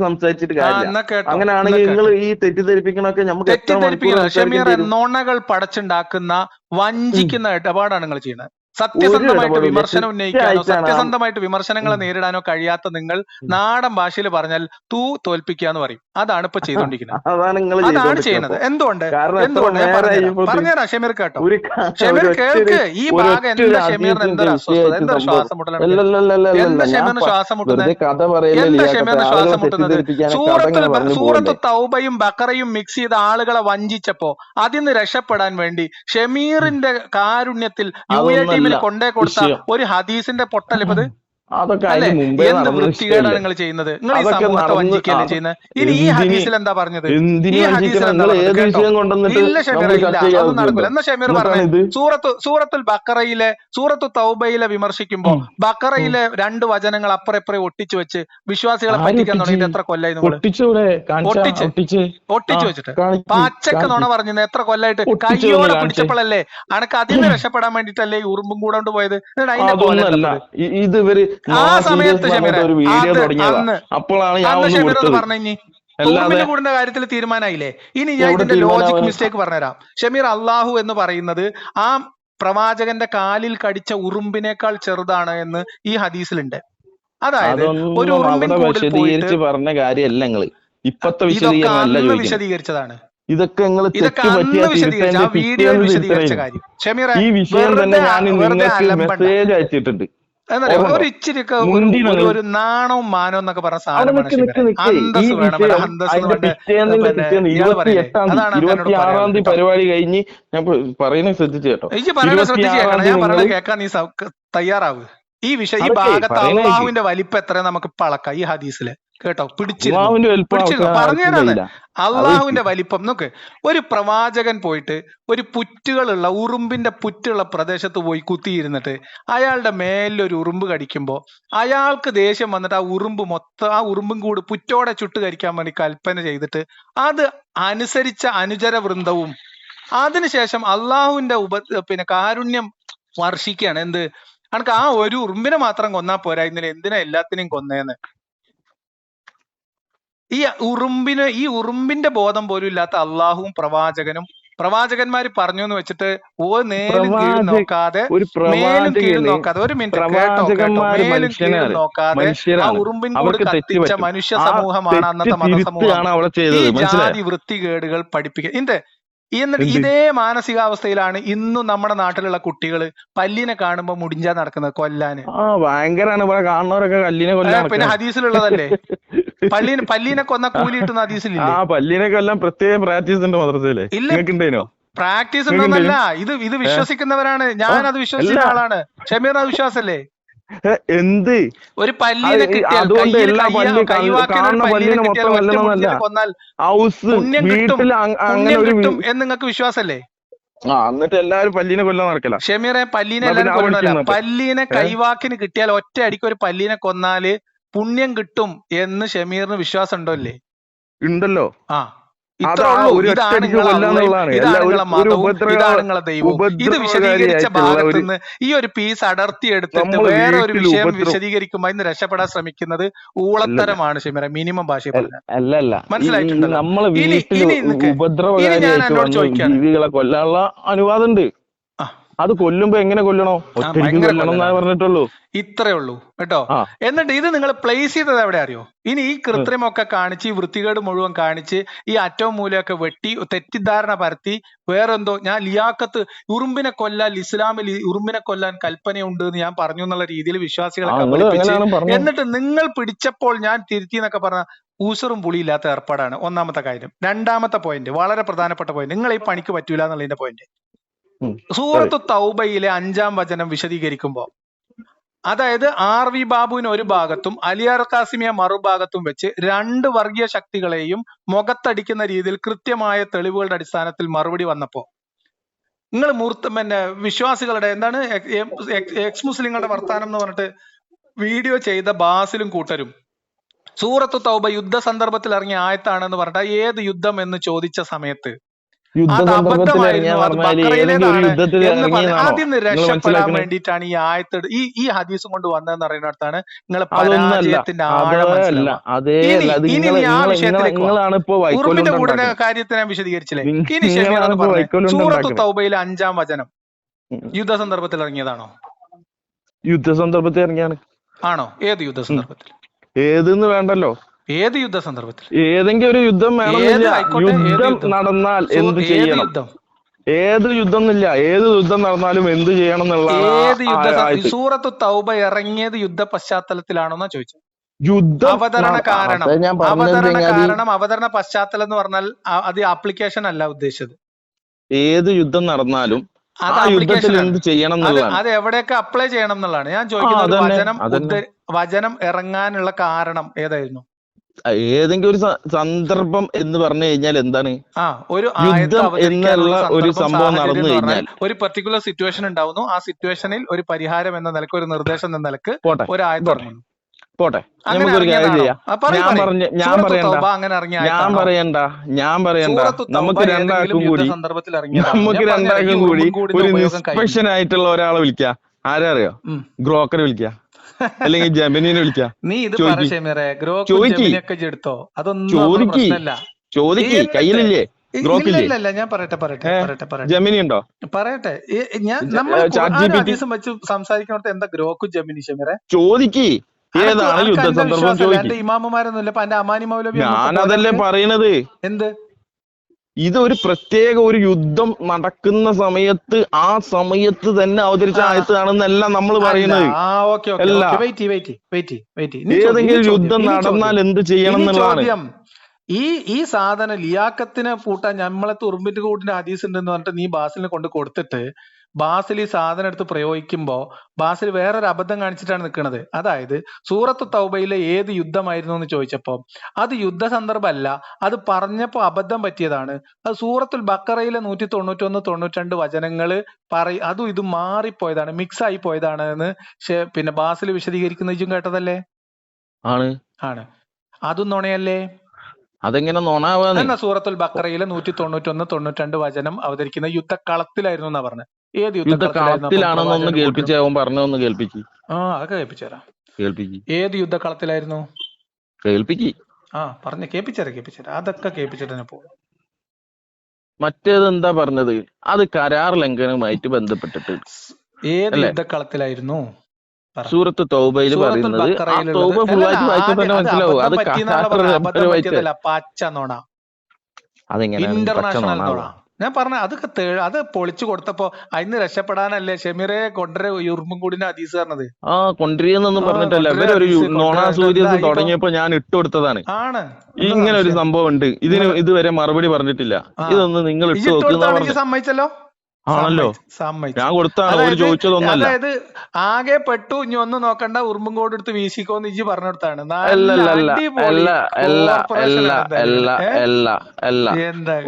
സംസാരിച്ചിട്ട് കാര്യമില്ല. അങ്ങനെയാണെങ്കിൽ നിങ്ങൾ ഈ തെറ്റിദ്ധരിപ്പിക്കണൊക്കെ നമുക്ക് നുണകൾ പടച്ചുണ്ടാക്കുന്ന വഞ്ചിക്കുന്ന ഇടപാടാണ് നിങ്ങൾ ചെയ്യുന്നത്. സത്യസന്ധമായിട്ട് വിമർശനം ഉന്നയിക്കാനോ സത്യസന്ധമായിട്ട് വിമർശനങ്ങളെ നേരിടാനോ കഴിയാത്ത നിങ്ങൾ നാടൻ ഭാഷയിൽ പറഞ്ഞാൽ തോൽപ്പിക്കുക എന്ന് പറയും. അതാണ് ഇപ്പൊ ചെയ്തോണ്ടിരിക്കുന്നത്. അതാണ് ചെയ്യുന്നത്. എന്തുകൊണ്ട് പറഞ്ഞുതരാം ഷമീർ കേട്ടോ. ഷമീർ കേൾക്ക് ഈ ഭാഗം. എന്താ ഷമീറിന് എന്തൊരു അസ്വസ്ഥത, എന്തൊരു ശ്വാസം മുട്ടലാണ്? എന്താ ഷമീറിന് ശ്വാസം മുട്ടുന്നത്? എന്താ ഷമീറിന് ശ്വാസം മുട്ടുന്നത്? സൂറത്ത് തൗബയും ബക്കറയും മിക്സ് ചെയ്ത ആളുകളെ വഞ്ചിച്ചപ്പോ അതിന്ന് രക്ഷപ്പെടാൻ വേണ്ടി ഷമീറിന്റെ കാരുണ്യത്തിൽ UAT കൊണ്ടേ കൊടുത്ത ഒരു ഹദീസിന്റെ പൊട്ടലിപ്പത് അല്ലേ? എന്ത് വൃത്തികേടാണ് നിങ്ങൾ ചെയ്യുന്നത്? നിങ്ങൾ ഈ സമൂഹത്തെ വഞ്ചിക്കല്ലേ ചെയ്യുന്നത്? ഇനി ഈ ഹദീസിൽ എന്താ പറഞ്ഞത്? ഈ ഹദീസിൽ എന്താ പറഞ്ഞത്? ഇല്ല ഷമീർ, ഇല്ല, അതൊന്നും നടക്കില്ല. എന്നാ ഷമീർ പറഞ്ഞത് സൂറത്തുൽ ബക്കറയിലെ സൂറത്തു തൗബയിലെ വിമർശിക്കുമ്പോ ബക്കറയിലെ 2 വചനങ്ങൾ അപ്പുറപ്പുറം ഒട്ടിച്ചു വെച്ച് വിശ്വാസികളെ പറ്റിക്കാൻ തുടങ്ങിയിട്ട് എത്ര കൊല്ലായി? നിങ്ങൾ ഒട്ടിച്ചു വെച്ചിട്ട് പച്ചക്ക് നുണ പറഞ്ഞത് എത്ര കൊല്ലായിട്ട്? കയ്യോടെ പിടിച്ചപ്പോഴല്ലേ അനക്ക് അതിന് രക്ഷപ്പെടാൻ വേണ്ടിട്ടല്ലേ ഈ ഉറുമ്പും കൂടെ കൊണ്ട് പോയത്? ആ സമയത്ത് ഉറുമ്പിന്റെ കൂടിന്റെ കാര്യത്തിൽ തീരുമാനമായില്ലേ? ഇനി ഞാൻ ഇതിന്റെ ലോജിക് മിസ്റ്റേക്ക് പറഞ്ഞുതരാം. ഷമീർ, അള്ളാഹു എന്ന് പറയുന്നത് ആ പ്രവാചകന്റെ കാലിൽ കടിച്ച ഉറുമ്പിനേക്കാൾ ചെറുതാണ് എന്ന് ഈ ഹദീസിലുണ്ട്. അതായത് ഒരു ഉറുമ്പിൻ കൂടിൽ പോയിട്ട് പറഞ്ഞ കാര്യമല്ല നിങ്ങൾ ഇപ്പത്തെ വിശദീകരിച്ചതാണ്. ഇതൊക്കെ ആ വീഡിയോയിൽ വിശദീകരിച്ച കാര്യം. ഷമീർ, ഈ വിഷയം തന്നെ ഞാൻ നിങ്ങൾക്ക് മെസ്സേജ് അയച്ചിട്ടുണ്ട്. ഒരു ഇച്ചിരിയൊക്കെ ഒരു നാണവും മാനവും എന്നൊക്കെ പറഞ്ഞ സാധനമാണ്. 26-ാം തീയതി പരിപാടി കഴിഞ്ഞ് ഞാൻ പറയുന്നത് ശ്രദ്ധിച്ചു കേട്ടോ. ഞാൻ പറയുന്നത് കേൾക്കാൻ നീ തയ്യാറാവ്. ഈ വിഷയം ഈ ഭാഗത്ത് അള്ളാഹുവിന്റെ വലിപ്പം എത്ര നമുക്ക് പളക്കാം ഈ ഹദീസില് കേട്ടോ. പിടിച്ചിരുന്നു പറഞ്ഞുതരാണ് അള്ളാഹുവിന്റെ വലിപ്പം. നോക്ക്, ഒരു പ്രവാചകൻ പോയിട്ട് ഒരു പുറ്റുകളുള്ള ഉറുമ്പിന്റെ പുറ്റുള്ള പ്രദേശത്ത് പോയി കുത്തിയിരുന്നിട്ട് അയാളുടെ മേലൊരു ഉറുമ്പ് കടിക്കുമ്പോ അയാൾക്ക് ദേഷ്യം വന്നിട്ട് ആ ഉറുമ്പ് മൊത്തം ആ ഉറുമ്പും കൂടി പുറ്റോടെ ചുട്ട് കരിക്കാൻ വേണ്ടി കൽപ്പന ചെയ്തിട്ട് അത് അനുസരിച്ച അനുചര വൃന്ദവും അതിനുശേഷം അള്ളാഹുവിന്റെ കാരുണ്യം വർഷിക്കുകയാണ്. എന്ത് കണക്ക് ആ ഒരു ഉറുമ്പിനെ മാത്രം കൊന്നാ പോരാ, ഇന്നലെ എന്തിനാ എല്ലാത്തിനെയും കൊന്നേന്ന്? ഈ ഉറുമ്പിന്റെ ബോധം പോലും ഇല്ലാത്ത അള്ളാഹുവും പ്രവാചകന്മാര് പറഞ്ഞു എന്ന് വെച്ചിട്ട് നേരും കീഴും നോക്കാതെ മേലും കീഴും നോക്കാതെ ഒരു മിനിറ്റ് മേലും കീഴും നോക്കാതെ ആ ഉറുമ്പിൻ കൂട് കത്തിച്ച മനുഷ്യ സമൂഹമാണ് അന്നത്തെ മതസമൂഹം. ഈ ജാതി വൃത്തികേടുകൾ പഠിപ്പിക്കുക. എന്നിട്ട് ഇതേ മാനസികാവസ്ഥയിലാണ് ഇന്നും നമ്മുടെ നാട്ടിലുള്ള കുട്ടികൾ പല്ലിനെ കാണുമ്പോ മുടിഞ്ചാ നടക്കുന്നത് കൊല്ലാന്. പിന്നെ ഹദീസിലുള്ളതല്ലേ പല്ലീനെ കൊന്ന കൂലി കിട്ടുന്ന ഹദീസിലില്ലേ? പല്ലിനെ കൊല്ലാൻ പ്രത്യേകം പ്രാക്ടീസ് ഉണ്ട് മദ്രസയിലെ. ഇല്ല, പ്രാക്ടീസ് ഉണ്ടെന്നല്ല, ഇത് വിശ്വസിക്കുന്നവരാണ്. ഞാൻ അത് വിശ്വസിക്കുന്ന ആളാണ്. ഷമീർ അത് വിശ്വാസല്ലേ? എന്ത് ഒരു പല്ലിനെ കിട്ടിയാൽ കൊന്നാൽ പുണ്യം കിട്ടും എന്ന് നിങ്ങൾക്ക് വിശ്വാസല്ലേ? എന്നിട്ട് എല്ലാരും പല്ലീനെ കൊല്ലാൻ നടക്കല. ഷമീറെ പല്ലീനെ എല്ലാരും കൊല്ലണമല്ല, പല്ലീനെ കൈവാക്കിന് കിട്ടിയാൽ ഒറ്റ അടിക്ക് ഒരു പല്ലീനെ കൊന്നാല് പുണ്യം കിട്ടും എന്ന് ഷമീറിന് വിശ്വാസം ഉണ്ടോ ഇല്ലേ? ഉണ്ടല്ലോ. ഇത്രേ ഉള്ളൂ. ഇതാണ് നിങ്ങളെ മതവും, ഇതാണ് നിങ്ങളെ ദൈവവും. ഇത് വിശദീകരിച്ച ഭാഗത്ത് നിന്ന് ഈ ഒരു പീസ് അടർത്തിയെടുത്തിട്ട് വേറെ ഒരു വിഷയം വിശദീകരിക്കുമ്പോ ഇന്ന് രക്ഷപ്പെടാൻ ശ്രമിക്കുന്നത് ഊളത്തരമാണ് ഷമീറെ. മിനിമം ഭാഷ മനസ്സിലായിട്ടുണ്ടല്ലോ. ഇനി ഞാൻ എന്നോട് ചോദിക്കാണ്, കൊല്ലാനുള്ള അനുവാദമുണ്ട്. അത് കൊല്ലുമ്പോ എങ്ങനെ കൊല്ലണോ? ഒറ്റയ്ക്ക് കൊല്ലണം എന്നാ പറഞ്ഞിട്ടുള്ളൂ. ഇത്രേ ഉള്ളൂ കേട്ടോ. എന്നിട്ട് ഇത് നിങ്ങൾ പ്ലേസ് ചെയ്തത് എവിടെ അറിയോ? ഇനി ഈ കൃത്രിമൊക്കെ കാണിച്ച്, ഈ വൃത്തികേട് മുഴുവൻ കാണിച്ച്, ഈ അറ്റവും മൂലയൊക്കെ വെട്ടി തെറ്റിദ്ധാരണ പരത്തി വേറെന്തോ ഞാൻ ലിയാക്കത്ത് ഉറുമ്പിനെ കൊല്ലാൻ ഇസ്ലാമിൽ ഉറുമ്പിനെ കൊല്ലാൻ കൽപ്പനയുണ്ട് എന്ന് ഞാൻ പറഞ്ഞു എന്നുള്ള രീതിയിൽ വിശ്വാസികളൊക്കെ പഠിപ്പിച്ച്, എന്നിട്ട് നിങ്ങൾ പിടിച്ചപ്പോൾ ഞാൻ തിരുത്തി എന്നൊക്കെ പറഞ്ഞ ഊസറും പുളിയില്ലാത്ത ഏർപ്പാടാണ്. ഒന്നാമത്തെ കാര്യം. രണ്ടാമത്തെ പോയിന്റ്, വളരെ പ്രധാനപ്പെട്ട പോയിന്റ്, നിങ്ങൾ ഈ പണിക്ക് പറ്റൂല എന്നുള്ളതിന്റെ പോയിന്റ്. സൂറത്തു തൗബയിലെ 5-ാം വചനം വിശദീകരിക്കുമ്പോ, അതായത് RV ബാബുവിന് ഒരു ഭാഗത്തും അലിയാർ കാസിമിയ മറുഭാഗത്തും വെച്ച് രണ്ട് വർഗീയ ശക്തികളെയും മുഖത്തടിക്കുന്ന രീതിയിൽ കൃത്യമായ തെളിവുകളുടെ അടിസ്ഥാനത്തിൽ മറുപടി വന്നപ്പോ നിങ്ങൾ പിന്നെ വിശ്വാസികളുടെ എന്താണ് എക്സ് മുസ്ലിങ്ങളുടെ വർത്താനം എന്ന് പറഞ്ഞിട്ട് വീഡിയോ ചെയ്ത ബാസിലും കൂട്ടരും സൂറത്തു തൗബ യുദ്ധ സന്ദർഭത്തിൽ ഇറങ്ങിയ ആയത്താണെന്ന് പറഞ്ഞിട്ട് ഏത് യുദ്ധം എന്ന് ചോദിച്ച സമയത്ത് അതിന് രക്ഷപ്പെടാൻ വേണ്ടിയിട്ടാണ് ഈ ആയത്ത് ഈ ഹദീസും കൊണ്ട് വന്നതെന്ന് പറയുന്നിടത്താണ് നിങ്ങൾ പരാജയത്തിന്റെ ആഴം മനസ്സിലാക്കുക. ഇനി ആ വിഷയത്തിലേക്ക് ഉറുമ്പിന്റെ കൂടെ കാര്യത്തെ ഞാൻ വിശദീകരിച്ചില്ലേ? ഇനി ഷമീറെന്ന് പറഞ്ഞു, സൂറത്തു തൗബയിലെ 5-ാം വചനം യുദ്ധ സന്ദർഭത്തിൽ ഇറങ്ങിയതാണോ? യുദ്ധ സന്ദർഭത്തിൽ ഇറങ്ങിയാണ്. ആണോ? ഏത് യുദ്ധ സന്ദർഭത്തിൽ? ഏതെന്ന് വേണ്ടല്ലോ, ഏത് യുദ്ധ സന്ദർഭത്തിൽ? ഏതെങ്കിലും ഒരു യുദ്ധം വേണമെന്നില്ല. യുദ്ധം നടന്നാൽ എന്ത് ചെയ്യണം? ഏത് യുദ്ധം എന്നില്ല, ഏത് യുദ്ധം നടന്നാലും എന്ത് ചെയ്യണം എന്നുള്ളതാണ്. സൂറത്തു തൗബ ഇറങ്ങിയത് യുദ്ധ പശ്ചാത്തലത്തിലാണോന്നാ ചോദിച്ചത്. യുദ്ധം അവതരണ അവതരണ പശ്ചാത്തലം എന്ന് പറഞ്ഞാൽ അത് ആപ്ലിക്കേഷൻ അല്ല ഉദ്ദേശിച്ചത്. ഏത് യുദ്ധം നടന്നാലും ആ യുദ്ധത്തിൽ എന്ത് ചെയ്യണം എന്നുള്ളതാണ്. അത് എവിടെയൊക്കെ അപ്ലൈ ചെയ്യണം എന്നുള്ളതാണ് ഞാൻ ചോദിക്കുന്നത്. വചനം ഇറങ്ങാനുള്ള കാരണം ഏതായിരുന്നു? ഏതെങ്കിലും ഒരു സന്ദർഭം എന്ന് പറഞ്ഞു കഴിഞ്ഞാൽ എന്താണ്? ഒരു യുദ്ധം എന്നുള്ള ഒരു സംഭവം നടന്നു കഴിഞ്ഞാൽ ഒരു പെർട്ടിക്കുലർ സിറ്റുവേഷൻ ഉണ്ടാവുന്നു. ആ സിറ്റുവേഷനിൽ ഒരു പരിഹാരം എന്ന നിലക്ക്, ഒരു നിർദ്ദേശം എന്ന നിലക്ക് ഒരു ആയത്ത് ഇറങ്ങുന്നു. പോട്ടെ, നമുക്കൊരു കാര്യം ചെയ്യാം. ഞാൻ പറയണ്ട നമുക്ക് രണ്ടാൾക്കും കൂടി ഒരു നിഷ്പക്ഷൻ ആയിട്ടുള്ള ഒരാളെ വിളിക്കാം. ആരാ അറിയോ? ഗ്രോക്കറെ വിളിക്കാം, അല്ലെങ്കിൽ ജെമിനിനെ വിളിക്കാം. നീ ഇത് ചോദിക്ക്, കയ്യിലില്ലേ ഗ്രോക്കില്ലേ? ഞാൻ പറയട്ടെ ജെമിനി ഉണ്ടോ? പറയട്ടെ. വെച്ച് സംസാരിക്കുന്നിടത്ത് എന്താ ഗ്രോക്കും ജെമിനി? ഷമീറെ ചോദിക്ക്, ഏതാണ് യുദ്ധ സന്ദർഭം ചോദിക്കും. ഇമാമുമാരൊന്നുമില്ല, എന്റെ അമാനി മൗലവി. ഞാനതല്ലേ പറയണത്. എന്ത്? ഇതൊരു പ്രത്യേക ഒരു യുദ്ധം നടക്കുന്ന സമയത്ത് ആ സമയത്ത് തന്നെ അവതരിച്ച ആയത്താണെന്നല്ല നമ്മൾ പറയുന്നത്. ഏതെങ്കിലും യുദ്ധം നടന്നാൽ എന്ത് ചെയ്യണം എന്നുള്ളതാണ്. ഈ സാധനം ലിയാക്കത്തിനെ കൂട്ടാൻ നമ്മളെ ഉറുമ്പിന്റെ കൂട്ടിന്റെ ഹദീസ് ഉണ്ടെന്ന് പറഞ്ഞിട്ട് നീ ബാസിലിനെ കൊണ്ട് കൊടുത്തിട്ട് ബാസിൽ ഈ സാധനം എടുത്ത് പ്രയോഗിക്കുമ്പോ ബാസിൽ വേറൊരു അബദ്ധം കാണിച്ചിട്ടാണ് നിൽക്കുന്നത്. അതായത് സൂറത്ത് തൗബയിലെ ഏത് യുദ്ധമായിരുന്നു എന്ന് ചോദിച്ചപ്പോ അത് യുദ്ധ സന്ദർഭമല്ല, അത് പറഞ്ഞപ്പോ അബദ്ധം പറ്റിയതാണ്. അത് സൂറത്തുൽ ബക്കറയിലെ 191-92 വചനങ്ങള് അതും ഇത് മാറിപ്പോയതാണ്, മിക്സ് ആയി പോയതാണ് എന്ന് പിന്നെ ബാസിൽ വിശദീകരിക്കുന്ന ഇജും കേട്ടതല്ലേ? ആണ്. അതും നുണയല്ലേ? അതെങ്ങനെ നോണാവാന്ന്? എന്നാ സൂറത്തുൽ ബക്കറയിലെ 191-92 വചനം അവതരിക്കുന്ന യുദ്ധക്കളത്തിലായിരുന്നു എന്നാ പറഞ്ഞത്. ഏത് യുദ്ധക്കളത്തിലാണെന്നൊന്ന് കേൾപ്പിച്ചാവും പറഞ്ഞൊന്ന് കേൾപ്പിക്ക്. അതൊക്കെ കേൾപ്പിച്ചുതരാം. ഏത് യുദ്ധക്കളത്തിലായിരുന്നു? കേൾപ്പിക്ക്. പറഞ്ഞ കേൾപ്പിച്ചേരാ അതൊക്കെ കേൾപ്പിച്ചിട്ട് തന്നെ പോകും. മറ്റേത് എന്താ പറഞ്ഞത്? അത് കരാർ ലംഘനവുമായിട്ട് ബന്ധപ്പെട്ടിട്ട് ഏത് യുദ്ധക്കളത്തിലായിരുന്നു? സൂറത്ത് തൗബയിൽ പറയുന്നത്. തൗബ ഫുള്ളായിട്ട് വായിച്ചാൽ തന്നെ മനസ്സിലാവും. അത് പച്ച നോണ. അതെങ്ങനെ? ഞാൻ പറഞ്ഞ അത് പൊളിച്ചു കൊടുത്തപ്പോ അതിന് രക്ഷപ്പെടാനല്ലേ ഷമീറെ കൊണ്ടരെ ഉറുമ്പും കൂടിന്റെ ഹദീസ് പറഞ്ഞത്. കൊണ്ടുവരിയെന്നൊന്നും പറഞ്ഞിട്ടല്ല, ഇവരൊരു നോണാസൂര്യസ് തുടങ്ങിയപ്പോ ഞാൻ ഇട്ടുകൊടുത്തതാണ്. ഇങ്ങനെ ഒരു സംഭവം ഉണ്ട്, ഇതിന് ഇതുവരെ മറുപടി പറഞ്ഞിട്ടില്ല. ഇതൊന്ന് നിങ്ങൾ ഇട്ട് നോക്കുന്ന സമ്മതിച്ചല്ലോ. ആണല്ലോ, ഞാൻ കൊടുത്താണ്. ഒരു ചോദിച്ചതൊന്നല്ല. അതായത് ആകെ പെട്ടു, ഇനി ഒന്നും നോക്കണ്ട, ഉറുമ്പും കോട് എടുത്ത് വീശിക്കോന്ന് ഇജ്ജ് പറഞ്ഞെടുത്താണ്.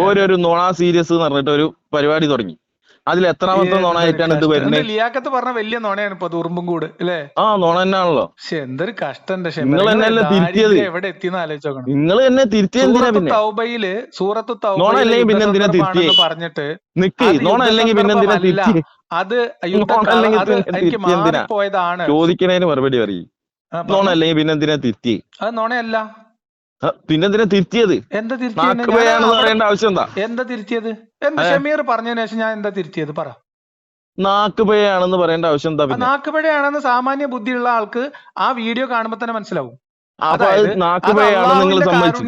ഓരോരു നോണ സീരിയസ് എന്ന് പറഞ്ഞിട്ട് ഒരു പരിപാടി തുടങ്ങി. അതിൽ എത്രാമത്തെ നുണയായിട്ടാണ് ഇത് വരുന്നത്? ലിയാക്കത്ത് പറഞ്ഞ വലിയ നുണയാണ് ഇപ്പൊ ഉറുമ്പും കൂട് അല്ലേ? ആ നുണ തന്നെയാണല്ലോ. പക്ഷെ എന്തൊരു കഷ്ടം നിങ്ങൾ തന്നെയല്ലേ തിരുത്തിയത്? എവിടെ എത്തിന്ന് ആലോചിച്ചോക്കണം. നിങ്ങൾ തന്നെ തിരുത്തിയത് എന്തിനാ പിന്നെ? തൗബയില് സൂറത്ത് നോണ അല്ലെങ്കിൽ പിന്നെ എന്തിനാ തിരുത്തിയേ? പറഞ്ഞിട്ട് നിക്ക് നോണ അല്ലെങ്കിൽ പിന്നെ എന്തിനാ തിരുത്തി? അത് എനിക്ക് എന്തിനാ മാറിപ്പോയതാണ്. ചോദിക്കണേന് മറുപടി പറയും. നോണ അല്ലെങ്കിൽ പിന്നെ എന്തിനാ തിരുത്തി? അത് നോണയല്ല. പിന്നെന്തിനാ തിരുത്തിയത്? എന്താ നാക്കുപയാണെന്ന് പറയേണ്ട ആവശ്യം എന്താ? എന്താ തിരുത്തിയത്? എന്താ ഷമീർ പറഞ്ഞതിന് ശേഷം ഞാൻ എന്താ തിരുത്തിയത്? പറ. നാക്കുപയാണെന്ന് പറയേണ്ട ആവശ്യം എന്താ? നാക്കുപഴയാണെന്ന് സാമാന്യ ബുദ്ധിയുള്ള ആൾക്ക് ആ വീഡിയോ കാണുമ്പോ തന്നെ മനസ്സിലാവും. നാക്കുപയാണെന്ന് നിങ്ങൾ സമ്മതിച്ചു.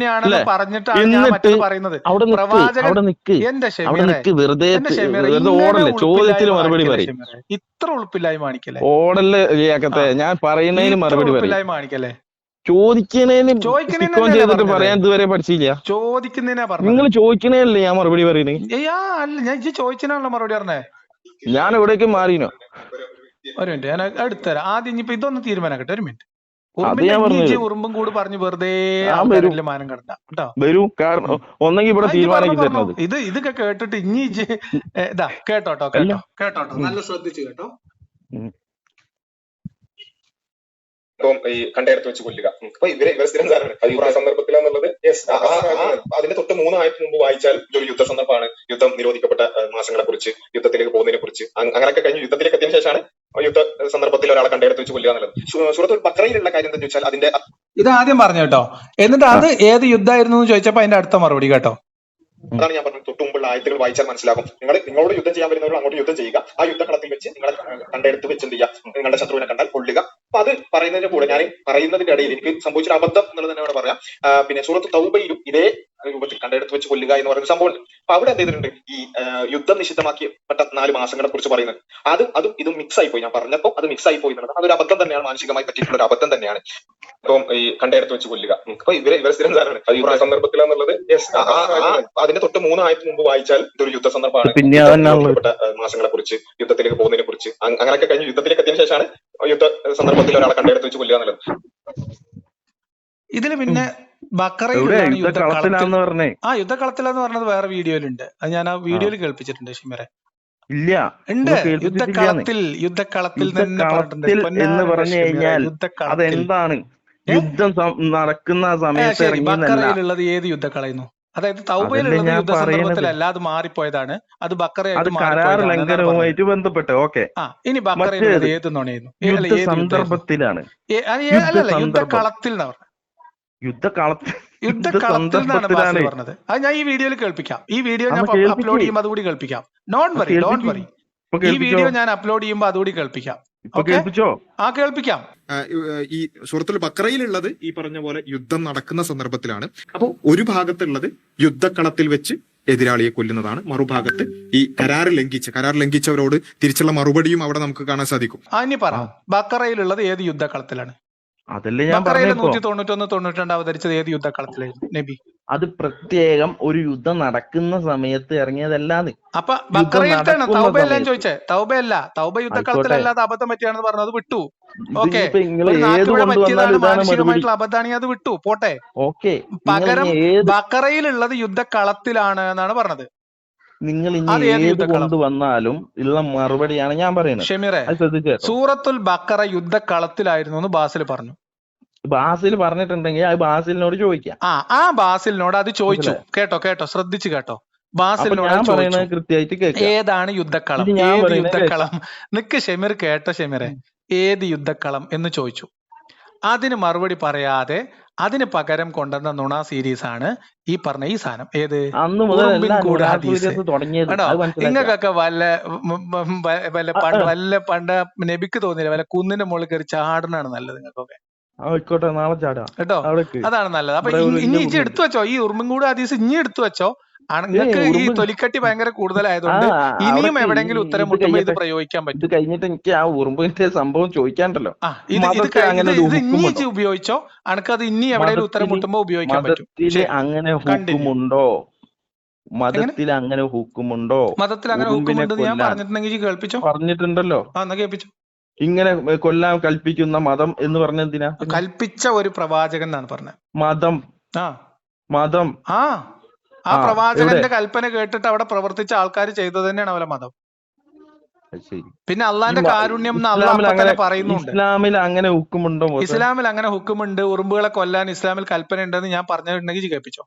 വെറുതെ ഓടല്ലേ, ചോദ്യത്തിന് മറുപടി പറയും. ഇത്ര ഉളുപ്പില്ലായ്മ കാണിക്കല്ലേ? ഓടല്ലേ കേക്കത്തെ, ഞാൻ പറയുന്നതിന് മറുപടി പറയും. കാണിക്കല്ലേ? ചോദിക്കുന്നതിന് ചെയ്തിട്ട് പറയാൻ ഇതുവരെ പഠിച്ചില്ല. ചോദിക്കുന്നതിനാ പറഞ്ഞു. നിങ്ങൾ ചോദിക്കണേല്ലേ ഞാൻ മറുപടി പറയുന്നത്? അല്ല, ഞാൻ ചോദിച്ചതിനാണല്ലോ മറുപടി പറഞ്ഞേ. ഞാൻ എവിടേക്കും മാറിനോ? ഒരു മിനിറ്റ്, ഞാൻ എടുത്തുതരാം. ആദ്യം ഇനിയിപ്പോ ഇതൊന്ന് തീരുമാനാക്കട്ടെ. ഒരു മിനിറ്റ്. ഉറുമ്പും കൂടി പറഞ്ഞു വെറുതെ മാനം കണ്ട കേട്ടോ. വരൂ, കാരണം ഒന്നെങ്കിൽ ഇവിടെ തീരുമാനിക്കും തരുന്നത്. ഇതൊക്കെ കേട്ടിട്ട് ഇനി ഇതാ കേട്ടോട്ടോ നല്ല ശ്രദ്ധിച്ചു കേട്ടോ. ഇപ്പം ഈ കണ്ടെടുത്ത് വെച്ച് കൊല്ലുക. അപ്പൊ ഇവരെ സ്ഥിരം സാധനമാണ് സന്ദർഭത്തിലാന്നുള്ളത്. അതിന്റെ തൊട്ട് 3 ആഴ്ച മുമ്പ് വായിച്ചാൽ ഇതൊരു യുദ്ധ സന്ദർഭമാണ്, യുദ്ധം നിരോധിക്കപ്പെട്ട മാസങ്ങളെ കുറിച്ച്, യുദ്ധത്തിലേക്ക് പോകുന്നതിനെ കുറിച്ച്, അങ്ങനെയൊക്കെ കഴിഞ്ഞ് യുദ്ധത്തിലേക്ക് എത്തിയതിനു ശേഷമാണ് യുദ്ധ സന്ദർഭത്തിൽ ഒരാളെ കണ്ടെടുത്ത് വെച്ച് കൊല്ലുക എന്നുള്ളത്. സൂറത്തുൽ ബഖറയിലുള്ള കാര്യം എന്താ ചോദിച്ചാൽ അതിന്റെ ഇത് ആദ്യം പറഞ്ഞു കേട്ടോ. എന്നിട്ട് അത് ഏത് യുദ്ധമായിരുന്നു എന്ന് ചോദിച്ചപ്പോ അതിന്റെ അടുത്ത മറുപടി കേട്ടോ. അതാണ് ഞാൻ പറഞ്ഞത്. തൊട്ട് മുമ്പുള്ള ആയത്തുകൾ വായിച്ചാൽ മനസ്സിലാകും. നിങ്ങളോട് യുദ്ധം ചെയ്യാൻ വരുന്നവർ അങ്ങോട്ട് യുദ്ധം ചെയ്യുക, ആ യുദ്ധകളത്തിൽ വെച്ച് നിങ്ങളെ കണ്ടെടുത്ത് വെച്ച് എന്ത് ചെയ്യുക, നിങ്ങളുടെ ശത്രുവിനെ കണ്ടാൽ കൊല്ലുക. അപ്പൊ അത് പറയുന്നതിന്റെ കൂടെ ഞാൻ പറയുന്നതിന്റെ ഇടയിൽ എനിക്ക് സംഭവിച്ചൊരു അബദ്ധം എന്നുള്ളത് തന്നെ ഇവിടെ പറയാം. പിന്നെ സൂറത്ത് തൗബയിലും ഇതേ രൂപത്തിൽ കണ്ടെടുത്ത് വെച്ച് കൊല്ലുക എന്ന് പറയുന്ന സംഭവം. അപ്പൊ അവിടെ എന്ത് ചെയ്തിട്ടുണ്ട്, ഈ യുദ്ധം നിഷിദ്ധമാക്കിയപ്പെട്ട 4 മാസങ്ങളെ കുറിച്ച് പറയുന്നത് അതും ഇതും മിക്സ് ആയി പോയി. ഞാൻ പറഞ്ഞപ്പോൾ അത് മിക്സ് ആയി പോയി എന്നുള്ളത് അതൊരു അബദ്ധം തന്നെയാണ്, മാനസികമായി പറ്റിയിട്ടുള്ള ഒരു അബദ്ധം തന്നെയാണ്. അപ്പം ഈ കണ്ടെടുത്ത് വെച്ച് കൊല്ലുക. അപ്പൊ ഇവരെ സ്ഥിരം സാധനമാണ് സന്ദർഭത്തിലാന്നുള്ളത്. അതിന്റെ തൊട്ട് 3 ആഴ്ച മുമ്പ് വായിച്ചാൽ ഇതൊരു യുദ്ധ സന്ദർഭമാണ്, മാസങ്ങളെ കുറിച്ച്, യുദ്ധത്തിലേക്ക് പോകുന്നതിനെ കുറിച്ച്, അങ്ങനെയൊക്കെ കഴിഞ്ഞ് യുദ്ധത്തിലേക്ക് എത്തിയതിനു ശേഷമാണ് യുദ്ധ സന്ദർഭത്തിൽ ഒരാളെ കണ്ടെടുത്ത് വെച്ച് കൊല്ലുക എന്നുള്ളത്. ഇതില് പിന്നെ ബക്കറയിലാണ് യുദ്ധക്കളത്തിലാന്ന് പറഞ്ഞത് വേറെ വീഡിയോയിലുണ്ട്. അത് ഞാൻ ആ വീഡിയോയിൽ കേൾപ്പിച്ചിട്ടുണ്ട് ഷമീറെ. ഇല്ല, ഉണ്ട്. യുദ്ധക്കളത്തിൽ എന്ന് പറഞ്ഞു കഴിഞ്ഞാൽ അതെന്താണ്? യുദ്ധം നടക്കുന്ന സമയത്ത് ബക്കറയിലുള്ളത് ഏത് യുദ്ധക്കളയുന്നു? അതായത് തൗബയിലുള്ളത് യുദ്ധ സന്ദർഭത്തിലല്ല, അത് മാറിപ്പോയതാണ്. അത് ബക്കറയായിട്ട് ബന്ധപ്പെട്ട്. ഓക്കെ, ഇനി ബക്കറയിലുള്ളത് ഏത് നുണയായിരുന്നു? സന്ദർഭത്തിലാണ്, യുദ്ധക്കളത്തിൽ യുദ്ധക്കളത്തിൽ എന്നാണ് പറഞ്ഞത്. അത് ഞാൻ ഈ വീഡിയോയിൽ കേൾപ്പിക്കാം. ഈ വീഡിയോ ഞാൻ അപ്ലോഡ് ചെയ്യുമ്പോൾ അതുകൂടി കേൾപ്പിക്കാം. Don't worry. ഈ വീഡിയോ ഞാൻ അപ്ലോഡ് ചെയ്യുമ്പോൾ അതുകൂടി കേൾപ്പിക്കാം. കേൾപ്പിക്കാം. ഈ സൂറത്തുൽ ബഖറയിലുള്ളത് ഈ പറഞ്ഞ പോലെ യുദ്ധം നടക്കുന്ന സന്ദർഭത്തിലാണ്. അപ്പോൾ ഒരു ഭാഗത്തുള്ളത് യുദ്ധക്കളത്തിൽ വെച്ച് എതിരാളിയെ കൊല്ലുന്നതാണ്, മറുഭാഗത്ത് ഈ കരാർ ലംഘിച്ചവരോട് തിരിച്ചുള്ള മറുപടിയും അവിടെ നമുക്ക് കാണാൻ സാധിക്കും. ഇനി പറ, ബഖറയിലുള്ളത് ഏത് യുദ്ധക്കളത്തിലാണ്? അതല്ലേ ഞാൻ 191-92 അവതരിച്ചത് ഏത് യുദ്ധക്കളത്തിലായിരുന്നു നബി? അത് പ്രത്യേകം ഒരു യുദ്ധം നടക്കുന്ന സമയത്ത് ഇറങ്ങിയതല്ലാന്ന്. അപ്പൊ ബക്കറയിലാണ് തൗബയല്ല ചോദിച്ചേ. തൗബയല്ല, തൗബ യുദ്ധക്കളത്തിലല്ലാതെ അബദ്ധം പറ്റിയാണെന്ന് പറഞ്ഞത് വിട്ടു. ഓക്കെ, മാനസികമായിട്ടുള്ള അബദ്ധമാണെങ്കിൽ അത് വിട്ടു പോട്ടെ. പകരം ബക്കറയിലുള്ളത് യുദ്ധക്കളത്തിലാണ് എന്നാണ് പറഞ്ഞത്. നിങ്ങൾ കൊണ്ടുവന്നാലും ഉള്ള മറുപടിയാണ് ഞാൻ പറയുന്നത്. ഷമീറെ, സൂറത്തുൽ ബക്കറ യുദ്ധക്കളത്തിലായിരുന്നു എന്ന് ബാസിൽ പറഞ്ഞു. ബാസിൽ പറഞ്ഞിട്ടുണ്ടെങ്കിൽ അത് ബാസിലിനോട് ചോദിക്കാം. ആ ബാസിലിനോട് അത് ചോദിച്ചു. കേട്ടോ, ശ്രദ്ധിച്ചു കേട്ടോ. ബാസിലിനോട് പറയുന്നത് കൃത്യമായിട്ട് കേൾക്കാം. ഏതാണ് യുദ്ധക്കളം? നിക്ക് ഷമീർ, കേട്ടോ ഷമീറെ, ഏത് യുദ്ധക്കളം എന്ന് ചോദിച്ചു. അതിന് മറുപടി പറയാതെ അതിന് പകരം കൊണ്ടുവന്ന നുണ സീരീസ് ആണ് ഈ പറഞ്ഞ ഈ സാധനം. ഏത്? നിങ്ങൾക്കൊക്കെ പണ്ട് നബിക്ക് തോന്നിയില്ല, വല്ല കുന്നിന്റെ മുകളിൽ കയറി ചാടനാണ് നല്ലത് നിങ്ങൾക്കൊക്കെ. നാളെ ചാടാം കേട്ടോ, അതാണ് നല്ലത്. അപ്പൊ ഇനി ഇജ്ജ് എടുത്തു വെച്ചോ, ഈ ഉറുമ്പുംകൂട് ഹദീസ് ഇനി എടുത്തു വെച്ചോ. നിങ്ങൾക്ക് ഈ തൊലിക്കട്ടി ഭയങ്കര കൂടുതലായതുകൊണ്ട് ഇനിയും എവിടെയെങ്കിലും ഉത്തരം മുട്ടുമ്പോ ഇത് പ്രയോഗിക്കാൻ പറ്റും. കഴിഞ്ഞിട്ട് എനിക്ക് ആ ഉറുമ്പിന്റെ സംഭവം ചോദിക്കാണ്ടല്ലോ. ഇത് ഇനി ഉപയോഗിച്ചോ, അനക്കത് ഇനി എവിടെയെങ്കിലും ഉത്തരം മുട്ടുമ്പോ ഉപയോഗിക്കാൻ പറ്റും. അങ്ങനെ ഹുക്കുമുണ്ടോ? മതത്തിൽ അങ്ങനെ ഹുക്കുമുണ്ടോ? മതത്തിൽ അങ്ങനെ ഹുക്കുമുണ്ട് ഞാൻ പറഞ്ഞിട്ടുണ്ടെങ്കിൽ കേൾപ്പിച്ചോ. പറഞ്ഞിട്ടുണ്ടല്ലോ, എന്നാ കേൾപ്പിച്ചോ. ഇങ്ങനെ കൊല്ലാൻ കൽപ്പിക്കുന്ന മതം എന്ന് പറഞ്ഞെന്തിനാ? കൽപ്പിച്ച ഒരു പ്രവാചകൻ എന്നാണ് പറഞ്ഞത്. മതം ആ പ്രവാചകന്റെ കൽപ്പന കേട്ടിട്ട് അവിടെ പ്രവർത്തിച്ച ആൾക്കാർ ചെയ്തത് തന്നെയാണ് അവരെ മതം. ശരി. പിന്നെ അള്ളാന്റെ കാരുണ്യം എന്ന് അള്ളാഹ് ഇസ്ലാമിൽ അപ്പൊ അങ്ങനെ തന്നെ പറയുന്നുണ്ട്. ഇസ്ലാമിൽ അങ്ങനെ ഹുക്കുമുണ്ടോ മോശം? ഇസ്ലാമിൽ അങ്ങനെ ഹുക്കുമുണ്ട്, ഉറുമ്പുകളെ കൊല്ലാൻ ഇസ്ലാമിൽ കൽപ്പന ഉണ്ടെന്ന് ഞാൻ പറഞ്ഞിട്ടുണ്ടെങ്കിൽ കേൾപ്പിച്ചോ.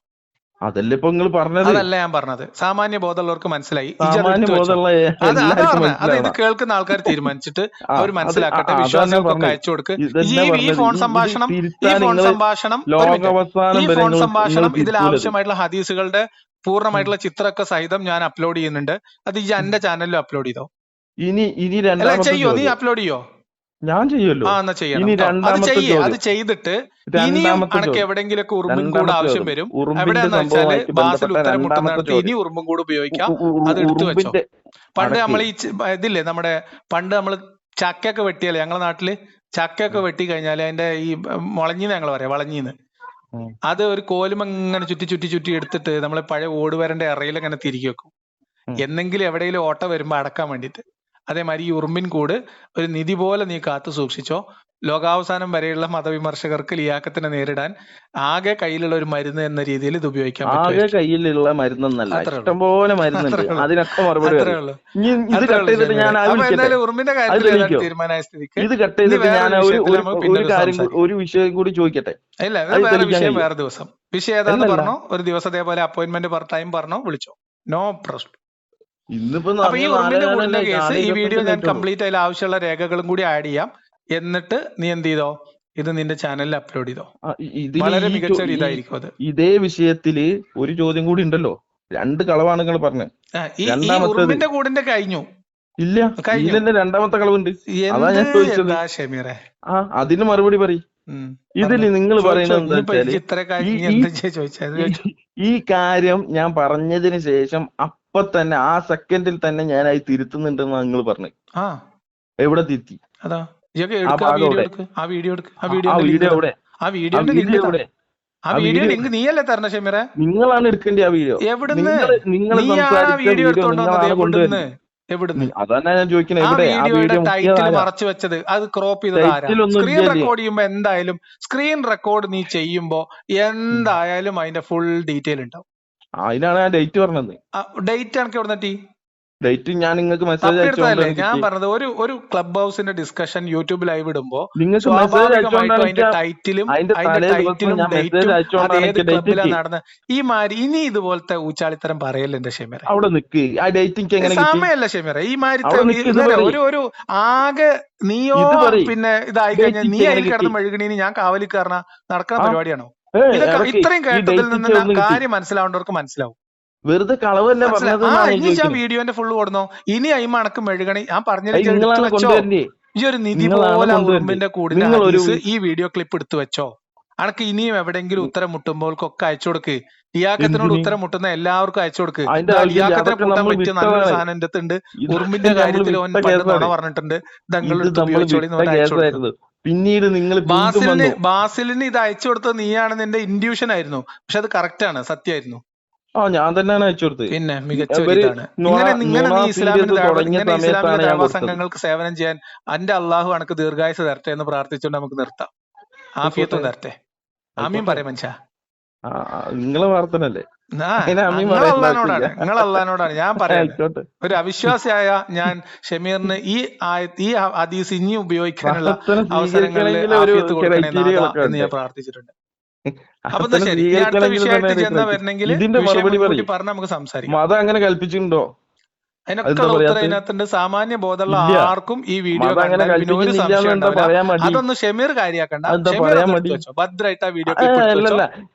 അതല്ലേ ഇപ്പൊ നിങ്ങൾ പറഞ്ഞത്? അതല്ല ഞാൻ പറഞ്ഞത്. സാമാന്യ ബോധമുള്ളവർക്ക് മനസ്സിലായി. സാമാന്യ ബോധമുള്ള അതാ എല്ലാവർക്കും പറഞ്ഞത്. അത് ഇത് മനസ്സിലാവണം. കേൾക്കുന്ന ആൾക്കാർ തീരുമാനിച്ചിട്ട് അവർ മനസ്സിലാക്കട്ടെ. അതന്നെ വിശ്വാസികൾക്കൊക്കെ പറഞ്ഞത്. അയച്ചു കൊടുക്ക്. ഇതന്നെ ഈ പറഞ്ഞത്. ഫോൺ ഇത് സംഭാഷണം തിരുത്താൻ ഒരു മിനിറ്റ്. ലോകാവസാനം ഈ വരെ ഫോൺ നിങ്ങൾ സംഭാഷണം ഇതിൽ തിരുത്തൂലത്. ആവശ്യമായിട്ടുള്ള ഹദീസുകളുടെ പൂർണ്ണമായിട്ടുള്ള ചിത്രമൊക്കെ സഹിതം ഞാൻ അപ്ലോഡ് ചെയ്യുന്നുണ്ട്. അത് ഈ എന്റെ ചാനലിൽ അപ്ലോഡ് ചെയ്തോ. ഇനി അല്ല രണ്ടാമത്തെ ചെയ്യോ? നീ ചോദ്യം അപ്ലോഡ് ചെയ്യോ? ഞാൻ ചെയ്യുമല്ലോ. എന്നാ ചെയ്യണം ഇനി ട്ടോ. അത് രണ്ടാമത്തെ ചെയ്യേ. അത് ചോദ്യം ചെയ്തിട്ട് ഇനിയും രണ്ടാമത്തെ അനക്ക് ചോദ്യം എവിടെയെങ്കിലൊക്കെ ഉറുമ്പും കൂടെ രണ്ടാമത്തെ ആവശ്യം ചോദ്യം വരും. ഉറുമ്പിന്റെ എവിടെയാന്ന് വെച്ചാല് സംഭവമായിട്ട് ബാസിൽ ബന്ധപ്പെട്ട ഉത്തരം രണ്ടാമത്തെ മുട്ടുന്നിടത്ത് ഇനി ചോദ്യം ഉറുമ്പും കൂടെ ഉപയോഗിക്കാം. അത് എടുത്തു വെച്ചോ. ഉറുമ്പിന്റെ പണ്ട് അടക്ക് നമ്മൾ ഈ ഇതില്ലേ, നമ്മുടെ പണ്ട് നമ്മൾ ചക്കയൊക്കെ വെട്ടിയല്ലേ ഞങ്ങളെ നാട്ടില്. ചക്കയൊക്കെ വെട്ടി കഴിഞ്ഞാല് അതിന്റെ ഈ മുളഞ്ഞിന്ന് ഞങ്ങൾ പറയാം, വളഞ്ഞിന്ന്. അത് ഒരു കോലുമ ഇങ്ങനെ ചുറ്റി ചുറ്റി ചുറ്റി എടുത്തിട്ട് നമ്മളെ പഴയ ഓടുവരന്റെ ഇറയിൽ ഇങ്ങനെ തിരികെ വെക്കും. എന്നെങ്കിലും എവിടെയെങ്കിലും ഓട്ട വരുമ്പോ അടക്കാൻ വേണ്ടിയിട്ട്. അതേമാതിരി ഈ ഉറുമ്പിൻ കൂട് ഒരു നിധി പോലെ നീ കാത്തു സൂക്ഷിച്ചോ. ലോകാവസാനം വരെയുള്ള മതവിമർശകർക്ക് ലിയാക്കത്തിനെ നേരിടാൻ ആകെ കയ്യിലുള്ള ഒരു മരുന്ന് എന്ന രീതിയിൽ ഇത് ഉപയോഗിക്കാൻ പറ്റും. ആകെ കയ്യിലുള്ള മരുന്നൊന്നല്ല, ഇഷ്ടംപോലെ മരുന്നുണ്ട്. അതിനൊക്കെ മറുപടി അത്രേ പറയും. ഉള്ളൂ. ഇത് കട്ട് ചെയ്തിട്ട് ഞാൻ അപ്പൊ എന്തായാലും ഉറുമ്പിന്റെ കാര്യത്തിൽ തീരുമാനമായ സ്ഥിതിക്ക് ഇത് കട്ട് ചെയ്തിട്ട് ഞാൻ ഒരു വിഷയം കൂടി ചോദിക്കട്ടെ. ഇല്ല, വേറെ വിഷയം വേറെ ദിവസം. വിഷയം ഏതാന്ന് പറഞ്ഞോ, ഒരു ദിവസം അതേപോലെ അപ്പോയിന്റ്മെന്റ് ടൈം പറഞ്ഞോ, വിളിച്ചോ, നോ പ്രശ്നം. ഇന്നിപ്പോ അപ്പൊ ഈ ഉറുമ്പിന്റെ കൂടിന്റെ കേസ് ഈ വീഡിയോ ഞാൻ കംപ്ലീറ്റ് അതിൽ ആവശ്യമുള്ള രേഖകളും കൂടി ആഡ് ചെയ്യാം. എന്നിട്ട് നീ എന്ത് ചെയ്തോ, ഇത് നിന്റെ ചാനലിൽ അപ്ലോഡ് ചെയ്തോ. വളരെ മികച്ച ഒരു ഇതായിരിക്കും അത്. ഇതേ വിഷയത്തില് ഒരു ചോദ്യം കൂടി ഉണ്ടല്ലോ. 2 കളവാണ് നിങ്ങൾ പറഞ്ഞത്. ഈ ഉറുമ്പിന്റെ കൂടിന്റെ കഴിഞ്ഞു. ഇല്ല, ഇതിന്റെ രണ്ടാമത്തെ കളവുണ്ട്. അതാ ഞാൻ ചോദിച്ചത്. ഷമീറെ, അതിന് മറുപടി പറയും. ഇതില് നിങ്ങൾ പറയുന്നത് ഈ കാര്യം ഞാൻ പറഞ്ഞതിന് ശേഷം അപ്പൊ തന്നെ ആ സെക്കൻഡിൽ തന്നെ ഞാൻ അത് തിരുത്തുന്നുണ്ടെന്ന് നിങ്ങൾ പറഞ്ഞു. എവിടെ തിരുത്തി? അതാ ആ വീഡിയോ ലിങ്ക് നീയല്ലേ തരണ ഷമീറെ? നിങ്ങളാണ് എടുക്കേണ്ടി ആ വീഡിയോ. എവിടുന്ന്? എവിടുന്ന്? അതാണ് ഞാൻ ചോദിക്കുന്നത്. വീഡിയോയുടെ ടൈറ്റിൽ മറച്ചു വെച്ചത് അത് ക്രോപ്പ് ചെയ്തത് ആരാ? സ്ക്രീൻ റെക്കോർഡ് ചെയ്യുമ്പോ എന്തായാലും സ്ക്രീൻ റെക്കോർഡ് നീ ചെയ്യുമ്പോ എന്തായാലും അതിന്റെ ഫുൾ ഡീറ്റെയിൽ ഉണ്ടാവും. അതിനാണ് ഞാൻ ഡേറ്റ് പറഞ്ഞത്. ഡേറ്റ് എനിക്ക് എവിടെ നിട്ടി? ഡേറ്റ് ഞാൻ നിങ്ങൾക്ക് മെസ്സേജ് അയച്ചോണ്ടല്ലേ ഞാൻ പറഞ്ഞത്. ഒരു ക്ലബ് ഹൗസിന്റെ ഡിസ്കഷൻ യൂട്യൂബിൽ ലൈവ് ഇടുമ്പോ നിങ്ങൾക്ക് സ്വാഭാവികമായിട്ടും അതിന്റെ ടൈറ്റിലും ഏത് ക്ലബിലാണ് നടന്നത് ഈ മാതിരി ഇനി ഇതുപോലത്തെ ഊച്ചാളിത്തരം പറയല്ലേ എന്റെ ഷമീറ. അവിടെ നിൽക്ക്. ആ ഡേറ്റിംഗ് സമയമല്ല ഷമീറ. ഈ മാതിരി ഒരു ആകെ നീയോ പിന്നെ ഇതായി കഴിഞ്ഞാൽ നീ അതിൽ കിടന്ന് മെഴുകണീന് ഞാൻ കാവലിൽ കയറണ നടക്കുന്ന പരിപാടിയാണോ? ഇത്രയും കേട്ടതിൽ നിന്ന് കാര്യം മനസ്സിലാവേണ്ടവർക്ക് മനസ്സിലാവും. വെറുതെ കളവല്ലേ പറഞ്ഞത്. ഇനി ഞാൻ വീഡിയോന്റെ ഫുള്ള് കൊടുന്നോ. ഇനി അയിമ അണക്ക് മെഴുകണി ഞാൻ പറഞ്ഞിട്ട് ഈ ഒരു നിധി പോലെ ഉറുമ്പിന്റെ കൂടിന്റെ ഈ വീഡിയോ ക്ലിപ്പ് എടുത്തു വെച്ചോ. അനക്ക് ഇനിയും എവിടെയെങ്കിലും ഉത്തരം മുട്ടുമ്പോൾക്കൊക്കെ അയച്ചു കൊടുക്ക്. ലിയാക്കത്തിനോട് ഉത്തരം മുട്ടുന്ന എല്ലാവർക്കും അയച്ചു കൊടുക്ക്. ലിയാക്കത്തിനെ കൂട്ടാൻ പറ്റിയ നല്ലൊരു സാധനം എന്റെ അടുത്തുണ്ട്. ഉറുമ്പിന്റെ കാര്യത്തിൽ ഓൻ നുണ പറഞ്ഞിട്ടുണ്ട്. പിന്നീട് നിങ്ങൾ ബാസിലിന് ഇത് അയച്ചു കൊടുത്തത് നീയാണ് നിന്റെ ഇൻഡ്യൂഷൻ ആയിരുന്നു. പക്ഷെ അത് കറക്റ്റ് ആണ്, സത്യമായിരുന്നു. ഞാൻ തന്നെയാണ് അയച്ചു കൊടുത്തത്. പിന്നെ മികച്ച ഇതാണ്. ഇങ്ങനെ നീ ഇസ്ലാമിക സംഘങ്ങൾക്ക് സേവനം ചെയ്യാൻ എന്റെ അള്ളാഹു അനക്ക് ദീർഘായുസ് തരട്ടെ എന്ന് പ്രാർത്ഥിച്ചുകൊണ്ട് നമുക്ക് നിർത്താം. ആഫിയത്തും തരട്ടെ. ആമീൻ പറയാം മനുഷ്യ. നിങ്ങളെ പ്രാർത്ഥനല്ലേ? നിങ്ങൾ അള്ളഹാനോടാണ് ഞാൻ പറയുന്നത്. ഒരു അവിശ്വാസിയായ ഞാൻ ഷമീറിന് ഈ ഹദീസ് ഇനി ഉപയോഗിക്കാനുള്ള അവസരങ്ങളിൽ ആഫിയത്ത് കൊടുക്കണേ എന്ന് ഞാൻ പ്രാർത്ഥിച്ചിട്ടുണ്ട്. അപ്പൊ ശരി, ഈ അടുത്ത വിഷയമായിട്ട് ചെന്നാ വരണമെങ്കിൽ പറഞ്ഞ നമുക്ക് സംസാരിക്കാം. മതം അങ്ങനെ കൽപ്പിച്ചിട്ടുണ്ടോ? അതിനൊക്കെ ഉത്തരം അതിനകത്തുണ്ട്. സാമാന്യ ബോധമുള്ള ആർക്കും ഈ വീഡിയോ കണ്ടാൽ പിന്നെ ഒരു സംശയം അതൊന്നും ഷമീർ കാര്യാക്കണ്ട. ഭദ്രായിട്ട് ആ വീഡിയോ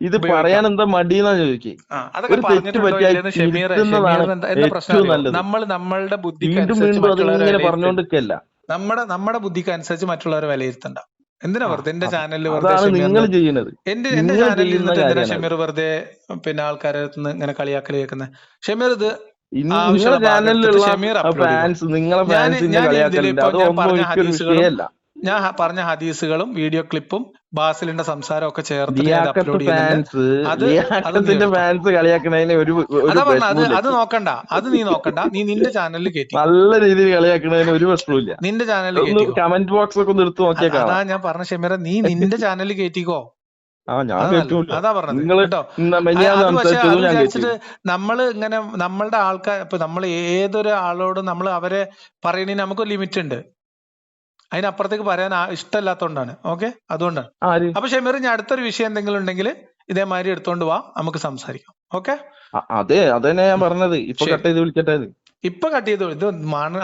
ഇത് പറയാൻ എന്താ മടിയെന്നാ ചോദിക്കും. അതൊക്കെ പറഞ്ഞിട്ടുണ്ടോ ഷമീർ? എന്താ പ്രശ്നം? നമ്മൾ നമ്മളുടെ ബുദ്ധിക്ക് പറഞ്ഞോണ്ടിരിക്കല്ല. നമ്മുടെ ബുദ്ധിക്ക് അനുസരിച്ച് മറ്റുള്ളവരെ വിലയിരുത്തണ്ട. എന്തിനാ വെറുതെ എന്റെ ചാനലിൽ നിങ്ങൾ ചെയ്യുന്നത്? എന്റെ ചാനലിൽ ഇരുന്നിട്ട് എന്തിനാ ഷമീർ വെറുതെ പിന്നെ ആൾക്കാരെ ഇങ്ങനെ കളിയാക്കൽ കേൾക്കുന്നത്? ഷമീർ ഇത് ഞാൻ പറഞ്ഞ ഹദീസുകളും വീഡിയോ ക്ലിപ്പും ബാസിലിന്റെ സംസാരം ഒക്കെ ചേർത്ത് അപ്ലോഡ് അത് നോക്കണ്ട. അത് നീ നോക്കണ്ട. നീ നിന്റെ ചാനലിൽ കേറ്റി നല്ല രീതിയിൽ കളിയാക്കണതിന് ഒരു പ്രശ്നമില്ല. നിന്റെ ചാനലിൽ കമന്റ് ബോക്സ് ഒക്കെ ഒന്ന് എടുത്ത് നോക്കിയാൽ അതാ ഞാൻ പറഞ്ഞ ഷമീറ, നീ നിന്റെ ചാനലിൽ കേറ്റിക്കോ. ഞാൻ കേട്ടില്ല. അതാ പറഞ്ഞത് നിങ്ങള് കേട്ടോ. മെനിയാന്ന് അത് പക്ഷെ അത് സംസാരിച്ചതും ഞാൻ വിചാരിച്ചിട്ട് കേട്ടില്ല. നമ്മള് ഇങ്ങനെ നമ്മളുടെ ആൾക്കാർ ഇപ്പൊ നമ്മൾ ഏതൊരു ആളോടും നമ്മൾ അവരെ പറയണതിന് നമുക്കൊരു ലിമിറ്റ് ഉണ്ട്. അതിനപ്പുറത്തേക്ക് പറയാൻ ഇഷ്ടമല്ലാത്തതുകൊണ്ടാണ്. ഓക്കെ, അതുകൊണ്ടാണ്. ആര് അപ്പൊ ഷമീർ, ഞാൻ അടുത്തൊരു വിഷയം എന്തെങ്കിലും ഉണ്ടെങ്കിൽ ഇതേമാതിരി എടുത്തോണ്ട് വാ, നമുക്ക് സംസാരിക്കാം. ഓക്കെ, അതന്നെ ഞാൻ പറഞ്ഞത്. ഇപ്പൊ കട്ട് ചെയ്ത് വിളിക്കട്ടെ. ഇപ്പൊ കട്ട് ചെയ്തു. ഇത്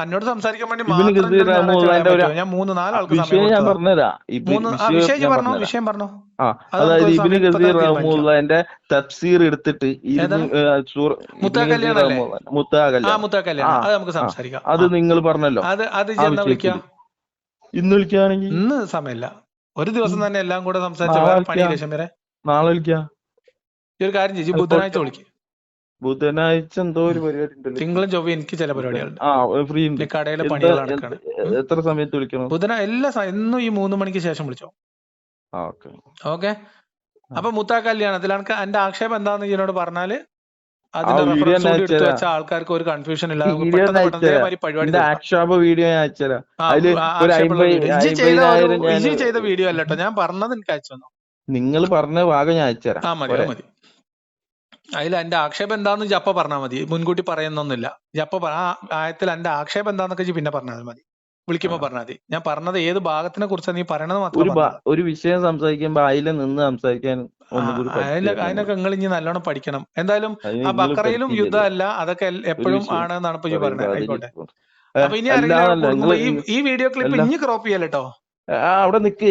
എന്നോട് സംസാരിക്കാൻ വേണ്ടി ഇബ്നു മാത്രം ഗസീർ റഹ്മത്തുള്ളാഹിന്റെ ഒരു ഞാൻ 3-4 ആൾക്ക് സമയം വിഷയം ഞാൻ കൊടുത്തതാ. പറഞ്ഞുതരാം. വിഷയം ഞാൻ പറഞ്ഞോ, പറഞ്ഞുതരാം. വിഷയം പറഞ്ഞോ. അതായത് ഇബ്നു ഗസീർ റഹ്മത്തുള്ളാഹിന്റെ തഫ്സീർ എടുത്തിട്ട് മുത്താ കല്യാണല്ലേ? മുത്താ കല്യാണം, അത് നമുക്ക് സംസാരിക്കാം. അത് നിങ്ങൾ പറഞ്ഞല്ലോ. അത് വിളിക്കാം. ഇന്ന് വിളിക്കുകയാണെങ്കിൽ ഇന്ന് സമയമില്ല, ഒരു ദിവസം തന്നെ എല്ലാം കൂടെ സംസാരിച്ച വേറെ പണിയില്ലേ ഷമീറെ? നാളെ വിളിക്കാം. ഈ ഒരു കാര്യം ചെയ്യും, ബുധനാഴ്ച വിളിക്കും. ബുധനാഴ്ച എന്തോ ഒരു പരിപാടി ഉണ്ടല്ലോ. തിങ്കളും ചൊവ്വയും എനിക്ക് ചില പരിപാടികളുണ്ട്. ഫ്രീ ഉണ്ട്. കടയിലെ പണികൾ നടക്കാണ്. എത്ര സമയത്ത് വിളിക്കണം? എന്നും ഈ 3 മണിക്ക് ശേഷം വിളിച്ചോ. ഓക്കെ. അപ്പൊ മുത്താ കല്യാണത്തിലാണ് എന്റെ ആക്ഷേപം എന്താന്ന് ഇതിനോട് പറഞ്ഞാല് അതിന്റെ റെഫറൻസ് കൂടി എടുത്തു വെച്ച ആൾക്കാർക്ക് ഒരു കൺഫ്യൂഷൻ ഇല്ല. പരിപാടി ആക്ഷേപ വീഡിയോ ഞാൻ അയച്ചുതരാം. ചെയ്ത വീഡിയോ അല്ല കേട്ടോ, ഞാൻ പറഞ്ഞത് എനിക്ക് അയച്ചു തന്നു. നിങ്ങൾ പറഞ്ഞ ഭാഗം ഞാൻ അയച്ചുതരാം. മതി. അതിൽ എന്റെ ആക്ഷേപം എന്താന്ന് ജപ്പ പറഞ്ഞാൽ മതി, മുൻകൂട്ടി പറയുന്നൊന്നുമില്ല. ജപ്പ ആ ആയത്തിൽ എന്റെ ആക്ഷേപം എന്താന്നൊക്കെ പിന്നെ പറഞ്ഞാൽ മതി, വിളിക്കുമ്പോ പറഞ്ഞാൽ മതി. ഞാൻ പറഞ്ഞത് ഏത് ഭാഗത്തിനെ കുറിച്ചാണ് നീ പറയണത് മാത്രം. ഒരു വിഷയം സംസാരിക്കുമ്പോ അതിൽ നിന്ന് സംസാരിക്കാൻ അതിനൊക്കെ നിങ്ങൾ ഇനി നല്ലോണം പഠിക്കണം. എന്തായാലും ആ ബക്രയിലും യുദ്ധമല്ല, അതൊക്കെ എപ്പോഴും ആണെന്നാണ് ഇപ്പൊ പറഞ്ഞത്. ആയിക്കോട്ടെ. അപ്പൊ ഇനി ആരെങ്കിലും ഈ വീഡിയോ ക്ലിപ്പ് ഇനി ക്രോപ്പ് ചെയ്യല്ലോ. അവിടെ നിക്ക്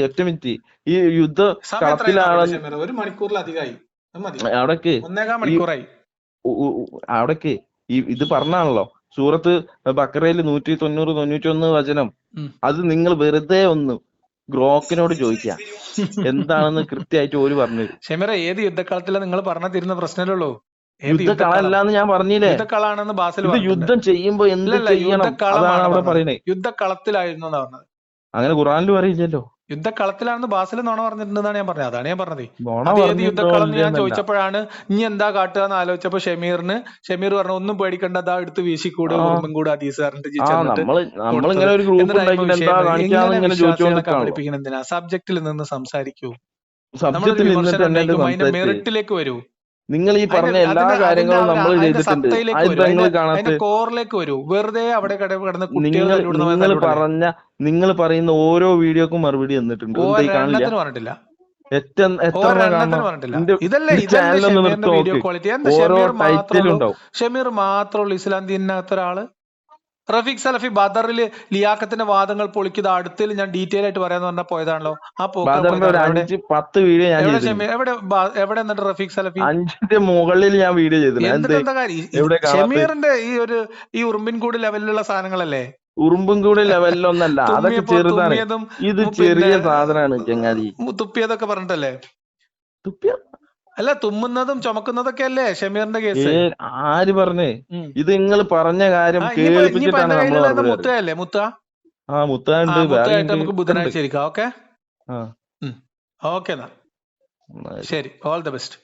ഒറ്റ മിനിറ്റ്. ഈ യുദ്ധ കളത്തിലാണ് 1 മണിക്കൂറിലധികമായി. അവിടേക്ക് 1.25 മണിക്കൂറായി. അവിടേക്ക് ഇത് പറഞ്ഞാണല്ലോ സൂറത്ത് ബക്കറയിൽ 190-191 വചനം. അത് നിങ്ങൾ വെറുതെ ഒന്ന് ഗ്രോക്കിനോട് ചോദിക്കാം എന്താണെന്ന് കൃത്യമായിട്ട് ഓര് പറഞ്ഞു. ഷമീറ, ഏത് യുദ്ധക്കളത്തിലാണ് നിങ്ങൾ പറഞ്ഞ തീരുന്ന പ്രശ്നമല്ലോ? യുദ്ധക്കളല്ലാന്ന് ഞാൻ പറഞ്ഞില്ലേ? യുദ്ധക്കളാണെന്ന് ബാസിൽ യുദ്ധം ചെയ്യുമ്പോ എന്ത് ചെയ്യണം അതാണ് അവിടെ പറയുന്നത്. യുദ്ധക്കളത്തിലായിരുന്നു എന്നാ പറഞ്ഞത്. അങ്ങനെ ഖുറാനിലും അറിയില്ലല്ലോ. യുദ്ധക്കളത്തിലാണെന്ന് ബാസിൽ നുണ പറഞ്ഞിട്ടുണ്ടെന്നാണ് ഞാൻ പറഞ്ഞത്. അതാണ് ഞാൻ പറഞ്ഞത്. ഏത് യുദ്ധക്കളം എന്ന് ഞാൻ ചോദിച്ചപ്പോഴാണ് ഇനി എന്താ കാട്ടുക എന്ന് ആലോചിച്ചപ്പോ ഷമീർ പറഞ്ഞു ഒന്നും പേടിക്കണ്ട, അതാ എടുത്ത് വീശിക്കൂട് ഉറുമ്പും കൂടെ ഹദീസ് പഠിപ്പിക്കണം. എന്തിനാ? സബ്ജക്റ്റിൽ നിന്ന് സംസാരിക്കൂ, നമ്മളൊരു വിമർശനം ഉന്നയിക്കും, അതിന്റെ മെറിറ്റിലേക്ക് വരൂ. നിങ്ങൾ ഈ പറഞ്ഞ എല്ലാ കാര്യങ്ങളും നമ്മൾ ചെയ്തിട്ടുണ്ട്. അതിന്റെ കോറിലേക്ക് വരൂ. വെറുതെ അവിടെ കിടന്ന് നിങ്ങൾ പറയുന്ന ഓരോ വീഡിയോക്കും മറുപടി തന്നിട്ടുണ്ട്. പറഞ്ഞിട്ടില്ല. ഷമീർ മാത്രമുള്ള ഇസ്ലാം ദീനിനകത്ത ഒരാള്. റഫീഖ് സലഫി ബദറിൽ ലിയാഖത്തിന്റെ വാദങ്ങൾ പൊളിക്കുന്ന അടുത്തിൽ ഞാൻ ഡീറ്റെയിൽ ആയിട്ട് പറയാന്ന് പറഞ്ഞാൽ പോയതാണല്ലോ. ആ എവിടെ എന്നിട്ട് റഫീഖ് സലഫി 5 മുകളിൽ ഞാൻ വീഡിയോ ചെയ്തിട്ടുണ്ട്. ഷമീറിന്റെ ഈ ഉറുമ്പിൻകൂട് ലെവലിലുള്ള സാധനങ്ങളല്ലേ? ഉറുമ്പുംകൂടി ലെവലിലൊന്നല്ല, അതൊക്കെ ചെറുതാണ്. ഇത് ചെറിയ സാധനമാണ് ചങ്ങാതി. തുപ്പിയതൊക്കെ പറഞ്ഞിട്ടല്ലേ? അല്ല, തുമ്മുന്നതും ചുമക്കുന്നതൊക്കെ അല്ലേ ഷമീറിന്റെ കേസ്? ആര് പറഞ്ഞേ? ഇത് നിങ്ങൾ പറഞ്ഞ കാര്യം കേൾപ്പിച്ചിട്ടാണ് നമ്മൾ. മുത്തയല്ലേ? മുത്തായിട്ട് നമുക്ക് ബുധനാഴ്ച ഇരിക്കാം. ഓക്കെ, ഓക്കെ, എന്നാ ശരി. All the best.